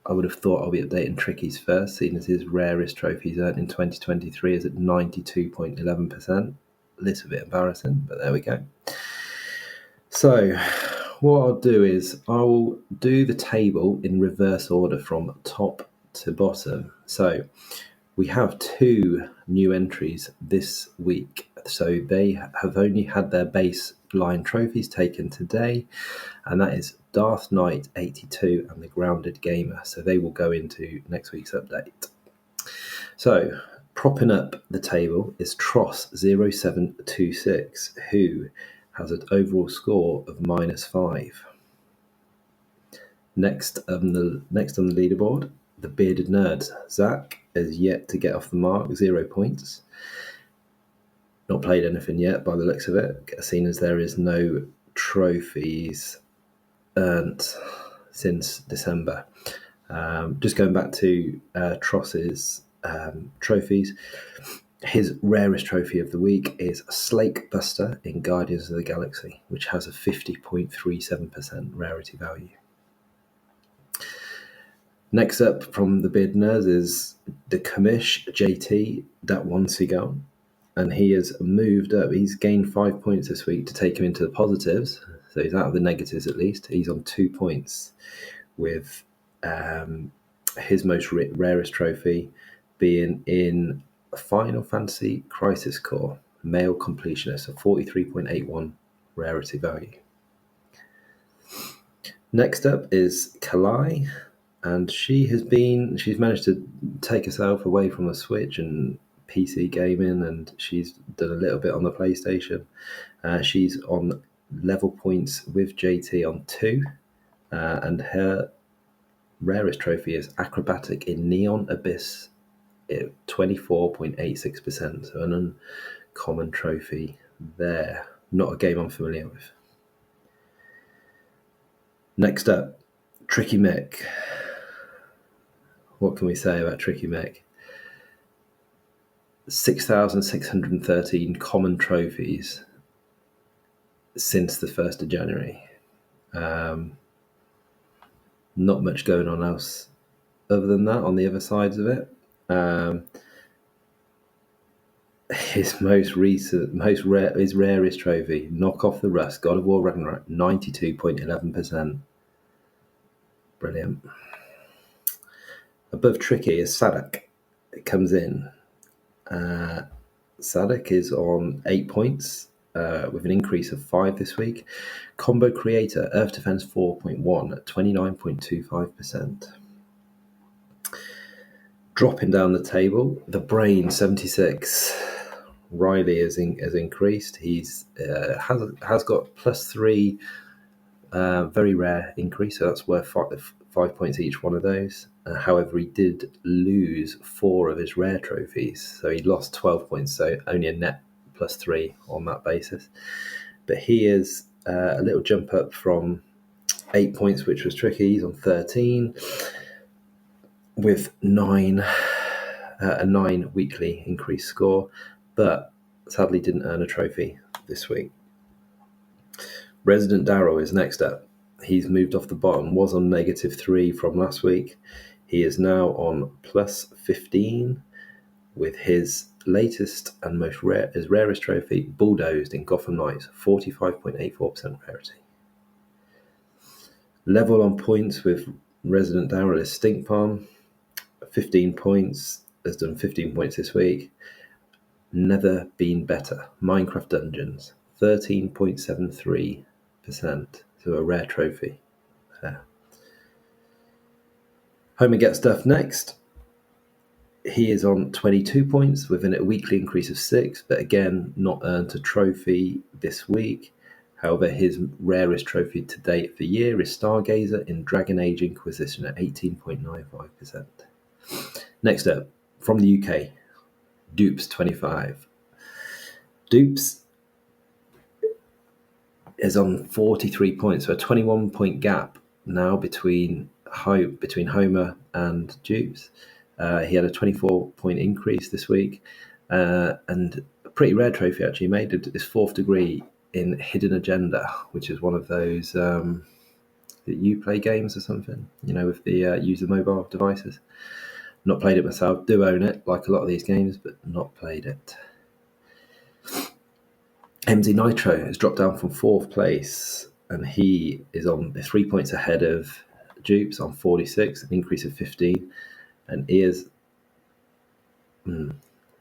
I would have thought I'll be updating Tricky's first, seeing as his rarest trophies earned in 2023 is at 92.11%. A little bit embarrassing, but there we go. So what I'll do is I'll do the table in reverse order from top to bottom. So we have 2 new entries this week. So they have only had their baseline trophies taken today, and that is Darth Knight 82 and the Grounded Gamer. So they will go into next week's update. So propping up the table is Tross0726, who has an overall score of -5. Next on the leaderboard, the Bearded Nerd, Zach, is yet to get off the mark, 0 points. Not played anything yet by the looks of it, seeing as there is no trophies earned since December. Just going back to Tross's trophies, his rarest trophy of the week is Slake Buster in Guardians of the Galaxy, which has a 50.37% rarity value. Next up from the Beard Nerds is the Commish JT, that one Seagull, and he has moved up. He's gained 5 points this week to take him into the positives, so he's out of the negatives at least. He's on 2 points, with his most rarest trophy being in Final Fantasy Crisis Core, male completionist, a 43.81 rarity value. Next up is Kalai, and she's managed to take herself away from the Switch and PC gaming, and she's done a little bit on the PlayStation. She's on level points with JT on 2, and her rarest trophy is Acrobatic in Neon Abyss, 24.86%, so an uncommon trophy there. Not a game I'm familiar with. Next up, Trickymic. What can we say about Trickymic? 6,613 common trophies since the 1st of January. Not much going on else other than that on the other sides of it. His his rarest trophy, Knock Off the Rust, God of War Ragnarok, 92.11%. Brilliant. Above Tricky is Sadak. It comes in. Sadak is on 8 points, with an increase of 5 this week. Combo Creator, Earth Defense 4.1 at 29.25%. Dropping down the table, the Brain 76. Riley has increased. He's has got +3, very rare increase, so that's worth 5 points each one of those. However, he did lose 4 of his rare trophies, so he lost 12 points, so only a net +3 on that basis. But he is a little jump up from 8 points, which was tricky. He's on 13 with a 9 weekly increased score, but sadly didn't earn a trophy this week. Resident Darrell is next up. He's moved off the bottom, was on -3 from last week. He is now on +15 with his latest and his rarest trophy, Bulldozed in Gotham Knights, 45.84% rarity. Level on points with Resident Darrell is Stink Palm, 15 points, has done 15 points this week. Never been better. Minecraft Dungeons, 13.73%, so a rare trophy there. Homer Get Stuff next. He is on 22 points with a weekly increase of 6, but again, not earned a trophy this week. However, his rarest trophy to date of the year is Stargazer in Dragon Age Inquisition at 18.95%. Next up, from the UK, Dupes25. Dupes is on 43 points, so a 21-point gap now between Homer and Dupes. He had a 24-point increase this week, and a pretty rare trophy actually. He made his 4th degree in Hidden Agenda, which is one of those that you play games or something, with the use of mobile devices. Not played it myself, do own it, like a lot of these games, but not played it. MZ Nitro has dropped down from 4th place, and he is on 3 points ahead of Dupes on 46, an increase of 15. And here's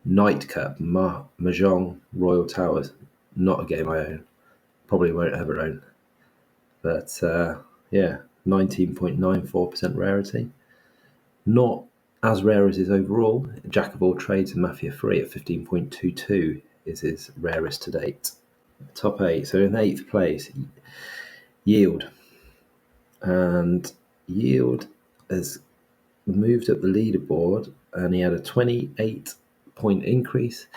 Nightcap Mahjong Royal Towers, not a game I own, probably won't ever own, but 19.94% rarity. Not as rare as his overall. Jack of All Trades and Mafia 3 at 15.22 is his rarest to date. Top 8. So in 8th place, Yield. And Yield has moved up the leaderboard, and he had a 28-point increase.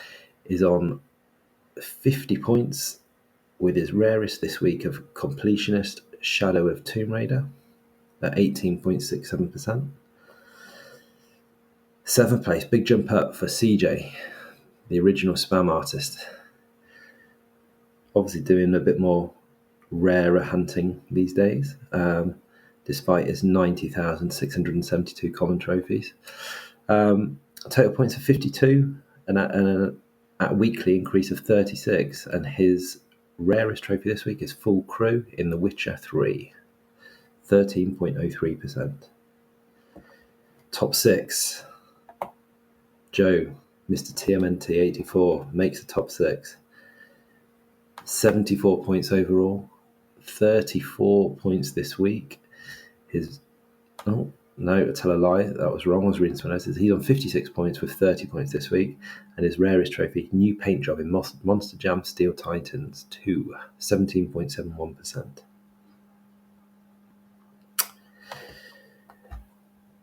Is on 50 points with his rarest this week of Completionist Shadow of Tomb Raider at 18.67%. 7th place, big jump up for CJ, the original spam artist. Obviously doing a bit more rarer hunting these days, despite his 90,672 common trophies. Total points of 52, and at weekly increase of 36, and his rarest trophy this week is Full Crew in The Witcher 3, 13.03%. Top 6, Joe, Mr. TMNT84, makes the top 6. 74 points overall, 34 points this week. No, I tell a lie, that was wrong. I was reading someone else's. He's on 56 points with 30 points this week, and his rarest trophy, new paint job in Monster Jam Steel Titans 2, 17.71%.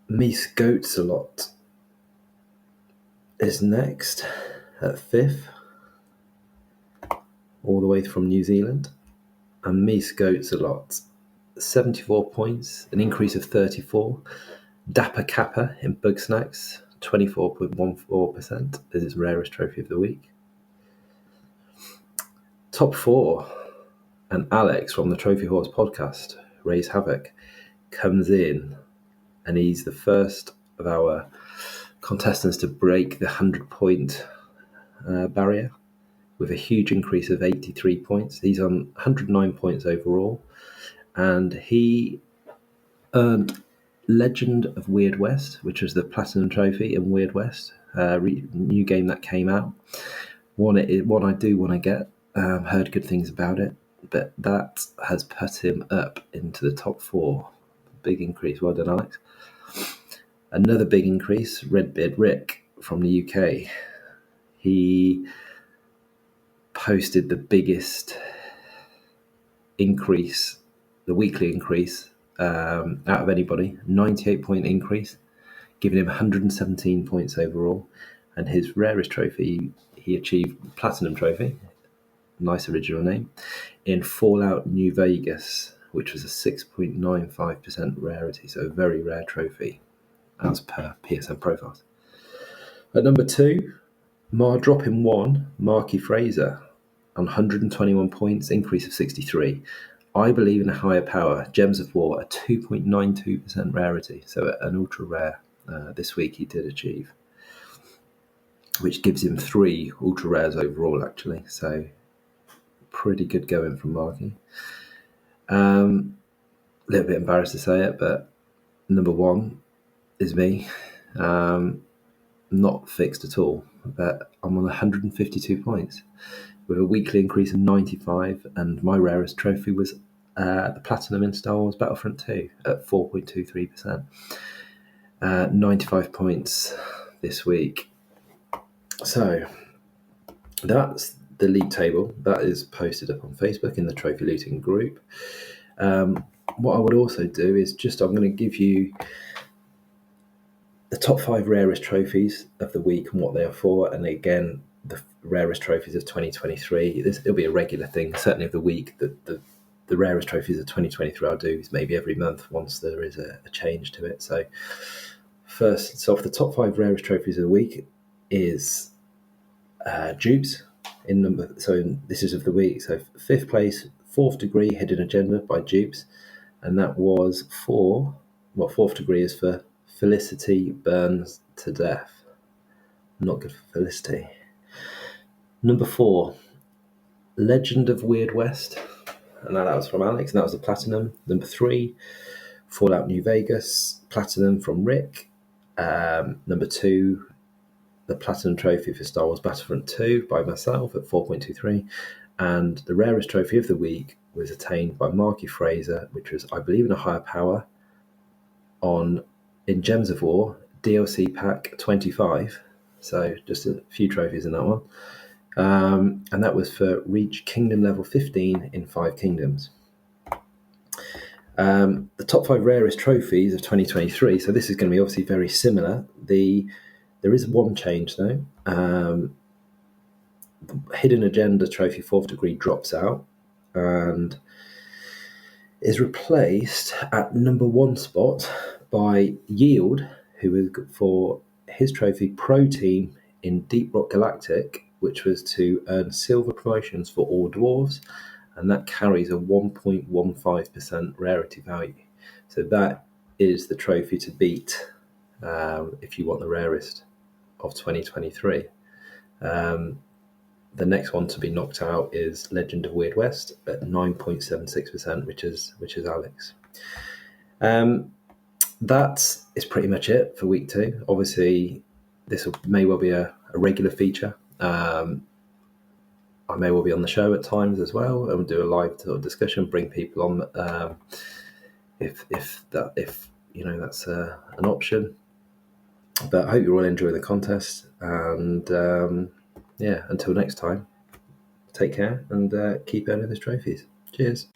Mies Goats a lot is next at 5th, all the way from New Zealand. And Mies Goats a lot, 74 points, an increase of 34. Dapper Kappa in Bugsnax, 24.14% is his rarest trophy of the week. Top 4, and Alex from the Trophy Horse podcast, Raise Havoc, comes in, and he's the first of our contestants to break the 100-point barrier with a huge increase of 83 points. He's on 109 points overall, and he earned Legend of Weird West, which was the Platinum Trophy in Weird West, new game that came out. One I do want to get, heard good things about it, but that has put him up into the top 4. Big increase, well done, Alex. Another big increase, Redbeard Rick from the UK. He posted the biggest increase, the weekly increase, out of anybody, 98-point increase, giving him 117 points overall. And his rarest trophy, he achieved Platinum Trophy, nice original name, in Fallout New Vegas, which was a 6.95% rarity, so a very rare trophy as per PSN profiles. At number 2, dropping 1, Marky Fraser on 121 points, increase of 63. I Believe in a Higher Power, Gems of War, a 2.92% rarity, so an ultra rare this week he did achieve, which gives him 3 ultra rares overall actually, so pretty good going from Marky. A little bit embarrassed to say it, but number 1 is me. Not fixed at all, but I'm on 152 points with a weekly increase of 95, and my rarest trophy was the Platinum in Star Wars Battlefront 2 at 4.23%. 95 points this week. So that's the league table. That is posted up on Facebook in the Trophy Looting group. What I would also do is I'm going to give you the top 5 rarest trophies of the week and what they are for, and again the rarest trophies of 2023. It'll be a regular thing, certainly of the week. The rarest trophies of 2023 I'll do is maybe every month once there is a change to it. So off the top 5 rarest trophies of the week is dupes in number. So this is of the week. So 5th place, 4th Degree Hidden Agenda by dupes, and that was for 4th Degree is for Felicity Burns to Death. Not good for Felicity. Number 4, Legend of Weird West, and that was from Alex, and that was the Platinum. Number 3, Fallout New Vegas, Platinum from Rick. Number 2, the Platinum Trophy for Star Wars Battlefront 2 by myself at 4.23. And the rarest trophy of the week was attained by Marky Fraser, which was I Believe in a Higher Power in Gems of War, DLC Pack 25. So just a few trophies in that one. And that was for Reach Kingdom Level 15 in 5 Kingdoms. The top 5 rarest trophies of 2023. So this is going to be obviously very similar. There is one change though. The Hidden Agenda Trophy 4th Degree drops out and is replaced at number 1 spot by Yield, who is for his trophy Pro Team in Deep Rock Galactic, which was to earn silver promotions for all dwarves, and that carries a 1.15% rarity value. So that is the trophy to beat if you want the rarest of 2023. The next one to be knocked out is Legend of Weird West at 9.76%, which is Alex. That is pretty much it for week 2. Obviously, this may well be a regular feature. I may well be on the show at times as well, and do a live sort of discussion, bring people on if you know that's an option. But I hope you all enjoy the contest, and until next time, take care and keep earning those trophies. Cheers.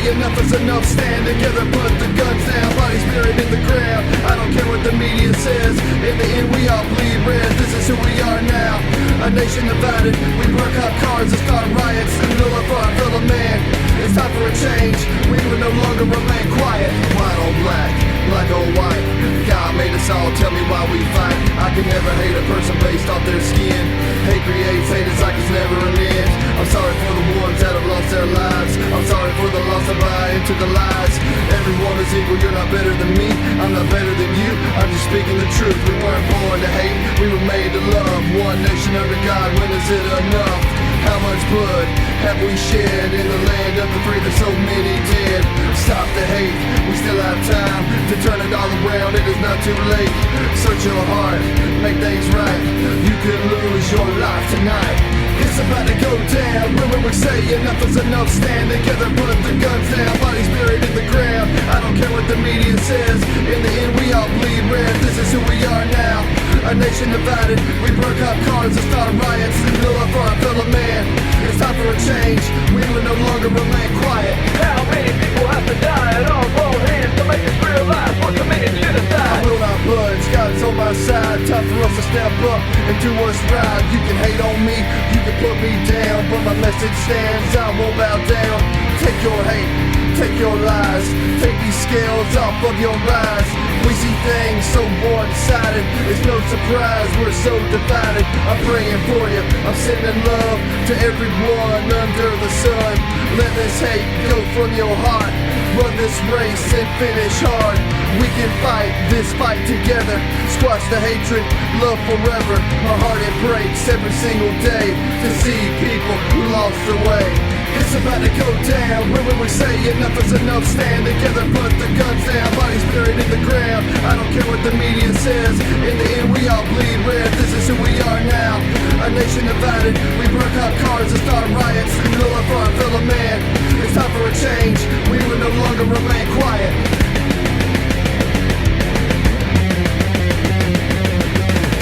Enough is enough, stand together, put the guns down, bodies buried in the ground. I don't care what the media says, in the end we all bleed red. This is who we are now, a nation divided. We work up cars and start riots in the middle of our fellow man. It's time for a change, we will no longer remain quiet. White on black, black on white, God made us all, tell me why we fight. I can never hate a person based off their skin. Hate creates hate, it's like it's never an end. I'm sorry for the ones that have lost their lives, I'm sorry for the loss of buy into the lies. Everyone is equal, you're not better than me, I'm not better than you, I'm just speaking the truth. We weren't born to hate, we were made to love. One nation under God, when is it enough? How much blood have we shed in the land of the free? There's so many dead. Stop the hate, we still have time to turn it all around, it is not too late. Search your heart, make things right. You could lose your life tonight. It's about to go down. When we say enough is enough, stand together, put the guns down. Bodies buried in the ground. I don't care what the media says. In the end, we all bleed red. This is who we are now. A nation divided. We broke up cars and started riots. No love for our fellow man. It's time for a change. We will no longer remain quiet. How many people have to die at our own hands to make us realize we're committing I genocide? will not budge, God's on my side. Time for us to step up and do what's right. You can hate on me, you can put me down, but my message stands, I won't bow down. Take your hate, take your lies, take these scales off of your eyes. We see things so one-sided, it's no surprise we're so divided. I'm praying for you, I'm sending love to everyone under the sun. Let this hate go from your heart, run this race and finish hard. We can fight this fight together, squash the hatred, love forever. My heart it breaks every single day to see people who lost their way. It's about to go down. When we say enough is enough, stand together, put the guns down. Bodies buried in the ground. I don't care what the media says. In the end, we all bleed red. This is who we are now. A nation divided. We broke up cars and started riots. No love for our fellow man. It's time for a change. We will no longer remain quiet.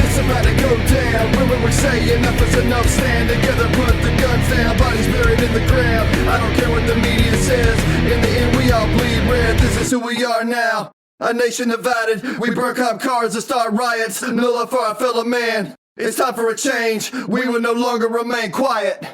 It's about to go down. When we say enough is enough, stand together, put the guns down. Bodies buried in the ground. I don't care what the media says. In the end, we all bleed red. This is who we are now. A nation divided. We burn cop cars and start riots. No love for our fellow man. It's time for a change. We will no longer remain quiet.